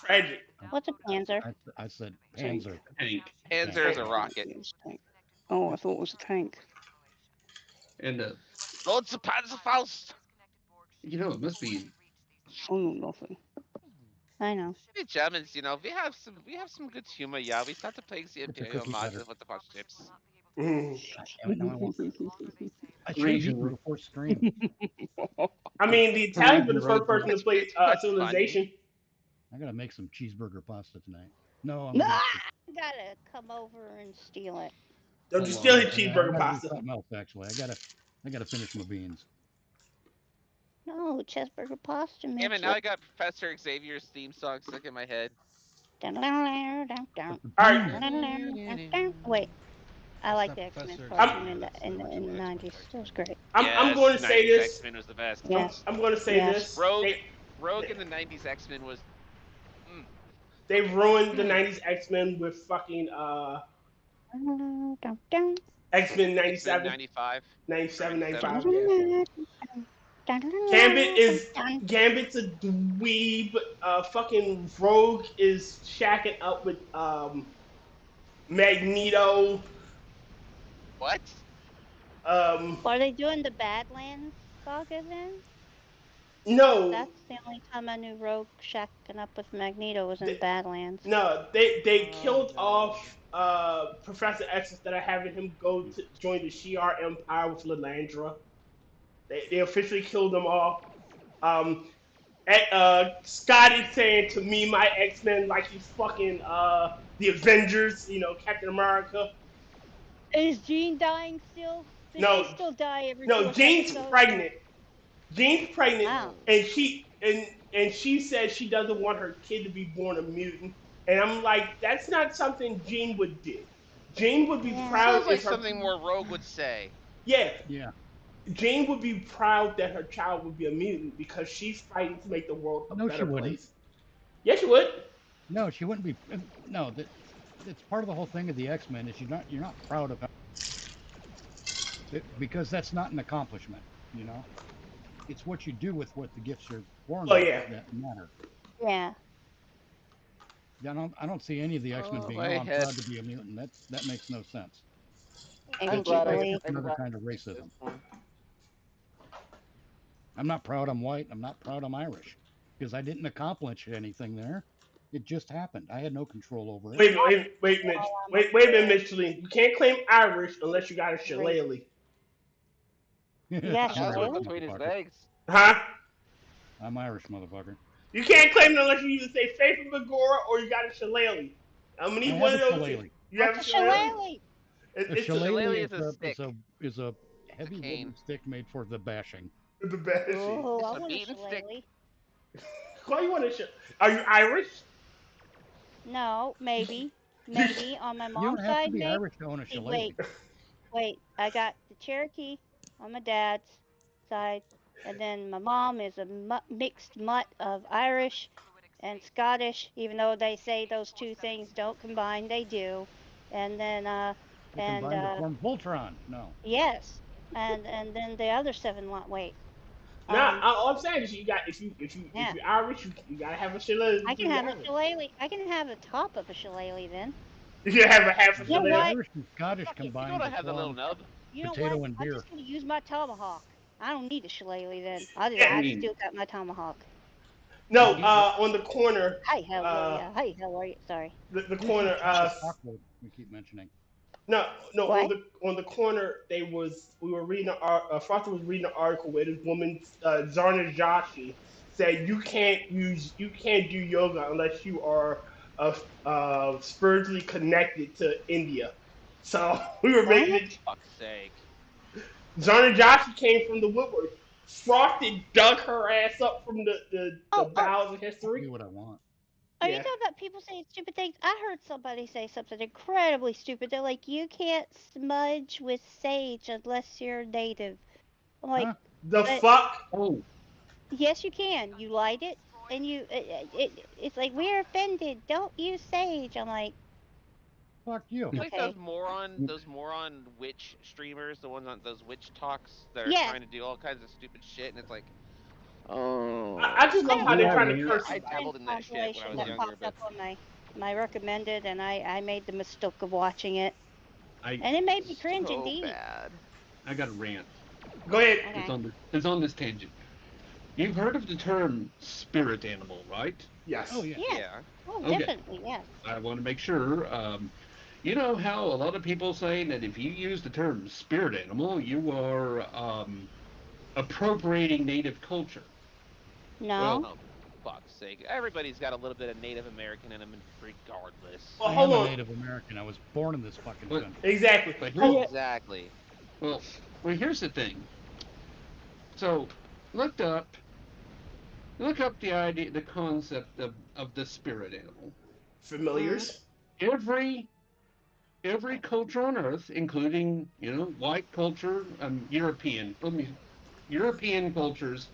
Tragic. What's a panzer? I said Tank. Panzer. Tank. Panzer is a rocket. Oh, I thought it was a tank. And Lot's a Panzerfaust. You know, it must be. Oh, nothing. I know. Hey, Germans, you know, we have some good humor. Yeah, we started playing the It's a Imperial cookie cutter. Mazda with the chips. Mhm. God damn it, now I want. I should have Raisin eaten Road. before stream. I mean, the Italians were the Raisin first Road. person to That's play pretty much Civilization. I gotta make some cheeseburger pasta tonight. No, I'm Nah, gonna. I gotta come over and steal it. Don't Hold you on. still hit I cheeseburger gotta do pasta? something else actually. I gotta finish my beans. No, cheeseburger pasta Damn makes it! Now I got Professor Xavier's theme song stuck in my head. Down. But the All right. beans. Wait, I That's like not the X-Men Professor cartoon Xavier, in that's the the original 90s. X-Men That was cartoon. great. I'm Yes, going to say 90s this. X-Men was the best. Yes. I'm going to say Yes. this. Rogue in the 90s X-Men was. They ruined the Mm. 90s X-Men with fucking Down. X-Men X-Men 97, 95. 97, 97. 95, yeah. Gambit's a dweeb. Fucking Rogue is shacking up with Magneto. What? Are they doing the Badlands saga then? No, That's the only time I knew Rogue shacking up with Magneto was in they, Badlands. no, they Oh, killed no. off Professor X instead of having him go to join the Shi'ar Empire with Lilandra. They officially killed them all. Um, Scott is saying to me, my X-Men, like he's fucking the Avengers, you know, Captain America. Is Jean dying still? They No, still die every no, fourth Jean's episode. pregnant. Jean's pregnant, Wow. and she says she doesn't want her kid to be born a mutant. And I'm like, that's not something Jean would do. Jean would be Yeah. proud Sounds like if her something more Rogue would say. yeah. Yeah. Jane would be proud that her child would be a mutant because she's fighting to make the world a No, she better wouldn't. place. Yes, she would. No, she wouldn't be. No, it's part of the whole thing of the X-Men is you're not proud of it because that's not an accomplishment. You know, it's what you do with what the gifts are born Oh, with yeah. that matter. Yeah. Yeah, I don't see any of the X-Men Oh, being, my I'm head. proud to be a mutant. That makes no sense. And I'm get glad you I- believe. Another kind of racism. I'm not proud I'm white. I'm not proud I'm Irish because I didn't accomplish anything there. It just happened. I had no control over it. Wait, Mitch. Wait a minute, Mitch Lee. You can't claim Irish unless you got a shillelagh. Yeah, I'm That's Shillelagh? what's Irish, between his motherfucker. legs. Huh? I'm Irish, motherfucker. You can't claim it unless you either say Faith of Megora or you got a shillelagh. I'm gonna I need have one a of those. shillelagh. Two. You have a What's a shillelagh? shillelagh? It's A shillelagh shillelagh is is a stick. is a heavy cane. wooden stick made for the bashing. the best. Oh, It's I a want a beaten stick. shillelagh. Why you want a shillelagh? Are you Irish? No, maybe. Maybe. On my You mom's don't have to side, be maybe. Irish to own a Hey, shillelagh. Wait. I got the Cherokee on my dad's side, and then my mom is a mixed mutt of Irish and Scottish, even though they say those two things don't combine, they do. And then, They combine to form Voltron. No. yes. And then the other seven, wait. Nah, all I'm saying is if Yeah. you're Irish, you gotta have a shillelagh. I to can be have a Irish. shillelagh. I can have a top of a shillelagh then. You can have a half a You know shillelagh. what? Irish and Scottish Fuck it. You combined gotta to have the little form nub. You know potato what? and I'm beer. just gonna use my tomahawk. I don't need a shillelagh then. I Yeah. still got my tomahawk. No, on the corner. Hi, how are you? Hi, how are you? Sorry. The corner. We keep mentioning. No, What? on the corner. We were reading Foster was reading an article where this woman, Zarna Joshi, said you can't do yoga unless you are spiritually connected to India. So we were making What? it. Fuck's sake. Zarna Joshi came from the woodwork. Frosted dug her ass up from the bowels of I history. do what I want. Are you Yeah. talking about people saying stupid things? I heard somebody say something incredibly stupid. They're like, you can't smudge with sage unless you're native. I'm like, Huh? The But- fuck? Oh, yes, you can. You light it, and it's like, we're offended. Don't use sage. I'm like, Fuck you. It's like Okay. those moron witch streamers, the ones on those witch talks that are Yes. trying to do all kinds of stupid shit, and it's like, oh. I just love how they're trying to curse. I dabbled in that shit when I was compilation that younger, popped but up on my recommended, and I made the mistake of watching it, I and it made me cringe so indeed. bad. I got a rant. Go ahead. Okay. It's on this tangent. You've heard of the term spirit animal, right? Yes. Oh yeah. Yeah. Yeah. Oh, Okay. definitely, yes. I want to make sure. You know how a lot of people say that if you use the term spirit animal, you are appropriating native culture. No. Oh, fuck's sake. Everybody's got a little bit of Native American in them regardless. Well, I hold am a on. Native American. I was born in this fucking But- country. Exactly. But Hold here, on. Exactly. well, here's the thing. So, look up the idea, the concept of the spirit animal. Familiars. Every culture on Earth, including white culture, European cultures,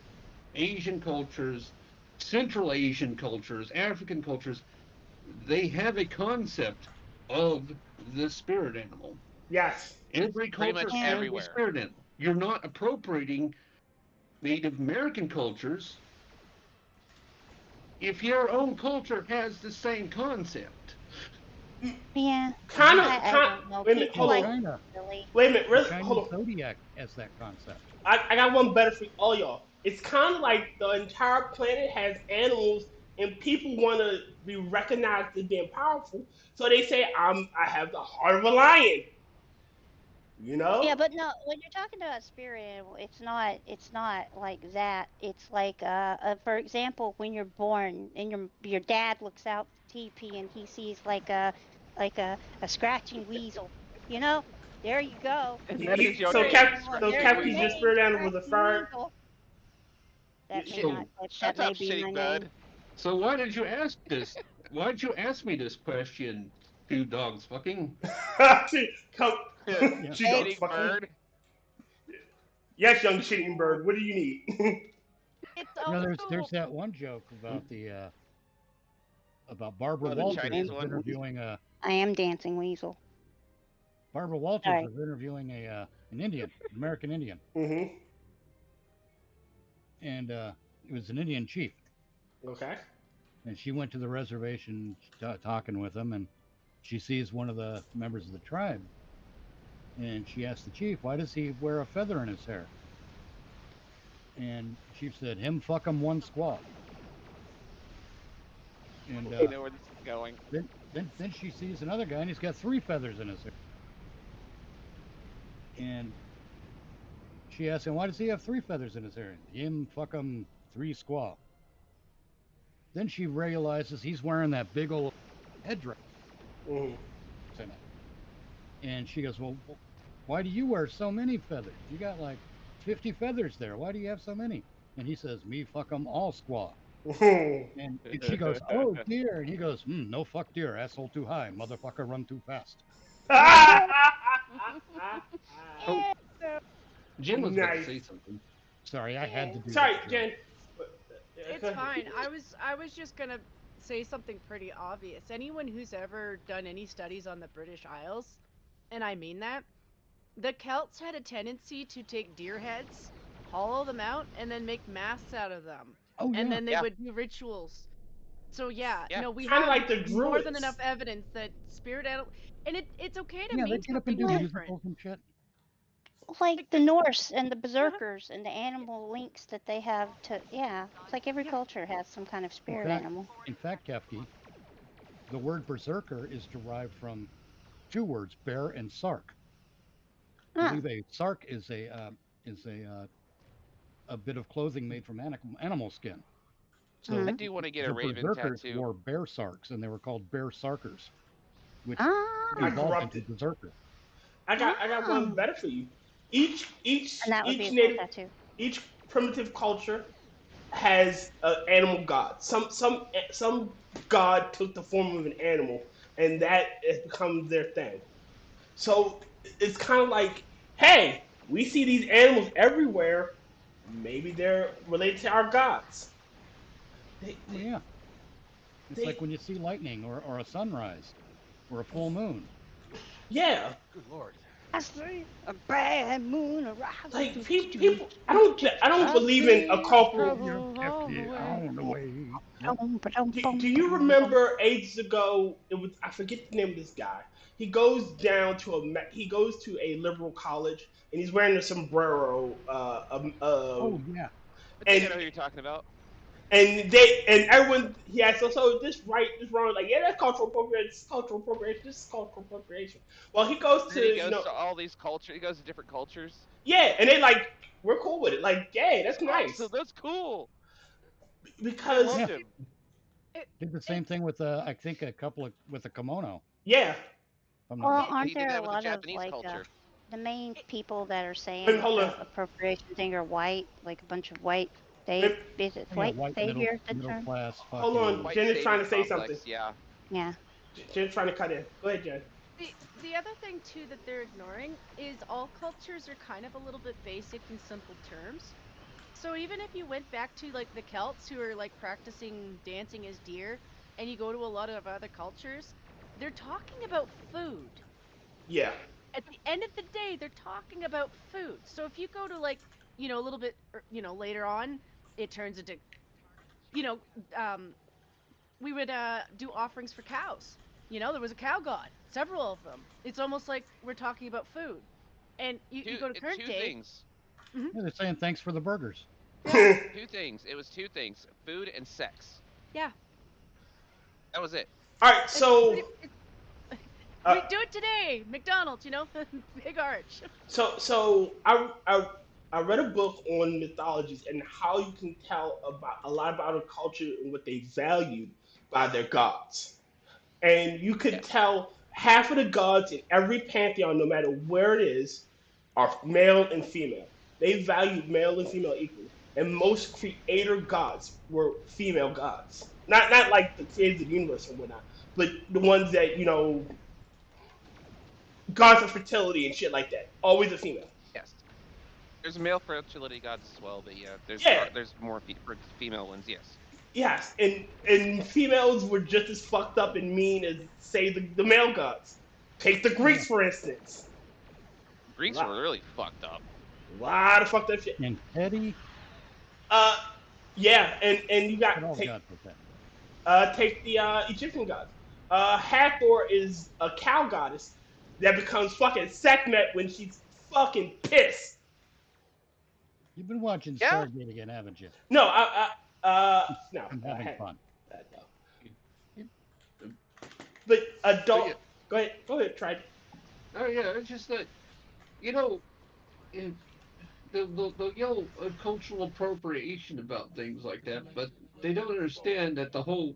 Asian cultures, Central Asian cultures, African cultures, they have a concept of the spirit animal. Yes. Every Pretty culture much has everywhere. a spirit animal. You're not appropriating Native American cultures if your own culture has the same concept. Yeah. Kind of. I don't know. Wait a minute. People Hold like on. China. really. Wait a minute. The Hold Chinese on. zodiac has that concept. I got one better for all y'all. It's kind of like the entire planet has animals, and people want to be recognized as being powerful, so they say, I have the heart of a lion." You know? Yeah, but no, when you're talking about spirit animal, it's not like that. It's like for example, when you're born and your dad looks out the teepee and he sees like a scratching weasel. You know? There you go. And that is your So name. Kefki's your spirit animal with a fur. That may So- not that Shut may up, be shitty my bud. name. So why did you ask this? Why did you ask me this question? Two dogs fucking. she dogs Shitty fucking. bird. Yes, young shitting bird. What do you need? It's You know, there's also that one joke about about Barbara Oh, the Walters Chinese was one? interviewing I am dancing weasel. Barbara Walters Sorry. was interviewing an Indian, American Indian, hmm and it was an Indian chief. Okay. And she went to the reservation talking with him, and she sees one of the members of the tribe, and she asked the chief, "Why does he wear a feather in his hair?" And the chief said, "Him fuck him one squaw." And You know where this is going. then she sees another guy, and he's got 3 feathers in his hair. And she asked him, "Why does he have 3 feathers in his hair?" "Him fuck him 3 squaw." Then she realizes he's wearing that big old headdress. hmm And she goes, "Well, why do you wear so many feathers? You got like 50 feathers there. Why do you have so many?" And he says, "Me fuck 'em all squaw." And she goes, "Oh dear." And he goes, "No fuck dear. Asshole too high. Motherfucker run too fast." Oh, Jim was about to Nice. say something. Sorry, I had to do Sorry, that joke. Jen. it's fine. I was just gonna say something pretty obvious. Anyone who's ever done any studies on the British Isles, and I mean that, the Celts had a tendency to take deer heads, hollow them out, and then make masks out of them. Oh, yeah. And then they Yeah. would do rituals. So yeah, Yeah. no, we Kinda have like the more than Druids. enough evidence that spirit animal, and it's okay to Yeah, they mean get up and something do different. musicals and shit. Like the Norse and the berserkers and the animal links that they have to, yeah. It's like every culture has some kind of spirit fact- animal. In fact, Kefki, the word berserker is derived from 2 words, bear and sark. I Huh. believe a sark is a bit of clothing made from animal skin. So Mhm. I do want to get a the raven berserkers tattoo. wore bear sarks, and they were called bear sarkers, which Ah, I evolved corrupted. into berserker. I got one Ah. better for you. Each and that would be a cool native tattoo. each primitive culture has an animal god. Some god took the form of an animal, and that has become their thing. So it's kind of like, hey, we see these animals everywhere. Maybe they're related to our gods. They, Oh, yeah. It's They- like when you see lightning or a sunrise or a full moon. yeah, Good lord. I see a bad moon arising. like people. I don't believe in occult. Do you remember ages ago? It was, I forget the name of this guy. He goes to a liberal college and he's wearing a sombrero. Oh, yeah. I think I know who you're talking about. And everyone he asks, so this right, this wrong, like, yeah, that's cultural appropriation, this is cultural appropriation, this is cultural appropriation. Well, he goes Then he to, goes to all these cultures. He goes to different cultures. yeah, and they like, we're cool with it. Like, yeah, that's nice. Awesome. That's cool. I Because loved him. Did the same thing with I think a couple of with a kimono. yeah, I'm not Well, mistaken. aren't He did there a that with the lot of Japanese like culture. the main people that are saying Wait, hold the on. appropriation thing are white, like a bunch of white? Wait. Is it Yeah, white white savior? The middle term? class. Hold fucking- on. White Jen is savior trying to say complex, something. Yeah. Yeah. Jen's trying to cut in. Go ahead, Jen. The other thing too that they're ignoring is all cultures are kind of a little bit basic in simple terms. So even if you went back to like the Celts who are like practicing dancing as deer, and you go to a lot of other cultures, they're talking about food. Yeah. At the end of the day, they're talking about food. So if you go to like, a little bit, later on, it turns into, we would do offerings for cows. There was a cow god, several of them. It's almost like we're talking about food. And you go to current two day. things. Yeah, they're saying thanks for the burgers. Yeah. Two things. It was two things: food and sex. Yeah. That was it. All right, so We do it today, McDonald's. Big arch. so I read a book on mythologies and how you can tell about a lot about a culture and what they valued by their gods. And you could tell half of the gods in every pantheon, no matter where it is, are male and female. They valued male and female equally. And most creator gods were female gods. Not like the creators of the universe and whatnot, but the ones that, gods of fertility and shit like that. Always a female. Yes. There's male fertility gods as well, but yeah, there's more female ones. Yes. Yes, and females were just as fucked up and mean as, say, the male gods. Take the Greeks, for instance. Greeks Wow. were really fucked up. A lot of fucked up shit. And petty. Yeah, and you got What all take, gods with that? take the Egyptian gods. Hathor is a cow goddess that becomes fucking Sekhmet when she's fucking pissed. You've been watching Yeah. Stargate again, haven't you? No, no. I'm having fun. No. But adult. yeah. Go ahead, try it. Oh yeah, it's just that, they'll yell cultural appropriation about things like that, but they don't understand that the whole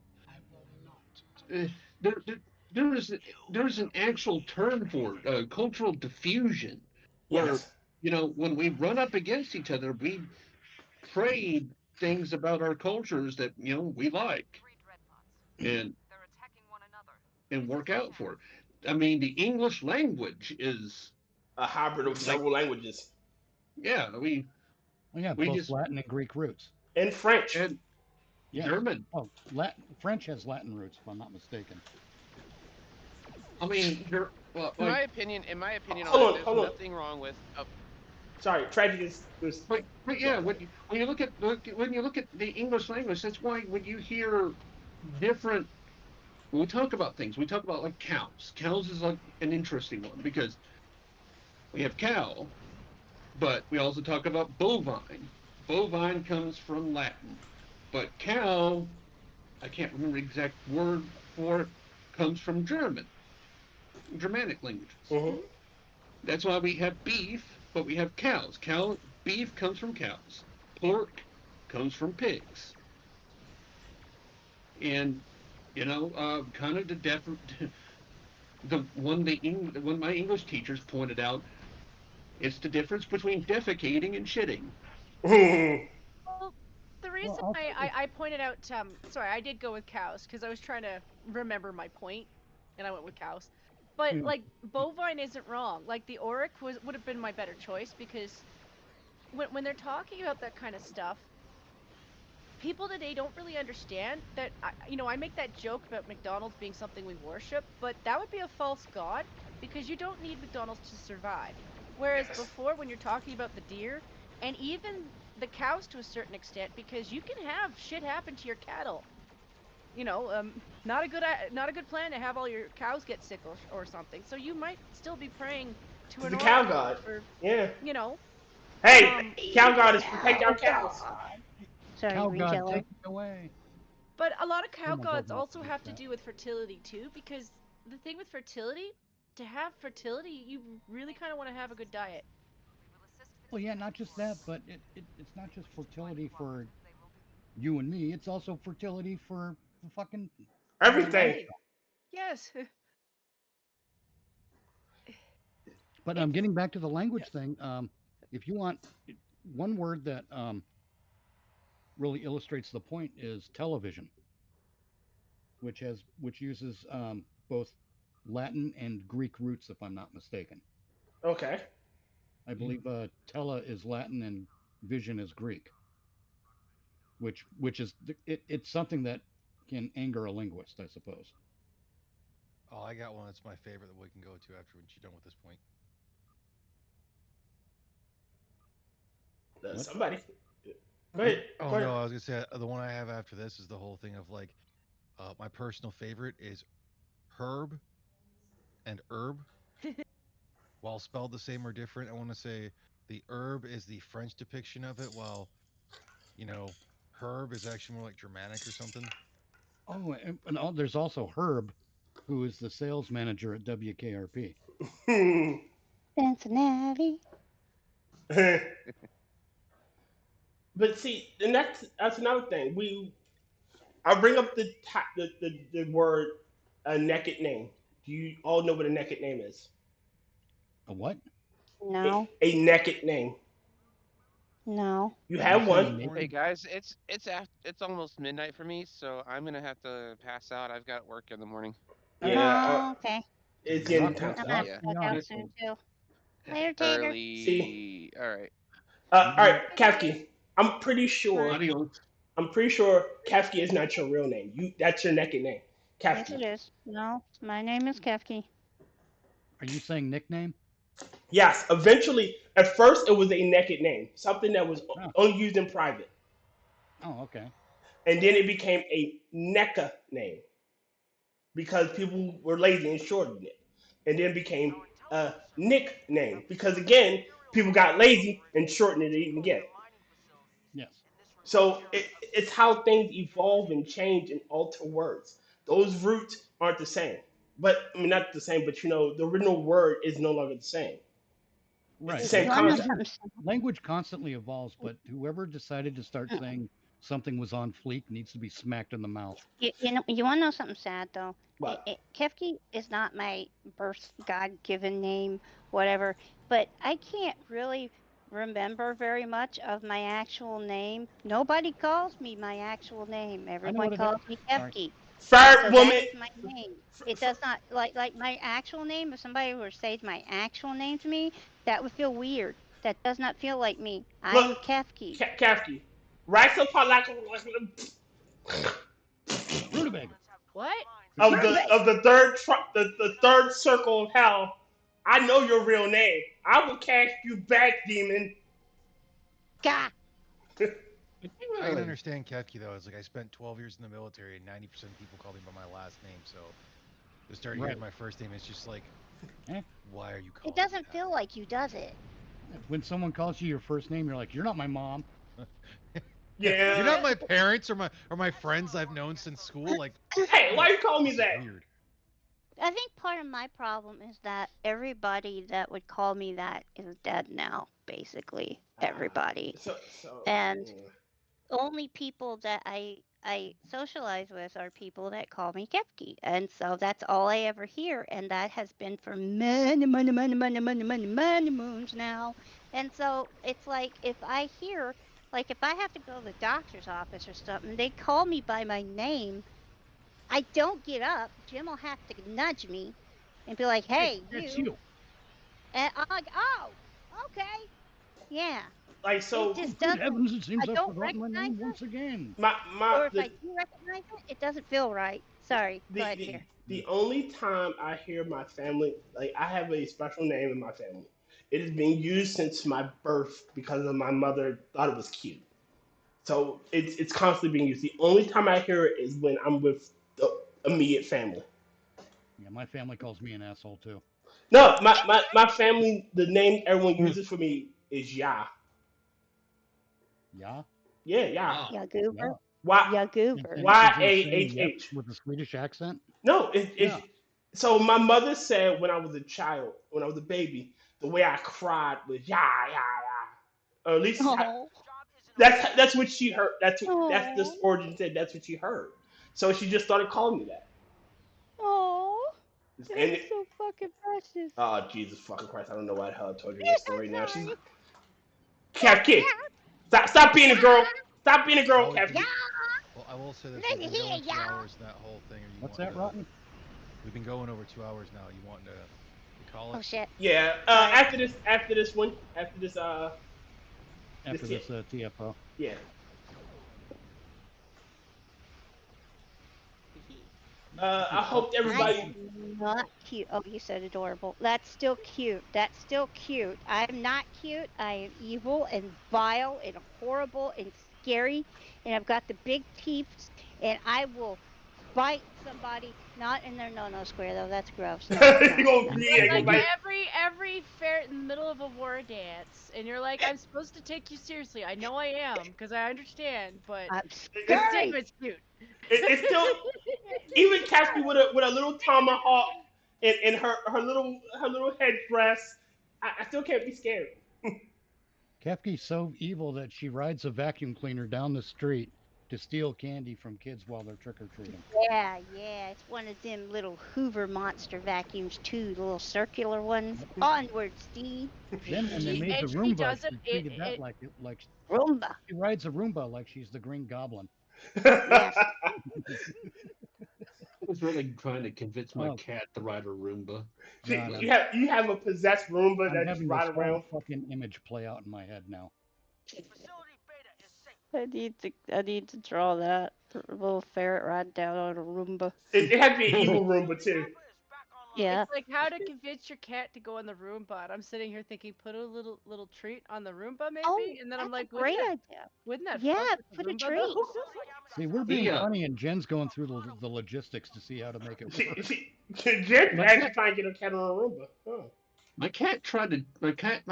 there is an actual term for it, cultural diffusion, where Yes. when we run up against each other, we trade things about our cultures that we like and work out for it. I mean, the English language is A hybrid of several languages. yeah, Well, yeah, We both just- Latin and Greek roots. And French. and Yeah. German. Oh, French has Latin roots, if I'm not mistaken. I mean, well, In my like, opinion, Hold on, there's hold on. nothing wrong with. Sorry, tragic is but yeah, when you look at the English language, that's why when you hear different, when we talk about things, we talk about like cows. Cows is like an interesting one because we have cow, but we also talk about bovine. Bovine comes from Latin, but cow, I can't remember the exact word for it, comes from Germanic languages. Mhm. That's why we have beef, but we have cows. Beef comes from cows. Pork comes from pigs. And kind of one my English teachers pointed out, it's the difference between defecating and shitting. Well, the reason also- I pointed out, sorry, I did go with cows because I was trying to remember my point, and I went with cows. But Hmm. like bovine isn't wrong. Like the auric would have been my better choice because when they're talking about that kind of stuff, people today don't really understand that. I make that joke about McDonald's being something we worship, but that would be a false god because you don't need McDonald's to survive. Whereas Yes. before, when you're talking about the deer and even the cows to a certain extent, because you can have shit happen to your cattle. Not a good plan to have all your cows get sick or something. So you might still be praying to an The cow oracle god. for, Yeah. you know. Hey, cow god is protect our cows. Sorry, Cow green god, jello. take me away. But a lot of cow Oh my God, gods not also to have to that. do with fertility too, because the thing with fertility, to have fertility, you really kind of want to have a good diet. Well, yeah, not just that, but it's not just fertility for you and me. It's also fertility for fucking Everything. Hey, yes. But It's getting back to the language thing, if you want one word that really illustrates the point is television, which uses both Latin and Greek roots, if I'm not mistaken. Okay. I believe tele is Latin and vision is Greek, which is it's something that can anger a linguist, I suppose. Oh, I got one that's my favorite that we can go to after when you're done with this point. What? Somebody. Go ahead. Oh Go ahead. no, I was gonna say the one I have after this is the whole thing of like, my personal favorite is herb and herb, while spelled the same or different. I want to say the herb is the French depiction of it, while herb is actually more like Germanic or something. Oh, and there's also Herb, who is the sales manager at WKRP. Cincinnati. But see, and that's another thing. I'll bring up the word a naked name. Do you all know what a naked name is? A what? No, A naked name. no. You Are have you one. saying Hey naked? guys, it's almost midnight for me, so I'm gonna have to pass out. I've got work in the morning. Yeah, Oh, okay. it's Rock getting that time. I'm out. gonna Yeah. fuck out soon too. Later, Tater. See, Early. All right. all right, Kefki. I'm pretty sure. Adios. I'm pretty sure Kefki is not your real name. That's your naked name, Yes, it Kefki. is. No, my name is Kefki. Are you saying nickname? Yes. Eventually, at first, it was a naked name, something that was Oh, only used in private, okay. and then it became a NECA name because people were lazy and shortened it, and then became a nickname because again, people got lazy and shortened it even again. Yes. So it's how things evolve and change and alter words. Those roots aren't the same. But I mean not the same, but the original word is no longer the same. It's the Right. same You wanna know concept. something? Language constantly evolves, but whoever decided to start saying something was on fleek needs to be smacked in the mouth. You want to know something sad though? But Kefki is not my birth God-given name, whatever. But I can't really remember very much of my actual name. Nobody calls me my actual name. I know Everyone what it is. calls me Sorry. Kefki. fire So that woman is my name. It does not like my actual name. If somebody were to say my actual name to me, that would feel weird. That does not feel like me. I look am Kefki. Kafki. Right upon like Rutabaga. What? of the the third circle of hell. I know your real name. I will cast you back, demon. Gah! I can understand Kefki though. It's like I spent 12 years in the military, and 90% of people call me by my last name. So to start Right. hearing my first name, it's just like, Eh? why are you calling? It doesn't me feel like you, does it? When someone calls you your first name, you're like, you're not my mom. that? Yeah. You're not my parents or my friends I've known since school. Like, Hey, why you call me this is that? weird. I think part of my problem is that everybody that would call me that is dead now, basically. Everybody. So And yeah. only people that I socialize with are people that call me Kefki. And so that's all I ever hear. And that has been for many moons now. And so it's like if I hear, like if I have to go to the doctor's office or something, they call me by my name. I don't get up. Jim will have to nudge me and be like, hey, That's you. you. And I'm like, oh, okay. Yeah. Like It so just Good doesn't, heavens, it seems I I've don't forgotten my recognize name it. once again. my Or if I do recognize it, it doesn't feel right. Sorry. Go ahead, Peter. the only time I hear my family like I have a special name in my family. It has been used since my birth because of my mother thought it was cute. So it's constantly being used. The only time I hear it is when I'm with the immediate family. Yeah, my family calls me an asshole too. No, my family, the name everyone uses for me is Ya. Yeah? Yeah, yeah. Wow. Yeah, goober. Yeah. Y Yeah, And- goober. and Y is he A saying H yep H. with a Swedish accent? No, Yeah. so my mother said when I was a child, when I was a baby, the way I cried was yeah, yeah, yeah. Or at least Oh. that's what she heard. That's this Oh. origin said. That's what she heard. So she just started calling me that. Oh. And That's so fucking precious. oh Jesus fucking Christ! I don't know why the hell I told you Yeah, this story now. She's sorry. Kid. Stop being a girl. Stop being a girl, Oh, Kev. Yeah. Well, I will say this: Listen we've been here, going 2 y'all. hours in that whole thing. Or you What's want that, to? Rotten? We've been going over 2 hours now. You want to call Oh it? shit. Yeah. Sorry. After this one, after this After this this TFO. yeah. I hope everybody. I'm not cute. Oh, you said adorable. That's still cute. That's still cute. I'm not cute. I am evil and vile and horrible and scary. And I've got the big teeth. And I will bite somebody. Not in their no-no square, though. That's gross. No, You gonna no. yeah, Like like, every fair in the middle of a war dance, and you're like, I'm supposed to take you seriously. I know I am, because I understand, but I'm damn, scary. it's cute. it's still even Caspi with a little tomahawk and her little headdress. I still can't be scared. Kefki's so evil that she rides a vacuum cleaner down the street to steal candy from kids while they're trick or treating. Yeah, yeah. It's one of them little Hoover monster vacuums, too. The little circular ones. Onward, Steve. Then when they made the And she Roomba, does it- she treated that it- like Roomba. she rides a Roomba like she's the Green Goblin. Yes. I was really trying to convince my Oh. cat to ride a Roomba. See, No, no. you have a possessed Roomba I'm that just having ride this whole around. fucking image play out in my head now. I need to draw that little ferret riding down on a Roomba. It had to be an evil Roomba too. Yeah. It's like how to convince your cat to go on the Roomba. And I'm sitting here thinking, put a little treat on the Roomba, maybe. Oh, and then I'm that's like, a great wouldn't idea. that Yeah, fuck with the put a Roomba, treat. though? See, we're being Yeah. funny, and Jen's going through the logistics to see how to make it work. Jen actually trying to get a cat on a Roomba. Huh. My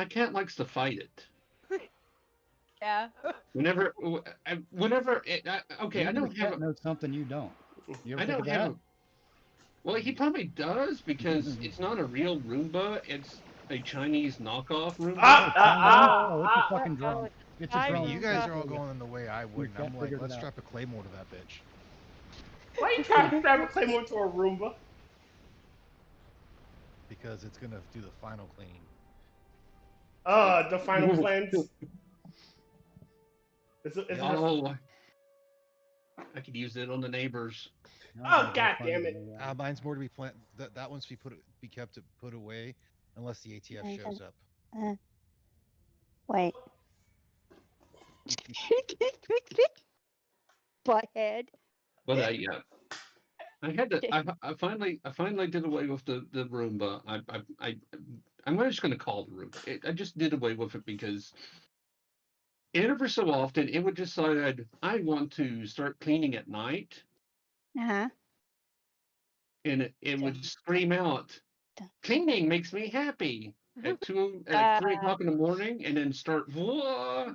cat likes to fight it. Yeah. Whenever it, okay, I Maybe the don't have cat a, knows something you don't. You ever I think of don't have that? a, well, he probably does because it's not a real Roomba, it's a Chinese knockoff Roomba. Oh, it's a fucking drone. It's a I drone. You guys are all going in the way I would. And cat I'm like, figured it let's out. strap a claymore to that bitch. Why are you trying to strap a claymore to a Roomba? Because it's gonna do the final cleaning. The final cleanse. Oh, I could use it on the neighbors. No, Oh, no, God funny, damn it. yeah. Mine's more to be planned. That one's to be kept put away unless the ATF shows up. Wait. Butthead. But I had to. I finally did away with the Roomba. I'm just going to call it the Roomba. I just did away with it because every so often it would decide I want to start cleaning at night, Uh-huh. and it would scream out, "Cleaning makes me happy." At 3 o'clock in the morning, and then start. Whoa!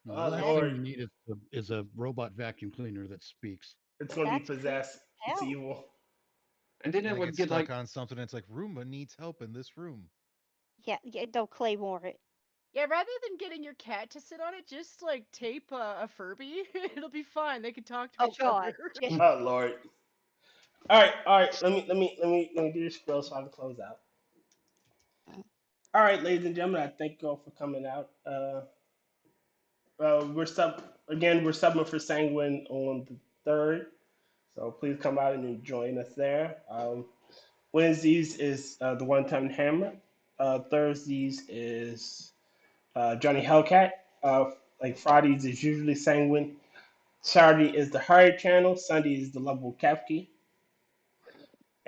The Oh, last Lord. thing you need is a robot vacuum cleaner that speaks. It's gonna be That's possessed. It's hell. evil. And then And it I would get get stuck like, on something. It's like Roomba needs help in this room. Yeah, they'll claymore it. Yeah, rather than getting your cat to sit on it, just like tape a Furby. It'll be fine. They can talk to Oh each God. other. Oh Lord. All right. Let me do this scroll so I can close out. All right, ladies and gentlemen, I thank you all for coming out. We're subbing for Sanguine on the 3rd, so please come out and join us there. Wednesdays is the One Time Hammer. Thursdays is Johnny Hellcat. Like Fridays is usually Sanguine. Saturday is the Hard Channel. Sunday is the Level Kefki.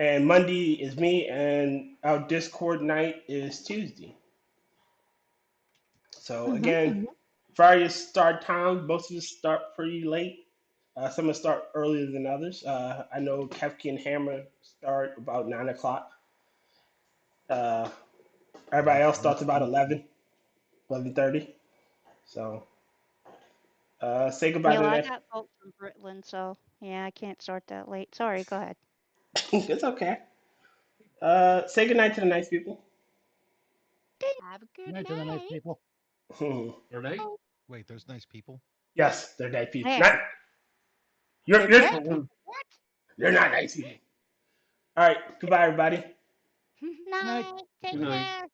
And Monday is me, and our Discord night is Tuesday. So again, various start times. Most of us start pretty late. Some of us start earlier than others. I know Kefki and Hammer start about 9 o'clock. Everybody else starts about 11:30. So Say goodbye to I the got folks from Britland, so yeah, I can't start that late. Sorry, go ahead. It's okay. Say goodnight to the nice people. Have a Good good night to the nice night. people. Are they? Oh, Wait, there's nice people. Yes, they're nice people. there. Not They're you're dead Oh, people. What? you're not nice people. All right, goodbye, everybody. night. Night. Take Good night. care.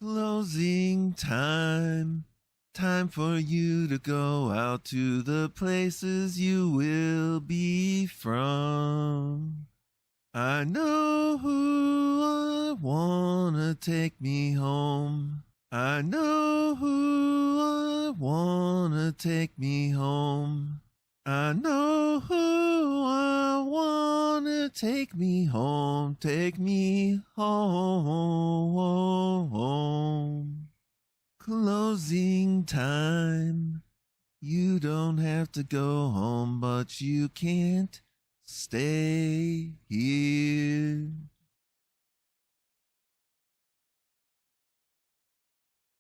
Closing time. Time for you to go out to the places you will be from. I know who I wanna take me home. I know who I wanna take me home. I know who I wanna take me home. Take me home. Closing time. You don't have to go home, but you can't stay here.